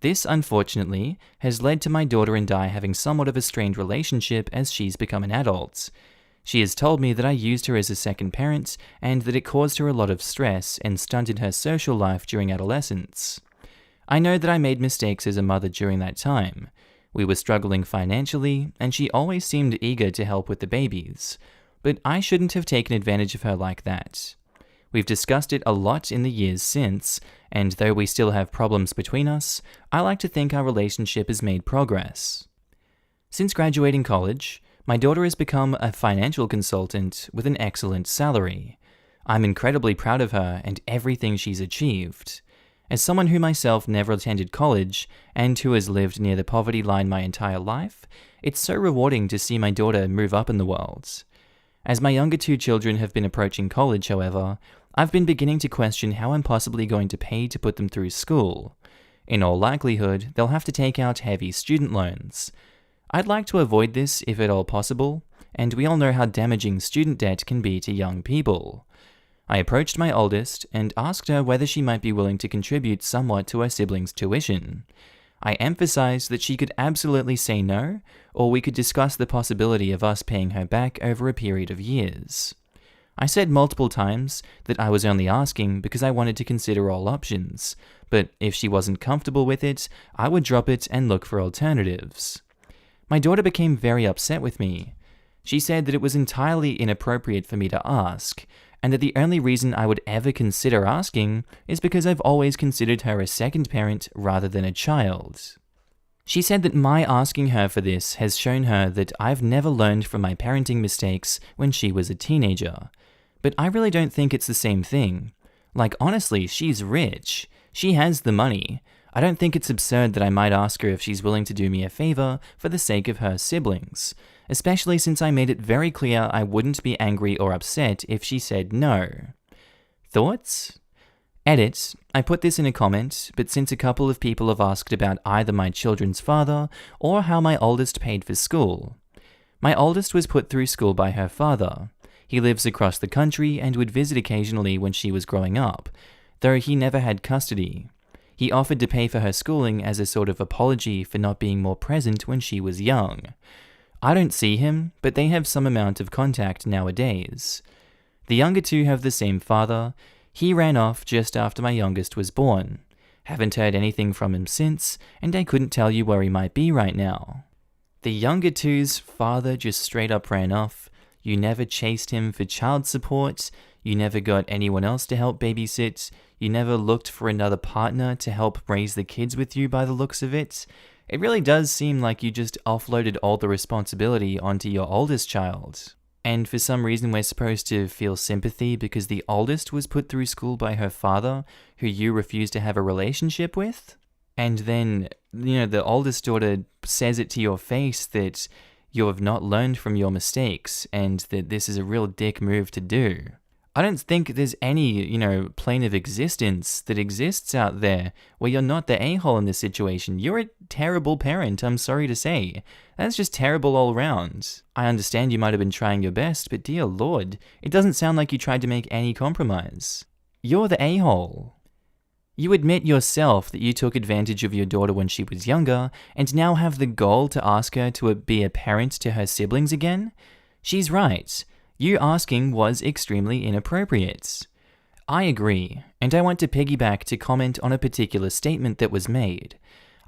Speaker 1: This, unfortunately, has led to my daughter and I having somewhat of a strained relationship as she's become an adult. She has told me that I used her as a second parent, and that it caused her a lot of stress and stunted her social life during adolescence. I know that I made mistakes as a mother during that time. We were struggling financially, and she always seemed eager to help with the babies, but I shouldn't have taken advantage of her like that. We've discussed it a lot in the years since, and though we still have problems between us, I like to think our relationship has made progress. Since graduating college, my daughter has become a financial consultant with an excellent salary. I'm incredibly proud of her and everything she's achieved. As someone who myself never attended college, and who has lived near the poverty line my entire life, it's so rewarding to see my daughter move up in the world. As my younger 2 children have been approaching college, however, I've been beginning to question how I'm possibly going to pay to put them through school. In all likelihood, they'll have to take out heavy student loans. I'd like to avoid this if at all possible, and we all know how damaging student debt can be to young people. I approached my oldest and asked her whether she might be willing to contribute somewhat to her siblings' tuition. I emphasized that she could absolutely say no, or we could discuss the possibility of us paying her back over a period of years. I said multiple times that I was only asking because I wanted to consider all options, but if she wasn't comfortable with it, I would drop it and look for alternatives. My daughter became very upset with me. She said that it was entirely inappropriate for me to ask, and that the only reason I would ever consider asking is because I've always considered her a second parent rather than a child. She said that my asking her for this has shown her that I've never learned from my parenting mistakes when she was a teenager. But I really don't think it's the same thing. Like, honestly, she's rich. She has the money. I don't think it's absurd that I might ask her if she's willing to do me a favor for the sake of her siblings, especially since I made it very clear I wouldn't be angry or upset if she said no. Thoughts? Edit, I put this in a comment, but since a couple of people have asked about either my children's father or how my oldest paid for school. My oldest was put through school by her father. He lives across the country and would visit occasionally when she was growing up, though he never had custody. He offered to pay for her schooling as a sort of apology for not being more present when she was young. I don't see him, but they have some amount of contact nowadays. The younger two have the same father. He ran off just after my youngest was born. Haven't heard anything from him since, and I couldn't tell you where he might be right now. The younger two's father just straight up ran off. You never chased him for child support. You never got anyone else to help babysit. You never looked for another partner to help raise the kids with you by the looks of it. It really does seem like you just offloaded all the responsibility onto your oldest child. And for some reason we're supposed to feel sympathy because the oldest was put through school by her father, who you refused to have a relationship with? And then, the oldest daughter says it to your face that you have not learned from your mistakes and that this is a real dick move to do. I don't think there's any, plane of existence that exists out there where you're not the a-hole in this situation. You're a terrible parent, I'm sorry to say. That's just terrible all around. I understand you might have been trying your best, but dear Lord, it doesn't sound like you tried to make any compromise. You're the a-hole. You admit yourself that you took advantage of your daughter when she was younger, and now have the goal to ask her to be a parent to her siblings again? She's right. You asking was extremely inappropriate. I agree, and I want to piggyback to comment on a particular statement that was made.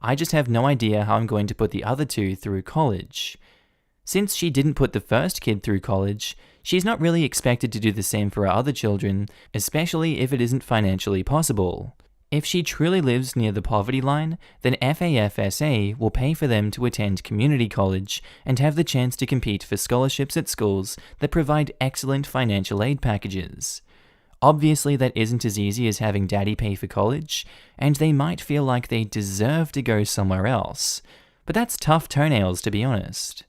Speaker 1: I just have no idea how I'm going to put the other two through college. Since she didn't put the first kid through college, she's not really expected to do the same for her other children, especially if it isn't financially possible. If she truly lives near the poverty line, then FAFSA will pay for them to attend community college and have the chance to compete for scholarships at schools that provide excellent financial aid packages. Obviously, that isn't as easy as having daddy pay for college, and they might feel like they deserve to go somewhere else. But that's tough toenails, to be honest.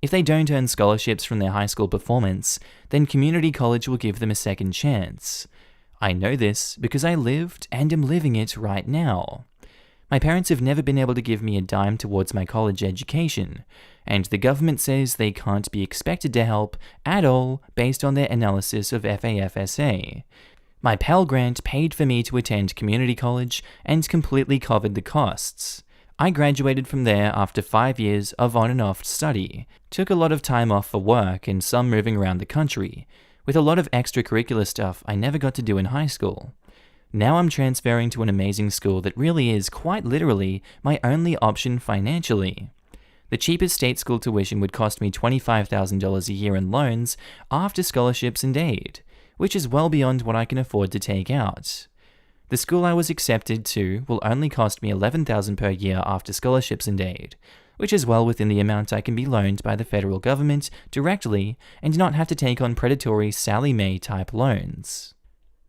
Speaker 1: If they don't earn scholarships from their high school performance, then community college will give them a second chance. I know this because I lived and am living it right now. My parents have never been able to give me a dime towards my college education, and the government says they can't be expected to help at all based on their analysis of FAFSA. My Pell Grant paid for me to attend community college and completely covered the costs. I graduated from there after 5 years of on and off study, took a lot of time off for work and some moving around the country, with a lot of extracurricular stuff I never got to do in high school. Now I'm transferring to an amazing school that really is quite literally my only option financially. The cheapest state school tuition would cost me $25,000 a year in loans after scholarships and aid, which is well beyond what I can afford to take out. The school I was accepted to will only cost me $11,000 per year after scholarships and aid, which is well within the amount I can be loaned by the federal government directly and not have to take on predatory Sallie Mae type loans.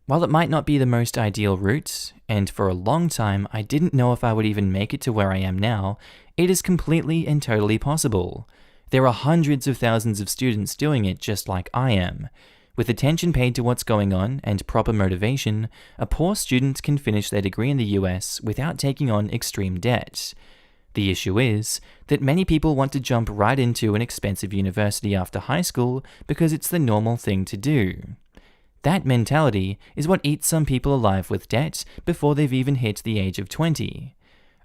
Speaker 1: While it might not be the most ideal route, and for a long time I didn't know if I would even make it to where I am now, it is completely and totally possible. There are hundreds of thousands of students doing it just like I am. With attention paid to what's going on and proper motivation, a poor student can finish their degree in the US without taking on extreme debt. The issue is that many people want to jump right into an expensive university after high school because it's the normal thing to do. That mentality is what eats some people alive with debt before they've even hit the age of 20.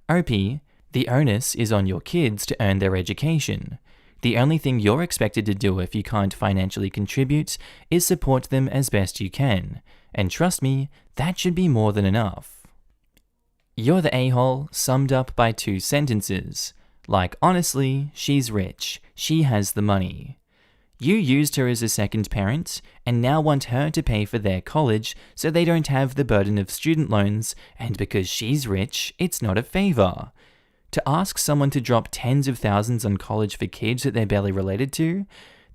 Speaker 1: OP, the onus is on your kids to earn their education. The only thing you're expected to do if you can't financially contribute is support them as best you can. And trust me, that should be more than enough. You're the a-hole summed up by 2 sentences. Like, honestly, she's rich. She has the money. You used her as a second parent and now want her to pay for their college so they don't have the burden of student loans, and because she's rich, it's not a favor. To ask someone to drop tens of thousands on college for kids that they're barely related to,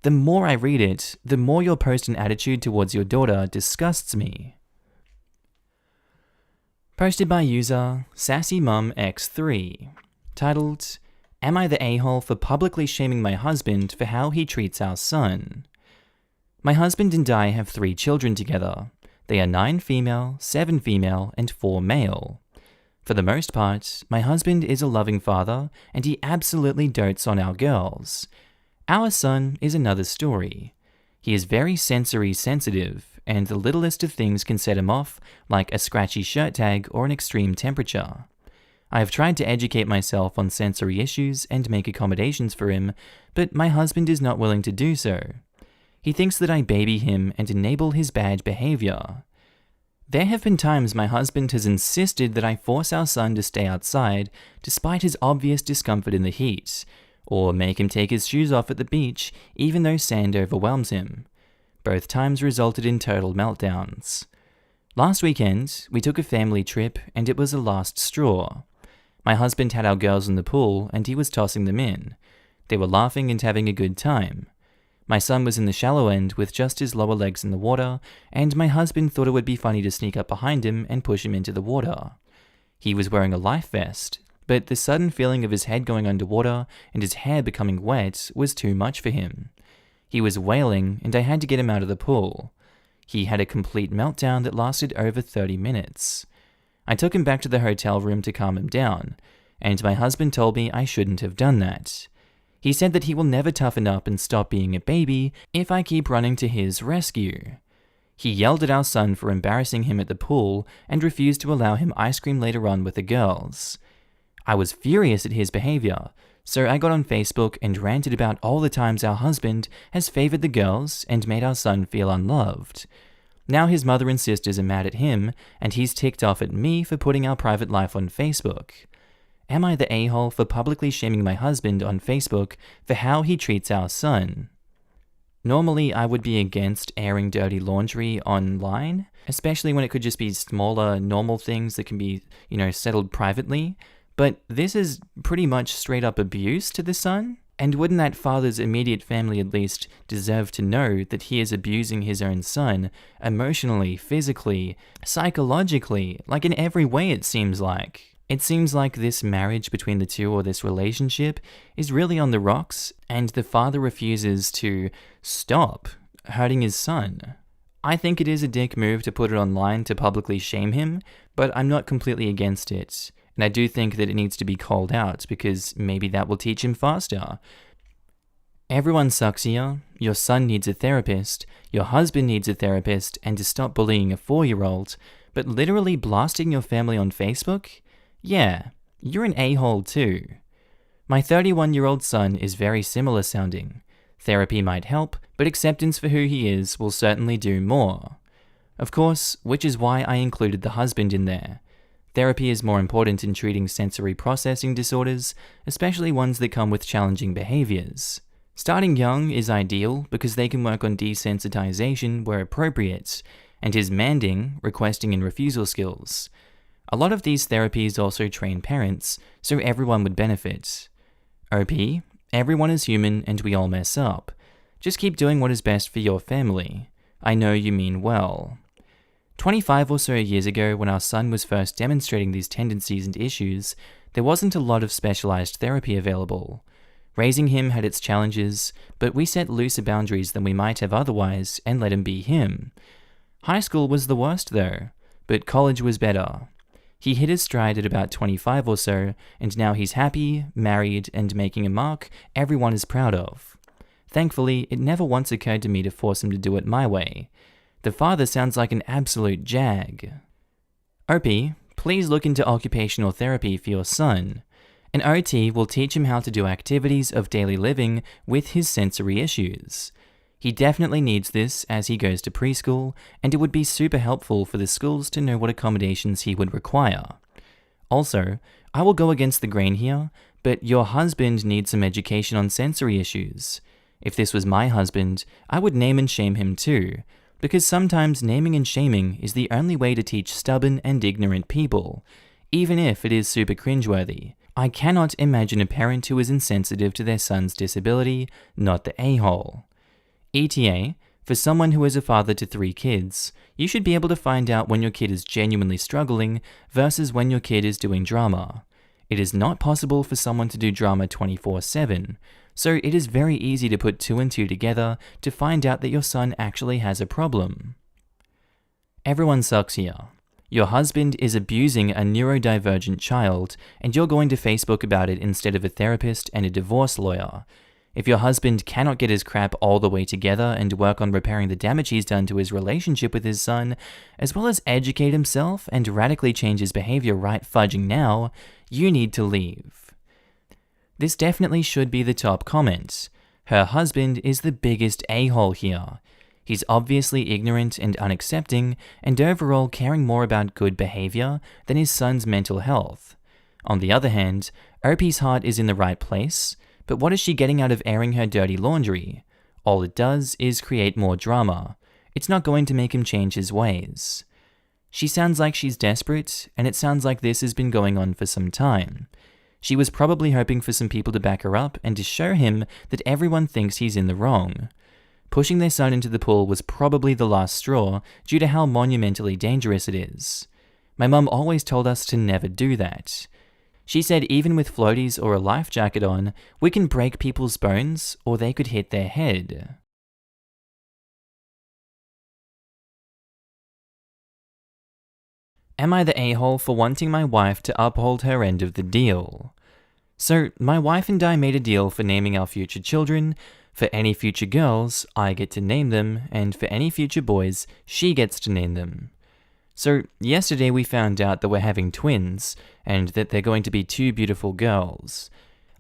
Speaker 1: the more I read it, the more your post and attitude towards your daughter disgusts me. Posted by user SassyMumX3, titled, Am I the a-hole for publicly shaming my husband for how he treats our son? My husband and I have 3 children together. They are 9 female, 7 female, and 4 male. For the most part, my husband is a loving father, and he absolutely dotes on our girls. Our son is another story. He is very sensory sensitive, and the littlest of things can set him off, like a scratchy shirt tag or an extreme temperature. I have tried to educate myself on sensory issues and make accommodations for him, but my husband is not willing to do so. He thinks that I baby him and enable his bad behavior. There have been times my husband has insisted that I force our son to stay outside despite his obvious discomfort in the heat, or make him take his shoes off at the beach even though sand overwhelms him. Both times resulted in total meltdowns. Last weekend, we took a family trip and it was a last straw. My husband had our girls in the pool and he was tossing them in. They were laughing and having a good time. My son was in the shallow end with just his lower legs in the water, and my husband thought it would be funny to sneak up behind him and push him into the water. He was wearing a life vest, but the sudden feeling of his head going underwater and his hair becoming wet was too much for him. He was wailing and I had to get him out of the pool. He had a complete meltdown that lasted over 30 minutes. I took him back to the hotel room to calm him down, and my husband told me I shouldn't have done that. He said that he will never toughen up and stop being a baby if I keep running to his rescue. He yelled at our son for embarrassing him at the pool and refused to allow him ice cream later on with the girls. I was furious at his behavior, so I got on Facebook and ranted about all the times our husband has favored the girls and made our son feel unloved. Now his mother and sisters are mad at him, and he's ticked off at me for putting our private life on Facebook. Am I the a-hole for publicly shaming my husband on Facebook for how he treats our son? Normally, I would be against airing dirty laundry online, especially when it could just be smaller, normal things that can be, settled privately. But this is pretty much straight up abuse to the son. And wouldn't that father's immediate family at least deserve to know that he is abusing his own son emotionally, physically, psychologically, like in every way it seems like? It seems like this marriage between the two, or this relationship, is really on the rocks, and the father refuses to stop hurting his son. I think it is a dick move to put it online to publicly shame him, but I'm not completely against it. And I do think that it needs to be called out, because maybe that will teach him faster. Everyone sucks here. Your son needs a therapist, your husband needs a therapist, and to stop bullying a 4-year-old, but literally blasting your family on Facebook? Yeah, you're an a-hole too. My 31-year-old son is very similar sounding. Therapy might help, but acceptance for who he is will certainly do more. Of course, which is why I included the husband in there. Therapy is more important in treating sensory processing disorders, especially ones that come with challenging behaviors. Starting young is ideal because they can work on desensitization where appropriate, and his manding, requesting and refusal skills. A lot of these therapies also train parents, so everyone would benefit. OP, everyone is human and we all mess up. Just keep doing what is best for your family. I know you mean well. 25 or so years ago, when our son was first demonstrating these tendencies and issues, there wasn't a lot of specialized therapy available. Raising him had its challenges, but we set looser boundaries than we might have otherwise and let him be him. High school was the worst though, but college was better. He hit his stride at about 25 or so, and now he's happy, married, and making a mark everyone is proud of. Thankfully, it never once occurred to me to force him to do it my way. The father sounds like an absolute jag. OP, please look into occupational therapy for your son. An OT will teach him how to do activities of daily living with his sensory issues. He definitely needs this as he goes to preschool, and it would be super helpful for the schools to know what accommodations he would require. Also, I will go against the grain here, but your husband needs some education on sensory issues. If this was my husband, I would name and shame him too, because sometimes naming and shaming is the only way to teach stubborn and ignorant people, even if it is super cringeworthy. I cannot imagine a parent who is insensitive to their son's disability, not the a-hole. AITA, for someone who is a father to 3 kids, you should be able to find out when your kid is genuinely struggling versus when your kid is doing drama. It is not possible for someone to do drama 24/7, so it is very easy to put 2 and 2 together to find out that your son actually has a problem. Everyone sucks here. Your husband is abusing a neurodivergent child, and you're going to Facebook about it instead of a therapist and a divorce lawyer. If your husband cannot get his crap all the way together and work on repairing the damage he's done to his relationship with his son, as well as educate himself and radically change his behavior right fudging now, you need to leave. This definitely should be the top comment. Her husband is the biggest a-hole here. He's obviously ignorant and unaccepting, and overall caring more about good behavior than his son's mental health. On the other hand, OP's heart is in the right place, but what is she getting out of airing her dirty laundry? All it does is create more drama. It's not going to make him change his ways. She sounds like she's desperate, and it sounds like this has been going on for some time. She was probably hoping for some people to back her up and to show him that everyone thinks he's in the wrong. Pushing their son into the pool was probably the last straw due to how monumentally dangerous it is. My mum always told us to never do that. She said even with floaties or a life jacket on, we can break people's bones or they could hit their head. Am I the a-hole for wanting my wife to uphold her end of the deal? So, my wife and I made a deal for naming our future children. For any future girls, I get to name them, and for any future boys, she gets to name them. So, yesterday we found out that we're having twins, and that they're going to be 2 beautiful girls.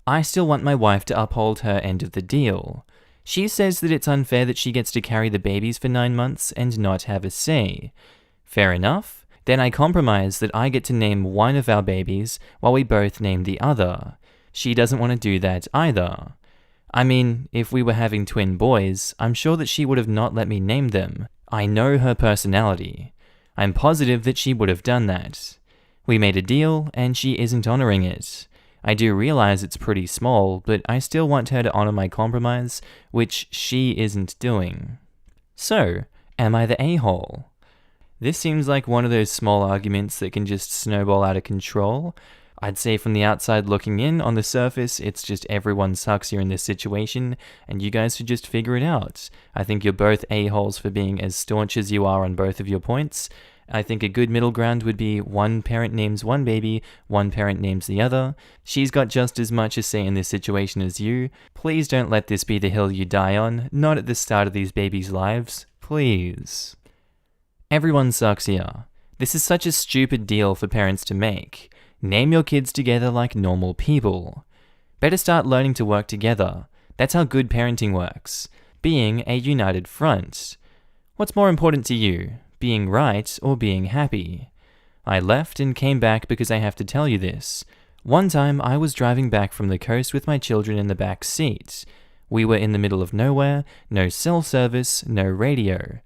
Speaker 1: I still want my wife to uphold her end of the deal. She says that it's unfair that she gets to carry the babies for 9 months and not have a say. Fair enough. Then I compromise that I get to name one of our babies while we both name the other. She doesn't want to do that either. I mean, if we were having twin boys, I'm sure that she would have not let me name them. I know her personality. I'm positive that she would have done that. We made a deal, and she isn't honoring it. I do realize it's pretty small, but I still want her to honor my compromise, which she isn't doing. So, am I the a-hole? This seems like one of those small arguments that can just snowball out of control. I'd say from the outside looking in, on the surface, it's just everyone sucks here in this situation, and you guys should just figure it out. I think you're both a-holes for being as staunch as you are on both of your points. I think a good middle ground would be one parent names one baby, one parent names the other. She's got just as much a say in this situation as you. Please don't let this be the hill you die on, not at the start of these babies' lives. Please. Everyone sucks here. This is such a stupid deal for parents to make. Name your kids together like normal people. Better start learning to work together. That's how good parenting works. Being a united front. What's more important to you? Being right or being happy? I left and came back because I have to tell you this. One time I was driving back from the coast with my children in the back seat. We were in the middle of nowhere, no cell service, no radio.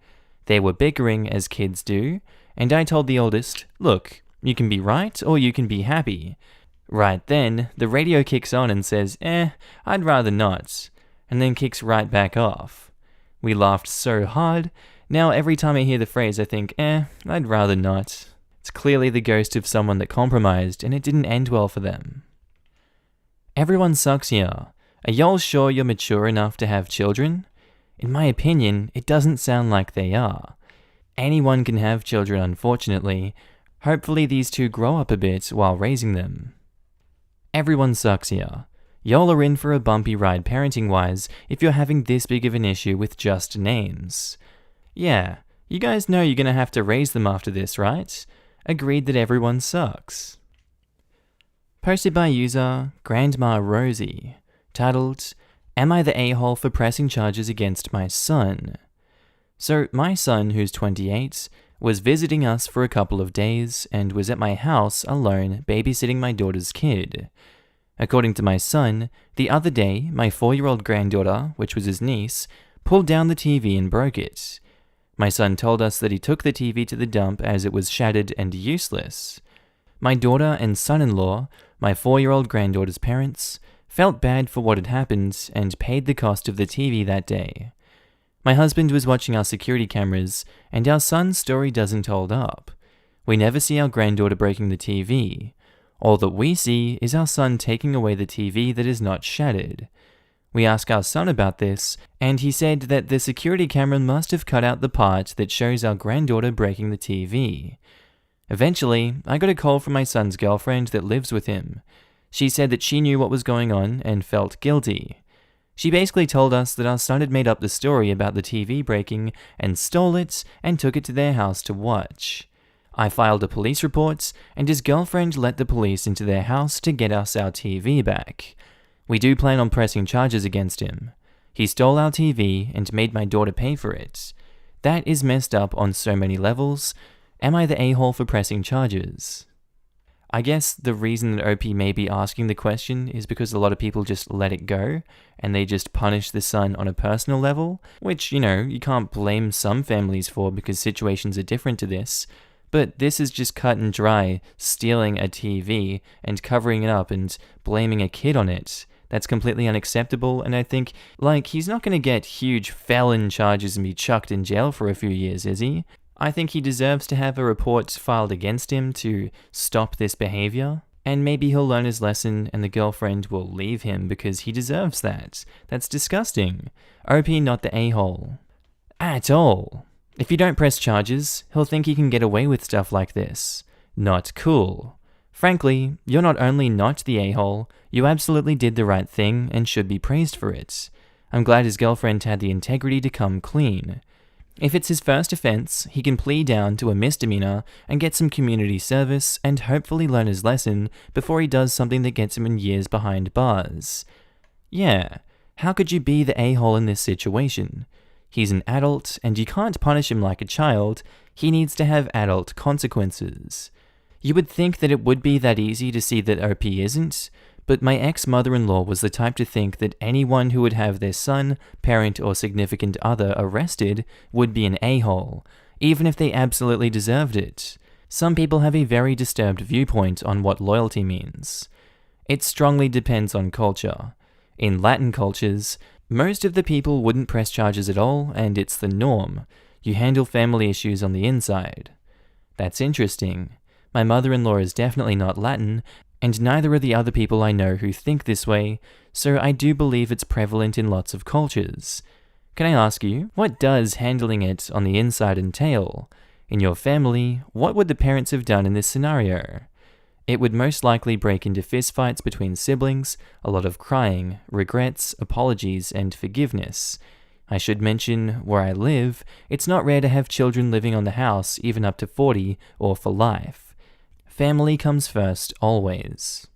Speaker 1: They were bickering as kids do, and I told the oldest, look, you can be right or you can be happy. Right then, the radio kicks on and says, I'd rather not, and then kicks right back off. We laughed so hard, now every time I hear the phrase I think, I'd rather not. It's clearly the ghost of someone that compromised and it didn't end well for them. Everyone sucks here. Are y'all sure you're mature enough to have children? In my opinion, it doesn't sound like they are. Anyone can have children, unfortunately. Hopefully these two grow up a bit while raising them. Everyone sucks here. Y'all are in for a bumpy ride parenting-wise if you're having this big of an issue with just names. Yeah, you guys know you're gonna have to raise them after this, right? Agreed that everyone sucks. Posted by user Grandma Rosie, titled, Am I the a-hole for pressing charges against my son? So, my son, who's 28, was visiting us for a couple of days and was at my house alone babysitting my daughter's kid. According to my son, the other day, my 4-year-old granddaughter, which was his niece, pulled down the TV and broke it. My son told us that he took the TV to the dump as it was shattered and useless. My daughter and son-in-law, my 4-year-old granddaughter's parents, felt bad for what had happened and paid the cost of the TV that day. My husband was watching our security cameras, and our son's story doesn't hold up. We never see our granddaughter breaking the TV. All that we see is our son taking away the TV that is not shattered. We asked our son about this, and he said that the security camera must have cut out the part that shows our granddaughter breaking the TV. Eventually, I got a call from my son's girlfriend that lives with him. She said that she knew what was going on and felt guilty. She basically told us that our son had made up the story about the TV breaking and stole it and took it to their house to watch. I filed a police report, and his girlfriend let the police into their house to get us our TV back. We do plan on pressing charges against him. He stole our TV and made my daughter pay for it. That is messed up on so many levels. Am I the a-hole for pressing charges? I guess the reason that OP may be asking the question is because a lot of people just let it go, and they just punish the son on a personal level, which, you can't blame some families for because situations are different to this. But this is just cut and dry, stealing a TV and covering it up and blaming a kid on it. That's completely unacceptable, and I think, he's not going to get huge felon charges and be chucked in jail for a few years, is he? I think he deserves to have a report filed against him to stop this behavior, and maybe he'll learn his lesson and the girlfriend will leave him because he deserves that. That's disgusting. OP not the a-hole. At all. If you don't press charges, he'll think he can get away with stuff like this. Not cool. Frankly, you're not only not the a-hole, you absolutely did the right thing and should be praised for it. I'm glad his girlfriend had the integrity to come clean. If it's his first offense, he can plead down to a misdemeanor and get some community service and hopefully learn his lesson before he does something that gets him in years behind bars. Yeah, how could you be the a-hole in this situation? He's an adult, and you can't punish him like a child. He needs to have adult consequences. You would think that it would be that easy to see that OP isn't, but my ex-mother-in-law was the type to think that anyone who would have their son, parent, or significant other arrested would be an a-hole, even if they absolutely deserved it. Some people have a very disturbed viewpoint on what loyalty means. It strongly depends on culture. In Latin cultures, most of the people wouldn't press charges at all, and it's the norm. You handle family issues on the inside. That's interesting. My mother-in-law is definitely not Latin, and neither are the other people I know who think this way, so I do believe it's prevalent in lots of cultures. Can I ask you, what does handling it on the inside entail? In your family, what would the parents have done in this scenario? It would most likely break into fistfights between siblings, a lot of crying, regrets, apologies, and forgiveness. I should mention, where I live, it's not rare to have children living on the house even up to 40 or for life. Family comes first, always.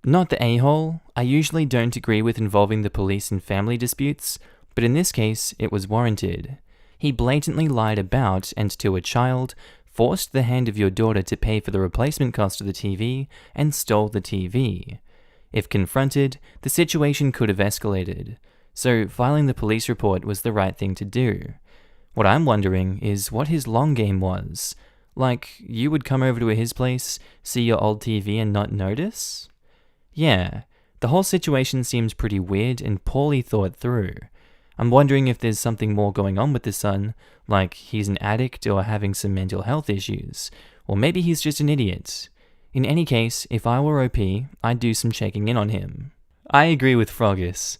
Speaker 1: Not the a-hole, I usually don't agree with involving the police in family disputes, but in this case, it was warranted. He blatantly lied about, and to a child, forced the hand of your daughter to pay for the replacement cost of the TV, and stole the TV. If confronted, the situation could have escalated, so filing the police report was the right thing to do. What I'm wondering is what his long game was. You would come over to his place, see your old TV and not notice? Yeah, the whole situation seems pretty weird and poorly thought through. I'm wondering if there's something more going on with the son, like he's an addict or having some mental health issues, or maybe he's just an idiot. In any case, if I were OP, I'd do some checking in on him. I agree with Froggus.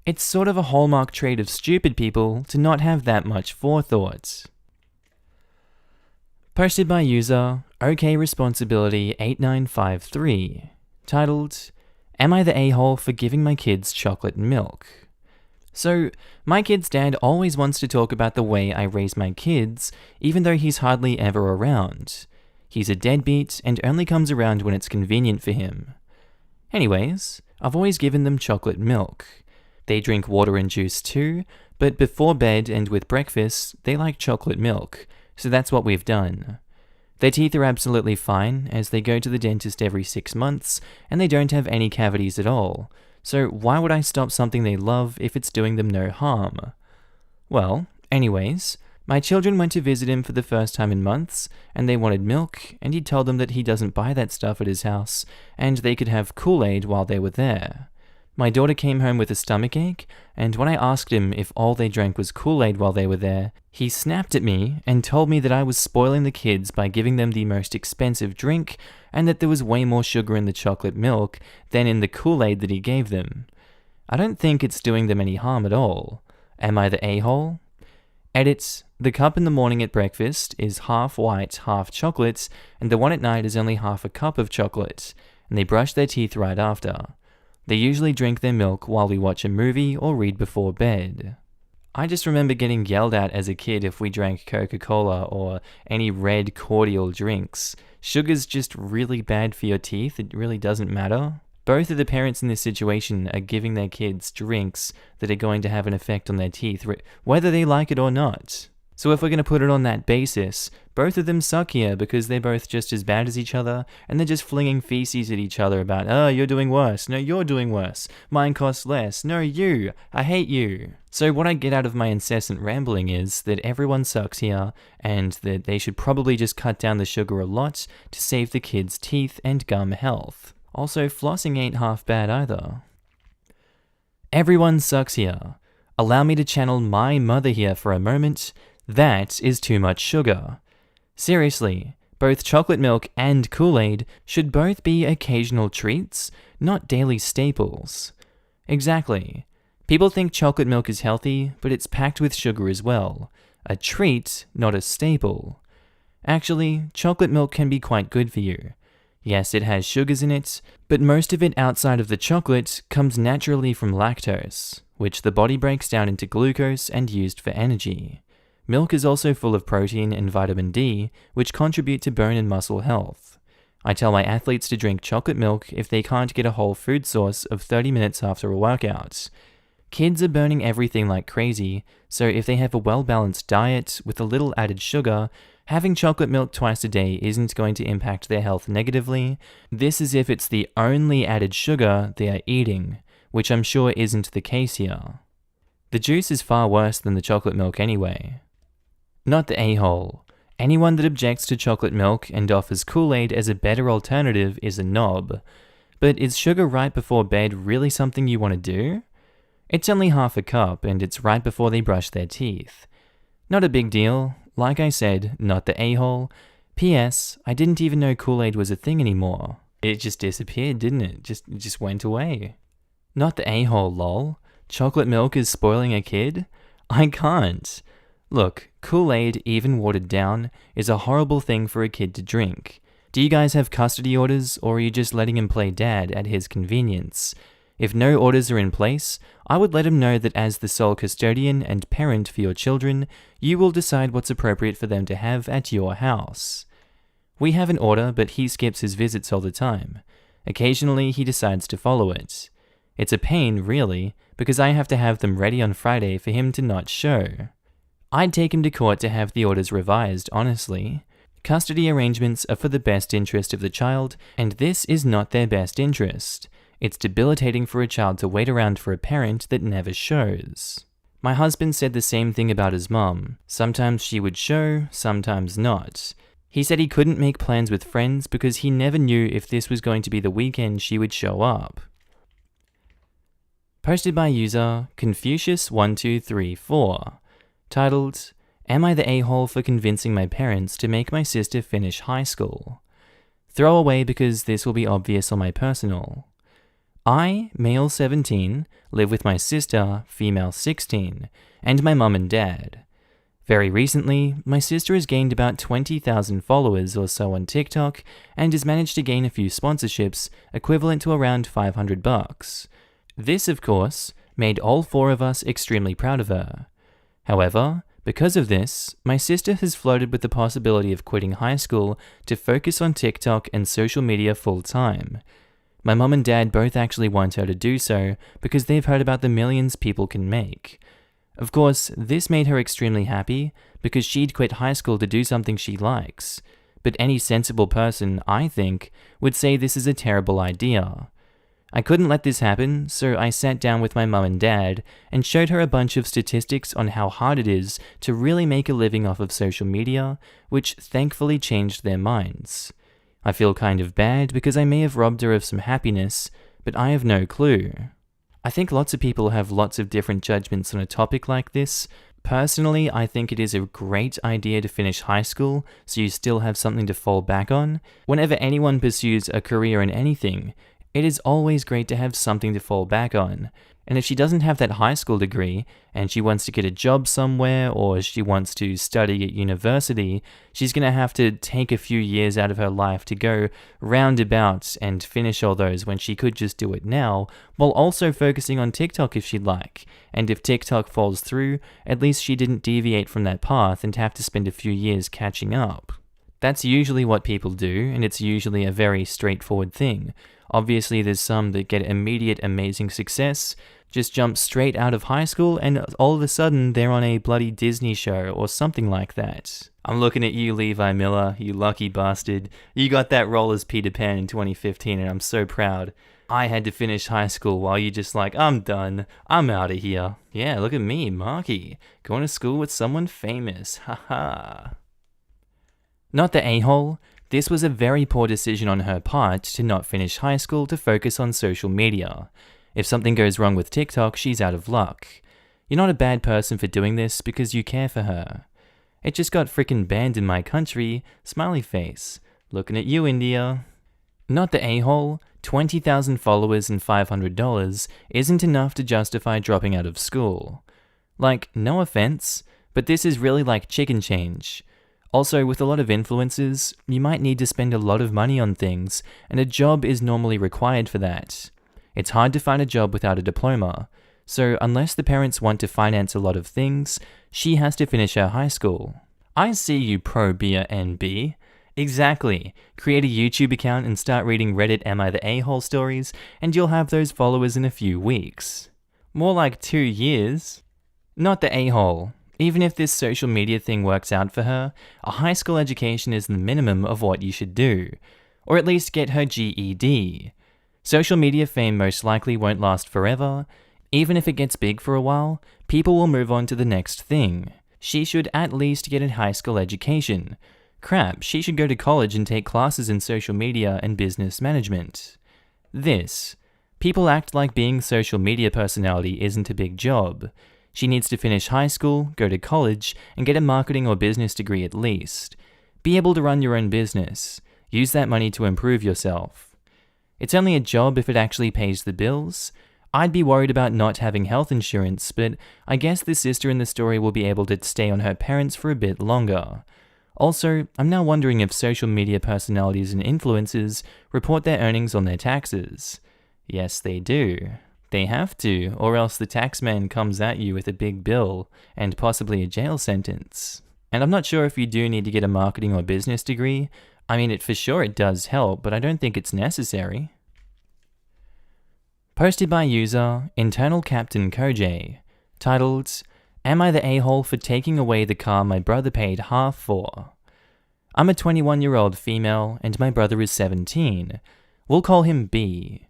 Speaker 1: It's sort of a hallmark trait of stupid people to not have that much forethought. Posted by user OKResponsibility8953, titled, Am I the a-hole for giving my kids chocolate milk? So, my kid's dad always wants to talk about the way I raise my kids, even though he's hardly ever around. He's a deadbeat and only comes around when it's convenient for him. Anyways, I've always given them chocolate milk. They drink water and juice too, but before bed and with breakfast, they like chocolate milk. So that's what we've done. Their teeth are absolutely fine, as they go to the dentist every 6 months, and they don't have any cavities at all. So why would I stop something they love if it's doing them no harm? Well, anyways, my children went to visit him for the first time in months, and they wanted milk, and he told them that he doesn't buy that stuff at his house, and they could have Kool-Aid while they were there. My daughter came home with a stomachache, and when I asked him if all they drank was Kool-Aid while they were there, he snapped at me and told me that I was spoiling the kids by giving them the most expensive drink, and that there was way more sugar in the chocolate milk than in the Kool-Aid that he gave them. I don't think it's doing them any harm at all. Am I the a-hole? Edit: the cup in the morning at breakfast is half white, half chocolate, and the one at night is only half a cup of chocolate, and they brush their teeth right after. They usually drink their milk while we watch a movie or read before bed. I just remember getting yelled at as a kid if we drank Coca-Cola or any red cordial drinks. Sugar's just really bad for your teeth, it really doesn't matter. Both of the parents in this situation are giving their kids drinks that are going to have an effect on their teeth, whether they like it or not. So if we're going to put it on that basis, both of them suck here because they're both just as bad as each other, and they're just flinging feces at each other about, oh, you're doing worse, no, you're doing worse, mine costs less, no, you, I hate you. So what I get out of my incessant rambling is that everyone sucks here, and that they should probably just cut down the sugar a lot to save the kids' teeth and gum health. Also, flossing ain't half bad either. Everyone sucks here. Allow me to channel my mother here for a moment. That is too much sugar. Seriously, both chocolate milk and Kool-Aid should both be occasional treats, not daily staples. Exactly. People think chocolate milk is healthy, but it's packed with sugar as well. A treat, not a staple. Actually, chocolate milk can be quite good for you. Yes, it has sugars in it, but most of it outside of the chocolate comes naturally from lactose, which the body breaks down into glucose and used for energy. Milk is also full of protein and vitamin D, which contribute to bone and muscle health. I tell my athletes to drink chocolate milk if they can't get a whole food source of 30 minutes after a workout. Kids are burning everything like crazy, so if they have a well-balanced diet with a little added sugar, having chocolate milk twice a day isn't going to impact their health negatively. This is if it's the only added sugar they are eating, which I'm sure isn't the case here. The juice is far worse than the chocolate milk anyway. Not the a-hole. Anyone that objects to chocolate milk and offers Kool-Aid as a better alternative is a knob. But is sugar right before bed really something you want to do? It's only half a cup, and it's right before they brush their teeth. Not a big deal. Like I said, not the a-hole. P.S. I didn't even know Kool-Aid was a thing anymore. It just disappeared, didn't it? It just went away. Not the a-hole, lol. Chocolate milk is spoiling a kid? I can't. Look, Kool-Aid, even watered down, is a horrible thing for a kid to drink. Do you guys have custody orders, or are you just letting him play dad at his convenience? If no orders are in place, I would let him know that as the sole custodian and parent for your children, you will decide what's appropriate for them to have at your house. We have an order, but he skips his visits all the time. Occasionally, he decides to follow it. It's a pain, really, because I have to have them ready on Friday for him to not show. I'd take him to court to have the orders revised, honestly. Custody arrangements are for the best interest of the child, and this is not their best interest. It's debilitating for a child to wait around for a parent that never shows. My husband said the same thing about his mom. Sometimes she would show, sometimes not. He said he couldn't make plans with friends because he never knew if this was going to be the weekend she would show up. Posted by user Confucius1234. Titled, Am I the a-hole for convincing my parents to make my sister finish high school? Throw away because this will be obvious on my personal. I, male 17, live with my sister, female 16, and my mum and dad. Very recently, my sister has gained about 20,000 followers or so on TikTok and has managed to gain a few sponsorships equivalent to around $500. This, of course, made all four of us extremely proud of her. However, because of this, my sister has floated with the possibility of quitting high school to focus on TikTok and social media full-time. My mum and dad both actually want her to do so because they've heard about the millions people can make. Of course, this made her extremely happy because she'd quit high school to do something she likes. but any sensible person, I think, would say this is a terrible idea. I couldn't let this happen, so I sat down with my mum and dad and showed her a bunch of statistics on how hard it is to really make a living off of social media, which thankfully changed their minds. I feel kind of bad because I may have robbed her of some happiness, but I have no clue. I think lots of people have lots of different judgments on a topic like this. Personally, I think it is a great idea to finish high school so you still have something to fall back on. Whenever anyone pursues a career in anything, it is always great to have something to fall back on. And if she doesn't have that high school degree, and she wants to get a job somewhere, or she wants to study at university, she's going to have to take a few years out of her life to go roundabout and finish all those when she could just do it now, while also focusing on TikTok if she'd like. And if TikTok falls through, at least she didn't deviate from that path and have to spend a few years catching up. That's usually what people do, and it's usually a very straightforward thing. Obviously, there's some that get immediate amazing success, just jump straight out of high school, and all of a sudden they're on a bloody Disney show or something like that. I'm looking at you, Levi Miller, you lucky bastard. You got that role as Peter Pan in 2015, and I'm so proud. I had to finish high school while you just like, I'm done, I'm out of here. Yeah, look at me, Markee, going to school with someone famous, haha. Not the a-hole. This was a very poor decision on her part to not finish high school to focus on social media. If something goes wrong with TikTok, she's out of luck. You're not a bad person for doing this because you care for her. It just got frickin' banned in my country, smiley face. Looking at you, India. Not the a-hole. 20,000 followers and $500 isn't enough to justify dropping out of school. Like, no offense, but this is really like chicken change. Also, with a lot of influencers, you might need to spend a lot of money on things, and a job is normally required for that. It's hard to find a job without a diploma, so unless the parents want to finance a lot of things, she has to finish her high school. I see you pro beer NB. Exactly. Create a YouTube account and start reading Reddit AmiTheA stories, and you'll have those followers in a few weeks. More like 2 years. Not the a-hole. Even if this social media thing works out for her, a high school education is the minimum of what you should do. Or at least get her GED. Social media fame most likely won't last forever. Even if it gets big for a while, people will move on to the next thing. She should at least get a high school education. Crap, she should go to college and take classes in social media and business management. This. People act like being social media personality isn't a big job. She needs to finish high school, go to college, and get a marketing or business degree at least. Be able to run your own business. Use that money to improve yourself. It's only a job if it actually pays the bills. I'd be worried about not having health insurance, but I guess the sister in the story will be able to stay on her parents for a bit longer. Also, I'm now wondering if social media personalities and influencers report their earnings on their taxes. Yes, they do. They have to, or else the taxman comes at you with a big bill, and possibly a jail sentence. And I'm not sure if you do need to get a marketing or business degree. I mean, for sure it does help, but I don't think it's necessary. Posted by user Internal Captain Koj, titled, Am I the a-hole for taking away the car my brother paid half for? I'm a 21-year-old female, and my brother is 17. We'll call him B.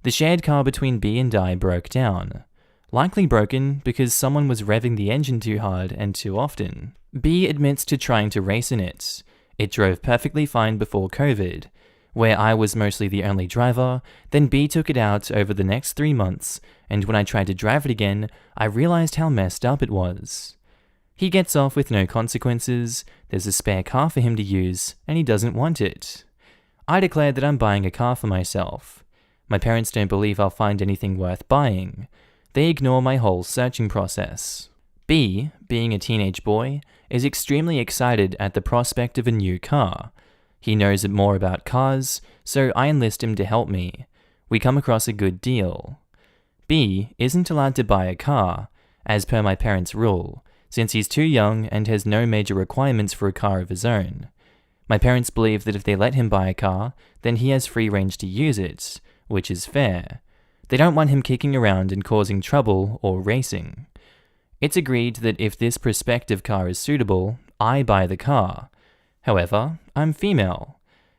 Speaker 1: The shared car between B and I broke down. Likely broken because someone was revving the engine too hard and too often. B admits to trying to race in it. It drove perfectly fine before COVID, where I was mostly the only driver. Then B took it out over the next 3 months, and when I tried to drive it again, I realized how messed up it was. He gets off with no consequences, there's a spare car for him to use, and he doesn't want it. I declared that I'm buying a car for myself. My parents don't believe I'll find anything worth buying. They ignore my whole searching process. B, being a teenage boy, is extremely excited at the prospect of a new car. He knows more about cars, so I enlist him to help me. We come across a good deal. B isn't allowed to buy a car, as per my parents' rule, since he's too young and has no major requirements for a car of his own. My parents believe that if they let him buy a car, then he has free range to use it, which is fair. They don't want him kicking around and causing trouble or racing. It's agreed that if this prospective car is suitable, I buy the car. However, I'm female.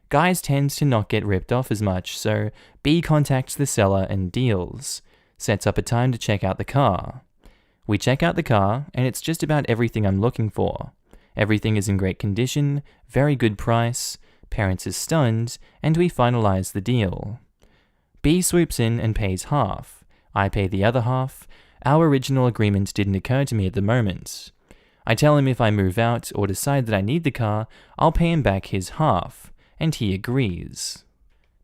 Speaker 1: Guys tend to not get ripped off as much, so B contacts the seller and deals, sets up a time to check out the car. We check out the car, and it's just about everything I'm looking for. Everything is in great condition, very good price, parents are stunned, and we finalize the deal. B swoops in and pays half. I pay the other half. Our original agreement didn't occur to me at the moment. I tell him if I move out or decide that I need the car, I'll pay him back his half, and he agrees.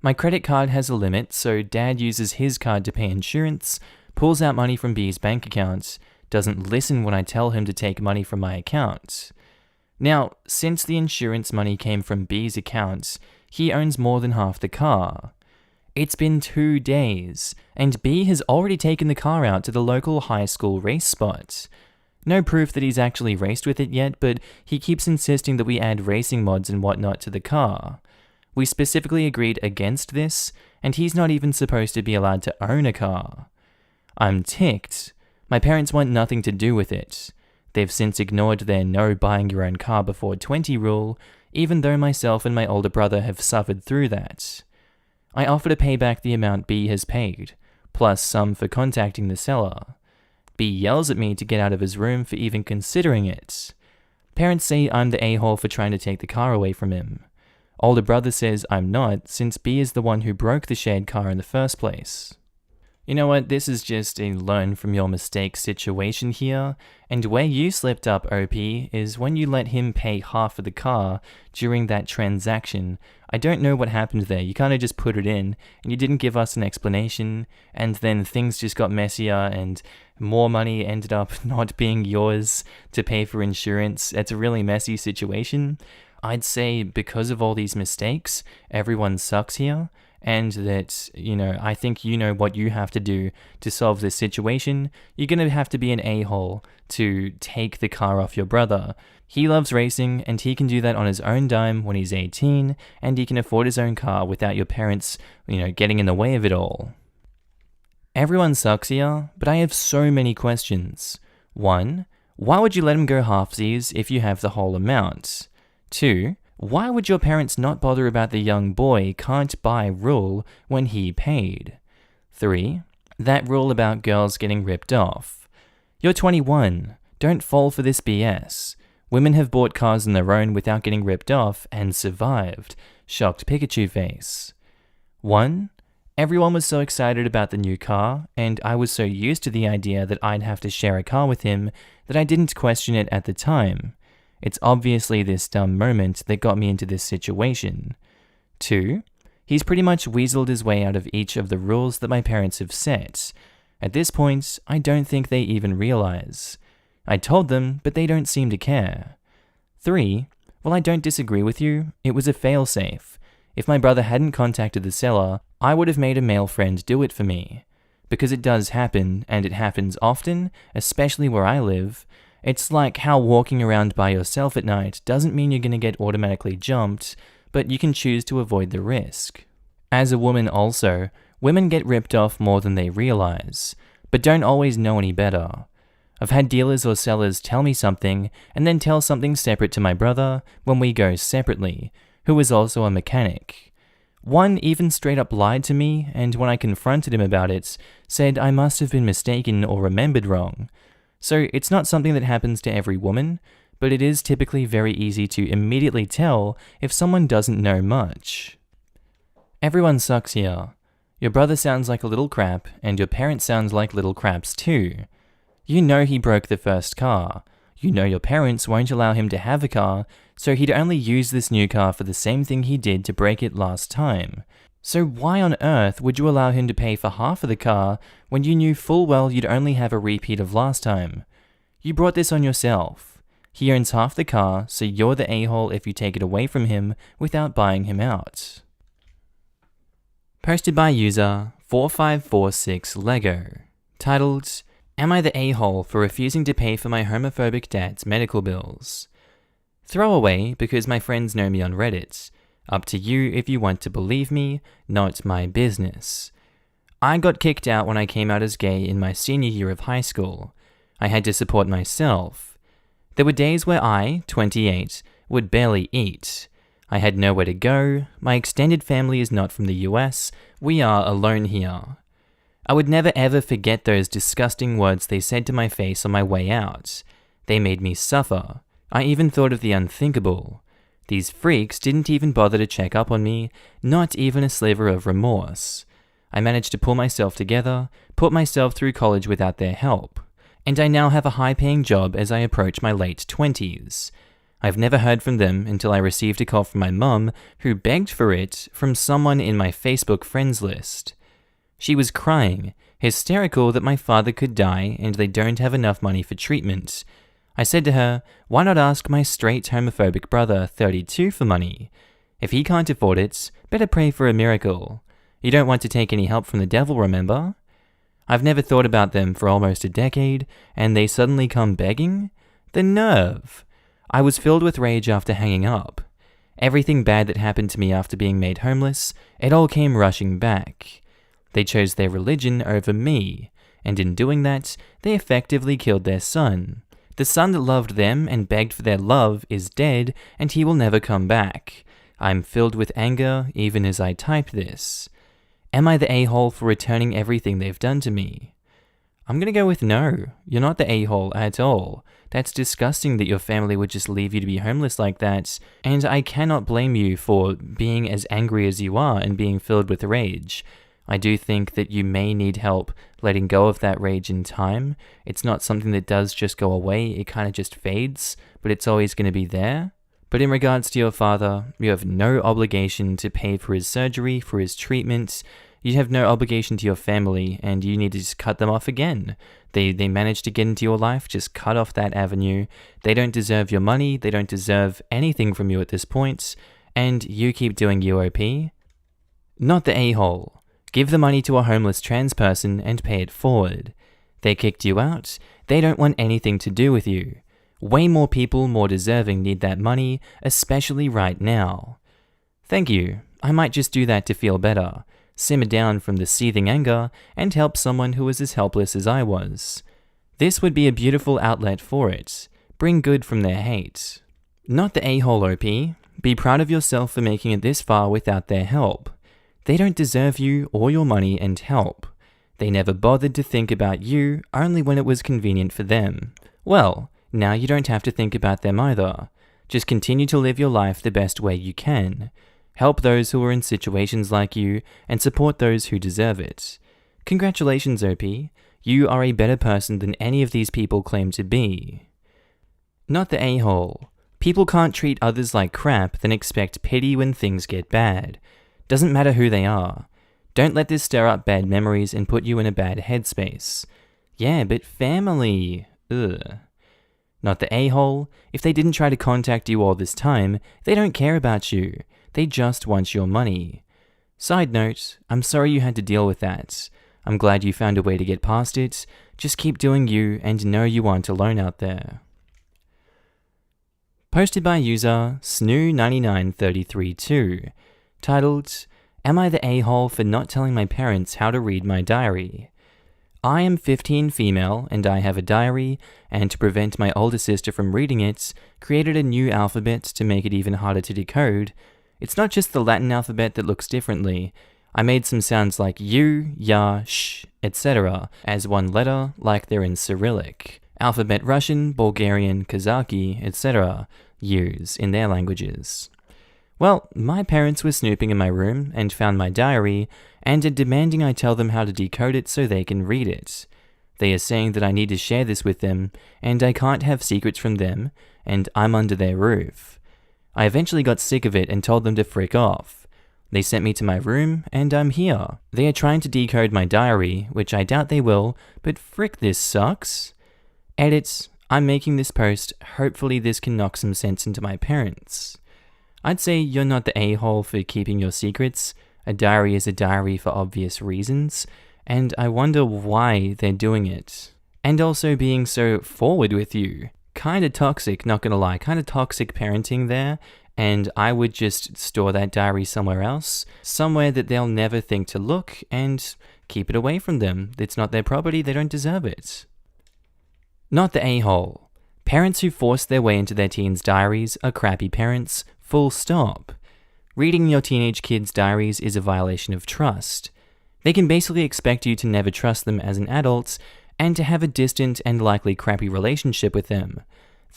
Speaker 1: My credit card has a limit, so Dad uses his card to pay insurance, pulls out money from B's bank account, doesn't listen when I tell him to take money from my account. Now, since the insurance money came from B's account, he owns more than half the car. It's been 2 days, and B has already taken the car out to the local high school race spot. No proof that he's actually raced with it yet, but he keeps insisting that we add racing mods and whatnot to the car. We specifically agreed against this, and he's not even supposed to be allowed to own a car. I'm ticked. My parents want nothing to do with it. They've since ignored their no buying your own car before 20 rule, even though myself and my older brother have suffered through that. I offer to pay back the amount B has paid, plus some for contacting the seller. B yells at me to get out of his room for even considering it. Parents say I'm the a-hole for trying to take the car away from him. Older brother says I'm not, since B is the one who broke the shared car in the first place. You know what, this is just a learn from your mistakes situation here, and where you slipped up, OP, is when you let him pay half of the car during that transaction. I don't know what happened there, you kind of just put it in, and you didn't give us an explanation, and then things just got messier, and more money ended up not being yours to pay for insurance. It's a really messy situation. I'd say because of all these mistakes, everyone sucks here. And that, I think you know what you have to do to solve this situation. You're going to have to be an a-hole to take the car off your brother. He loves racing, and he can do that on his own dime when he's 18, and he can afford his own car without your parents, getting in the way of it all. Everyone sucks here, but I have so many questions. 1, why would you let him go halfsies if you have the whole amount? 2, why would your parents not bother about the young boy can't buy rule when he paid? 3, that rule about girls getting ripped off. You're 21. Don't fall for this BS. Women have bought cars on their own without getting ripped off and survived. Shocked Pikachu face. 1, everyone was so excited about the new car, and I was so used to the idea that I'd have to share a car with him that I didn't question it at the time. It's obviously this dumb moment that got me into this situation. 2, he's pretty much weaseled his way out of each of the rules that my parents have set. At this point, I don't think they even realize. I told them, but they don't seem to care. 3, well, I don't disagree with you. It was a failsafe. If my brother hadn't contacted the seller, I would have made a male friend do it for me. Because it does happen, and it happens often, especially where I live. It's like how walking around by yourself at night doesn't mean you're going to get automatically jumped, but you can choose to avoid the risk. As a woman also, women get ripped off more than they realize, but don't always know any better. I've had dealers or sellers tell me something, and then tell something separate to my brother when we go separately, who is also a mechanic. One even straight up lied to me, and when I confronted him about it, said I must have been mistaken or remembered wrong. So it's not something that happens to every woman, but it is typically very easy to immediately tell if someone doesn't know much. Everyone sucks here. Your brother sounds like a little crap, and your parents sounds like little craps too. You know he broke the first car. You know your parents won't allow him to have a car, so he'd only use this new car for the same thing he did to break it last time. So why on earth would you allow him to pay for half of the car when you knew full well you'd only have a repeat of last time? You brought this on yourself. He owns half the car, so you're the a-hole if you take it away from him without buying him out. Posted by user 4546LEGO. Titled, Am I the a-hole for refusing to pay for my homophobic dad's medical bills? Throwaway because my friends know me on Reddit. Up to you if you want to believe me, not my business. I got kicked out when I came out as gay in my senior year of high school. I had to support myself. There were days where I, 28, would barely eat. I had nowhere to go, my extended family is not from the US, we are alone here. I would never ever forget those disgusting words they said to my face on my way out. They made me suffer. I even thought of the unthinkable. These freaks didn't even bother to check up on me, not even a sliver of remorse. I managed to pull myself together, put myself through college without their help, and I now have a high-paying job as I approach my late 20s. I've never heard from them until I received a call from my mum, who begged for it from someone in my Facebook friends list. She was crying, hysterical that my father could die and they don't have enough money for treatment. I said to her, why not ask my straight homophobic brother, 32, for money? If he can't afford it, better pray for a miracle. You don't want to take any help from the devil, remember? I've never thought about them for almost a decade, and they suddenly come begging? The nerve! I was filled with rage after hanging up. Everything bad that happened to me after being made homeless, it all came rushing back. They chose their religion over me, and in doing that, they effectively killed their son. The son that loved them and begged for their love is dead, and he will never come back. I'm filled with anger even as I type this. Am I the a-hole for returning everything they've done to me? I'm gonna go with no. You're not the a-hole at all. That's disgusting that your family would just leave you to be homeless like that, and I cannot blame you for being as angry as you are and being filled with rage. I do think that you may need help letting go of that rage in time. It's not something that does just go away, it kind of just fades, but it's always going to be there. But in regards to your father, you have no obligation to pay for his surgery, for his treatment. You have no obligation to your family, and you need to just cut them off again. They managed to get into your life, just cut off that avenue. They don't deserve your money, they don't deserve anything from you at this point, and you keep doing UOP. Not the a-hole. Give the money to a homeless trans person and pay it forward. They kicked you out, they don't want anything to do with you. Way more people more deserving need that money, especially right now. Thank you, I might just do that to feel better. Simmer down from the seething anger, and help someone who was as helpless as I was. This would be a beautiful outlet for it. Bring good from their hate. Not the a-hole OP. Be proud of yourself for making it this far without their help. They don't deserve you or your money and help. They never bothered to think about you, only when it was convenient for them. Well, now you don't have to think about them either. Just continue to live your life the best way you can. Help those who are in situations like you, and support those who deserve it. Congratulations, OP. You are a better person than any of these people claim to be. Not the a-hole. People can't treat others like crap, then expect pity when things get bad. Doesn't matter who they are. Don't let this stir up bad memories and put you in a bad headspace. Yeah, but family. Ugh. Not the a-hole. If they didn't try to contact you all this time, they don't care about you. They just want your money. Side note, I'm sorry you had to deal with that. I'm glad you found a way to get past it. Just keep doing you and know you aren't alone out there. Posted by user Snoo99332. Titled, Am I the a-hole for not telling my parents how to read my diary? I am 15 female and I have a diary, and to prevent my older sister from reading it, created a new alphabet to make it even harder to decode. It's not just the Latin alphabet that looks differently. I made some sounds like you, ya, sh, etc. as one letter, like they're in Cyrillic. Alphabet Russian, Bulgarian, Kazakh, etc. use in their languages. Well, my parents were snooping in my room and found my diary, and are demanding I tell them how to decode it so they can read it. They are saying that I need to share this with them, and I can't have secrets from them, and I'm under their roof. I eventually got sick of it and told them to frick off. They sent me to my room, and I'm here. They are trying to decode my diary, which I doubt they will, but frick, this sucks. Edit, I'm making this post, hopefully this can knock some sense into my parents. I'd say you're not the a-hole for keeping your secrets. A diary is a diary for obvious reasons, and I wonder why they're doing it. And also being so forward with you. Kinda toxic, not gonna lie, kinda toxic parenting there, and I would just store that diary somewhere else, somewhere that they'll never think to look, and keep it away from them. It's not their property, they don't deserve it. Not the a-hole. Parents who force their way into their teens' diaries are crappy parents, full stop. Reading your teenage kids' diaries is a violation of trust. They can basically expect you to never trust them as an adult and to have a distant and likely crappy relationship with them.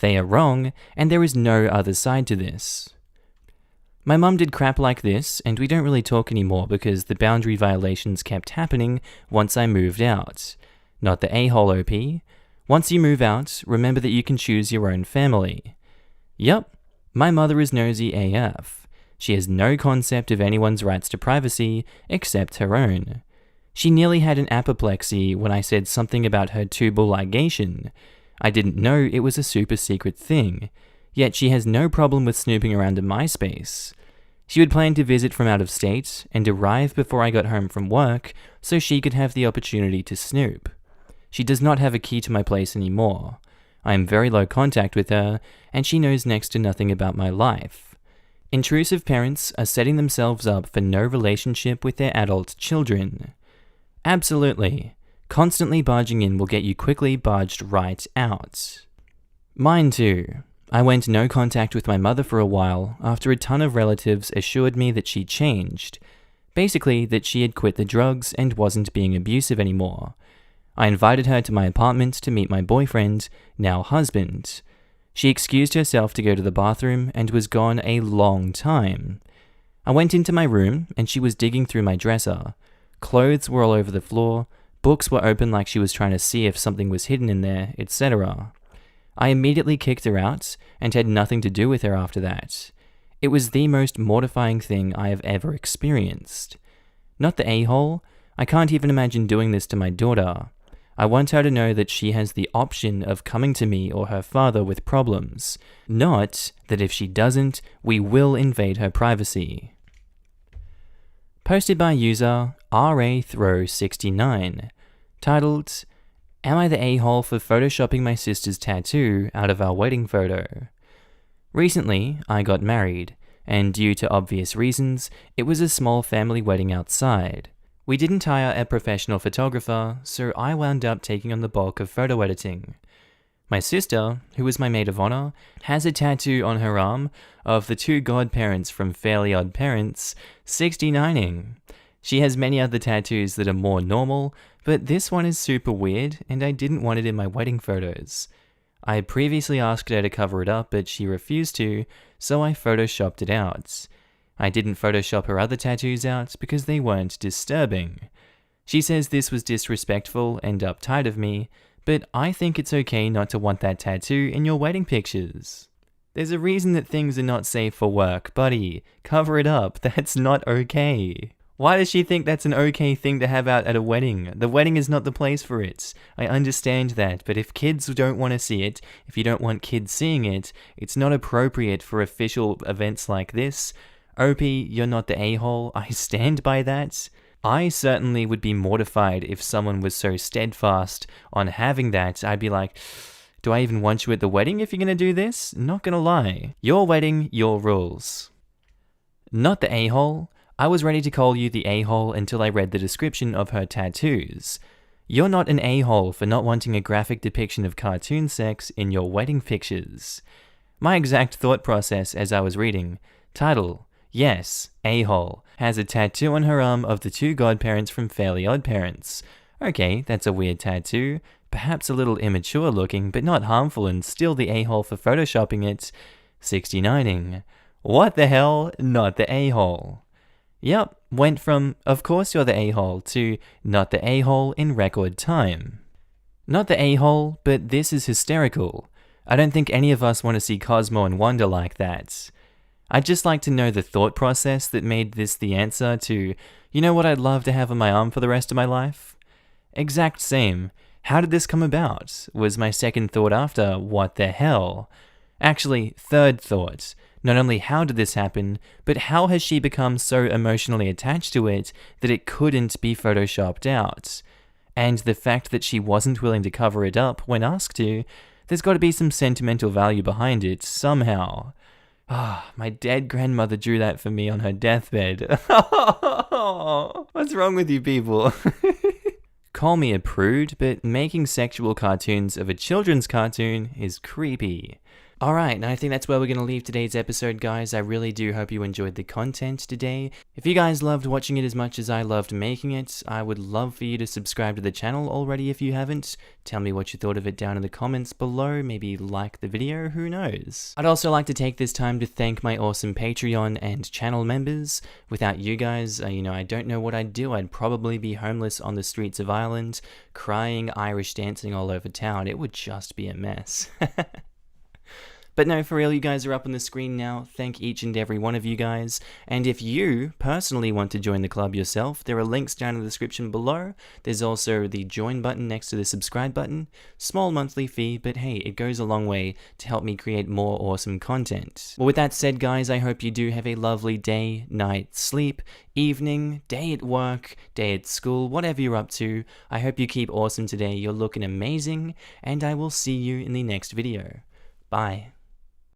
Speaker 1: They are wrong, and there is no other side to this. My mum did crap like this, and we don't really talk anymore because the boundary violations kept happening once I moved out. Not the a-hole OP. Once you move out, remember that you can choose your own family. Yup, my mother is nosy AF. She has no concept of anyone's rights to privacy except her own. She nearly had an apoplexy when I said something about her tubal ligation. I didn't know it was a super secret thing. Yet she has no problem with snooping around in MySpace. She would plan to visit from out of state and arrive before I got home from work so she could have the opportunity to snoop. She does not have a key to my place anymore. I am very low contact with her, and she knows next to nothing about my life. Intrusive parents are setting themselves up for no relationship with their adult children. Absolutely. Constantly barging in will get you quickly barged right out. Mine too. I went no contact with my mother for a while after a ton of relatives assured me that she'd changed. Basically, that she had quit the drugs and wasn't being abusive anymore. I invited her to my apartment to meet my boyfriend, now husband. She excused herself to go to the bathroom and was gone a long time. I went into my room and she was digging through my dresser. Clothes were all over the floor, books were open like she was trying to see if something was hidden in there, etc. I immediately kicked her out and had nothing to do with her after that. It was the most mortifying thing I have ever experienced. Not the a-hole, I can't even imagine doing this to my daughter. I want her to know that she has the option of coming to me or her father with problems, not that if she doesn't, we will invade her privacy. Posted by user RAThrow69, titled, Am I the a-hole for photoshopping my sister's tattoo out of our wedding photo? Recently, I got married, and due to obvious reasons, it was a small family wedding outside. We didn't hire a professional photographer, so I wound up taking on the bulk of photo editing. My sister, who was my maid of honor, has a tattoo on her arm of the two godparents from Fairly Odd Parents 69ing. She has many other tattoos that are more normal, but this one is super weird, and I didn't want it in my wedding photos. I had previously asked her to cover it up, but she refused to, so I photoshopped it out. I didn't Photoshop her other tattoos out because they weren't disturbing. She says this was disrespectful and uptight of me, but I think it's okay not to want that tattoo in your wedding pictures. There's a reason that things are not safe for work, buddy. Cover it up. That's not okay. Why does she think that's an okay thing to have out at a wedding? The wedding is not the place for it. I understand that, but if kids don't want to see it, if you don't want kids seeing it, it's not appropriate for official events like this. OP, you're not the a-hole. I stand by that. I certainly would be mortified if someone was so steadfast on having that. I'd be like, do I even want you at the wedding if you're going to do this? Not going to lie. Your wedding, your rules. Not the a-hole. I was ready to call you the a-hole until I read the description of her tattoos. You're not an a-hole for not wanting a graphic depiction of cartoon sex in your wedding pictures. My exact thought process as I was reading, title, yes, a-hole, has a tattoo on her arm of the two godparents from Fairly Odd Parents. Okay, that's a weird tattoo, perhaps a little immature looking, but not harmful and still the a-hole for photoshopping it. 69ing. What the hell? Not the a-hole. Yep, went from, of course you're the a-hole, to not the a-hole in record time. Not the a-hole, but this is hysterical. I don't think any of us want to see Cosmo and Wanda like that. I'd just like to know the thought process that made this the answer to, you know what I'd love to have on my arm for the rest of my life? Exact same. How did this come about? Was my second thought after, what the hell? Actually, third thought. Not only how did this happen, but how has she become so emotionally attached to it that it couldn't be photoshopped out? And the fact that she wasn't willing to cover it up when asked to, there's got to be some sentimental value behind it somehow. My dead grandmother drew that for me on her deathbed. What's wrong with you people? call me a prude, but making sexual cartoons of a children's cartoon is creepy. Alright, and I think that's where we're going to leave today's episode, guys. I really do hope you enjoyed the content today. If you guys loved watching it as much as I loved making it, I would love for you to subscribe to the channel already if you haven't. Tell me what you thought of it down in the comments below, maybe like the video, who knows. I'd also like to take this time to thank my awesome Patreon and channel members. Without you guys, I don't know what I'd do. I'd probably be homeless on the streets of Ireland, crying, Irish dancing all over town. It would just be a mess. But no, for real, you guys are up on the screen now. Thank each and every one of you guys. And if you personally want to join the club yourself, there are links down in the description below. There's also the join button next to the subscribe button. Small monthly fee, but hey, it goes a long way to help me create more awesome content. Well, with that said, guys, I hope you do have a lovely day, night, sleep, evening, day at work, day at school, whatever you're up to. I hope you keep awesome today. You're looking amazing, and I will see you in the next video. Bye.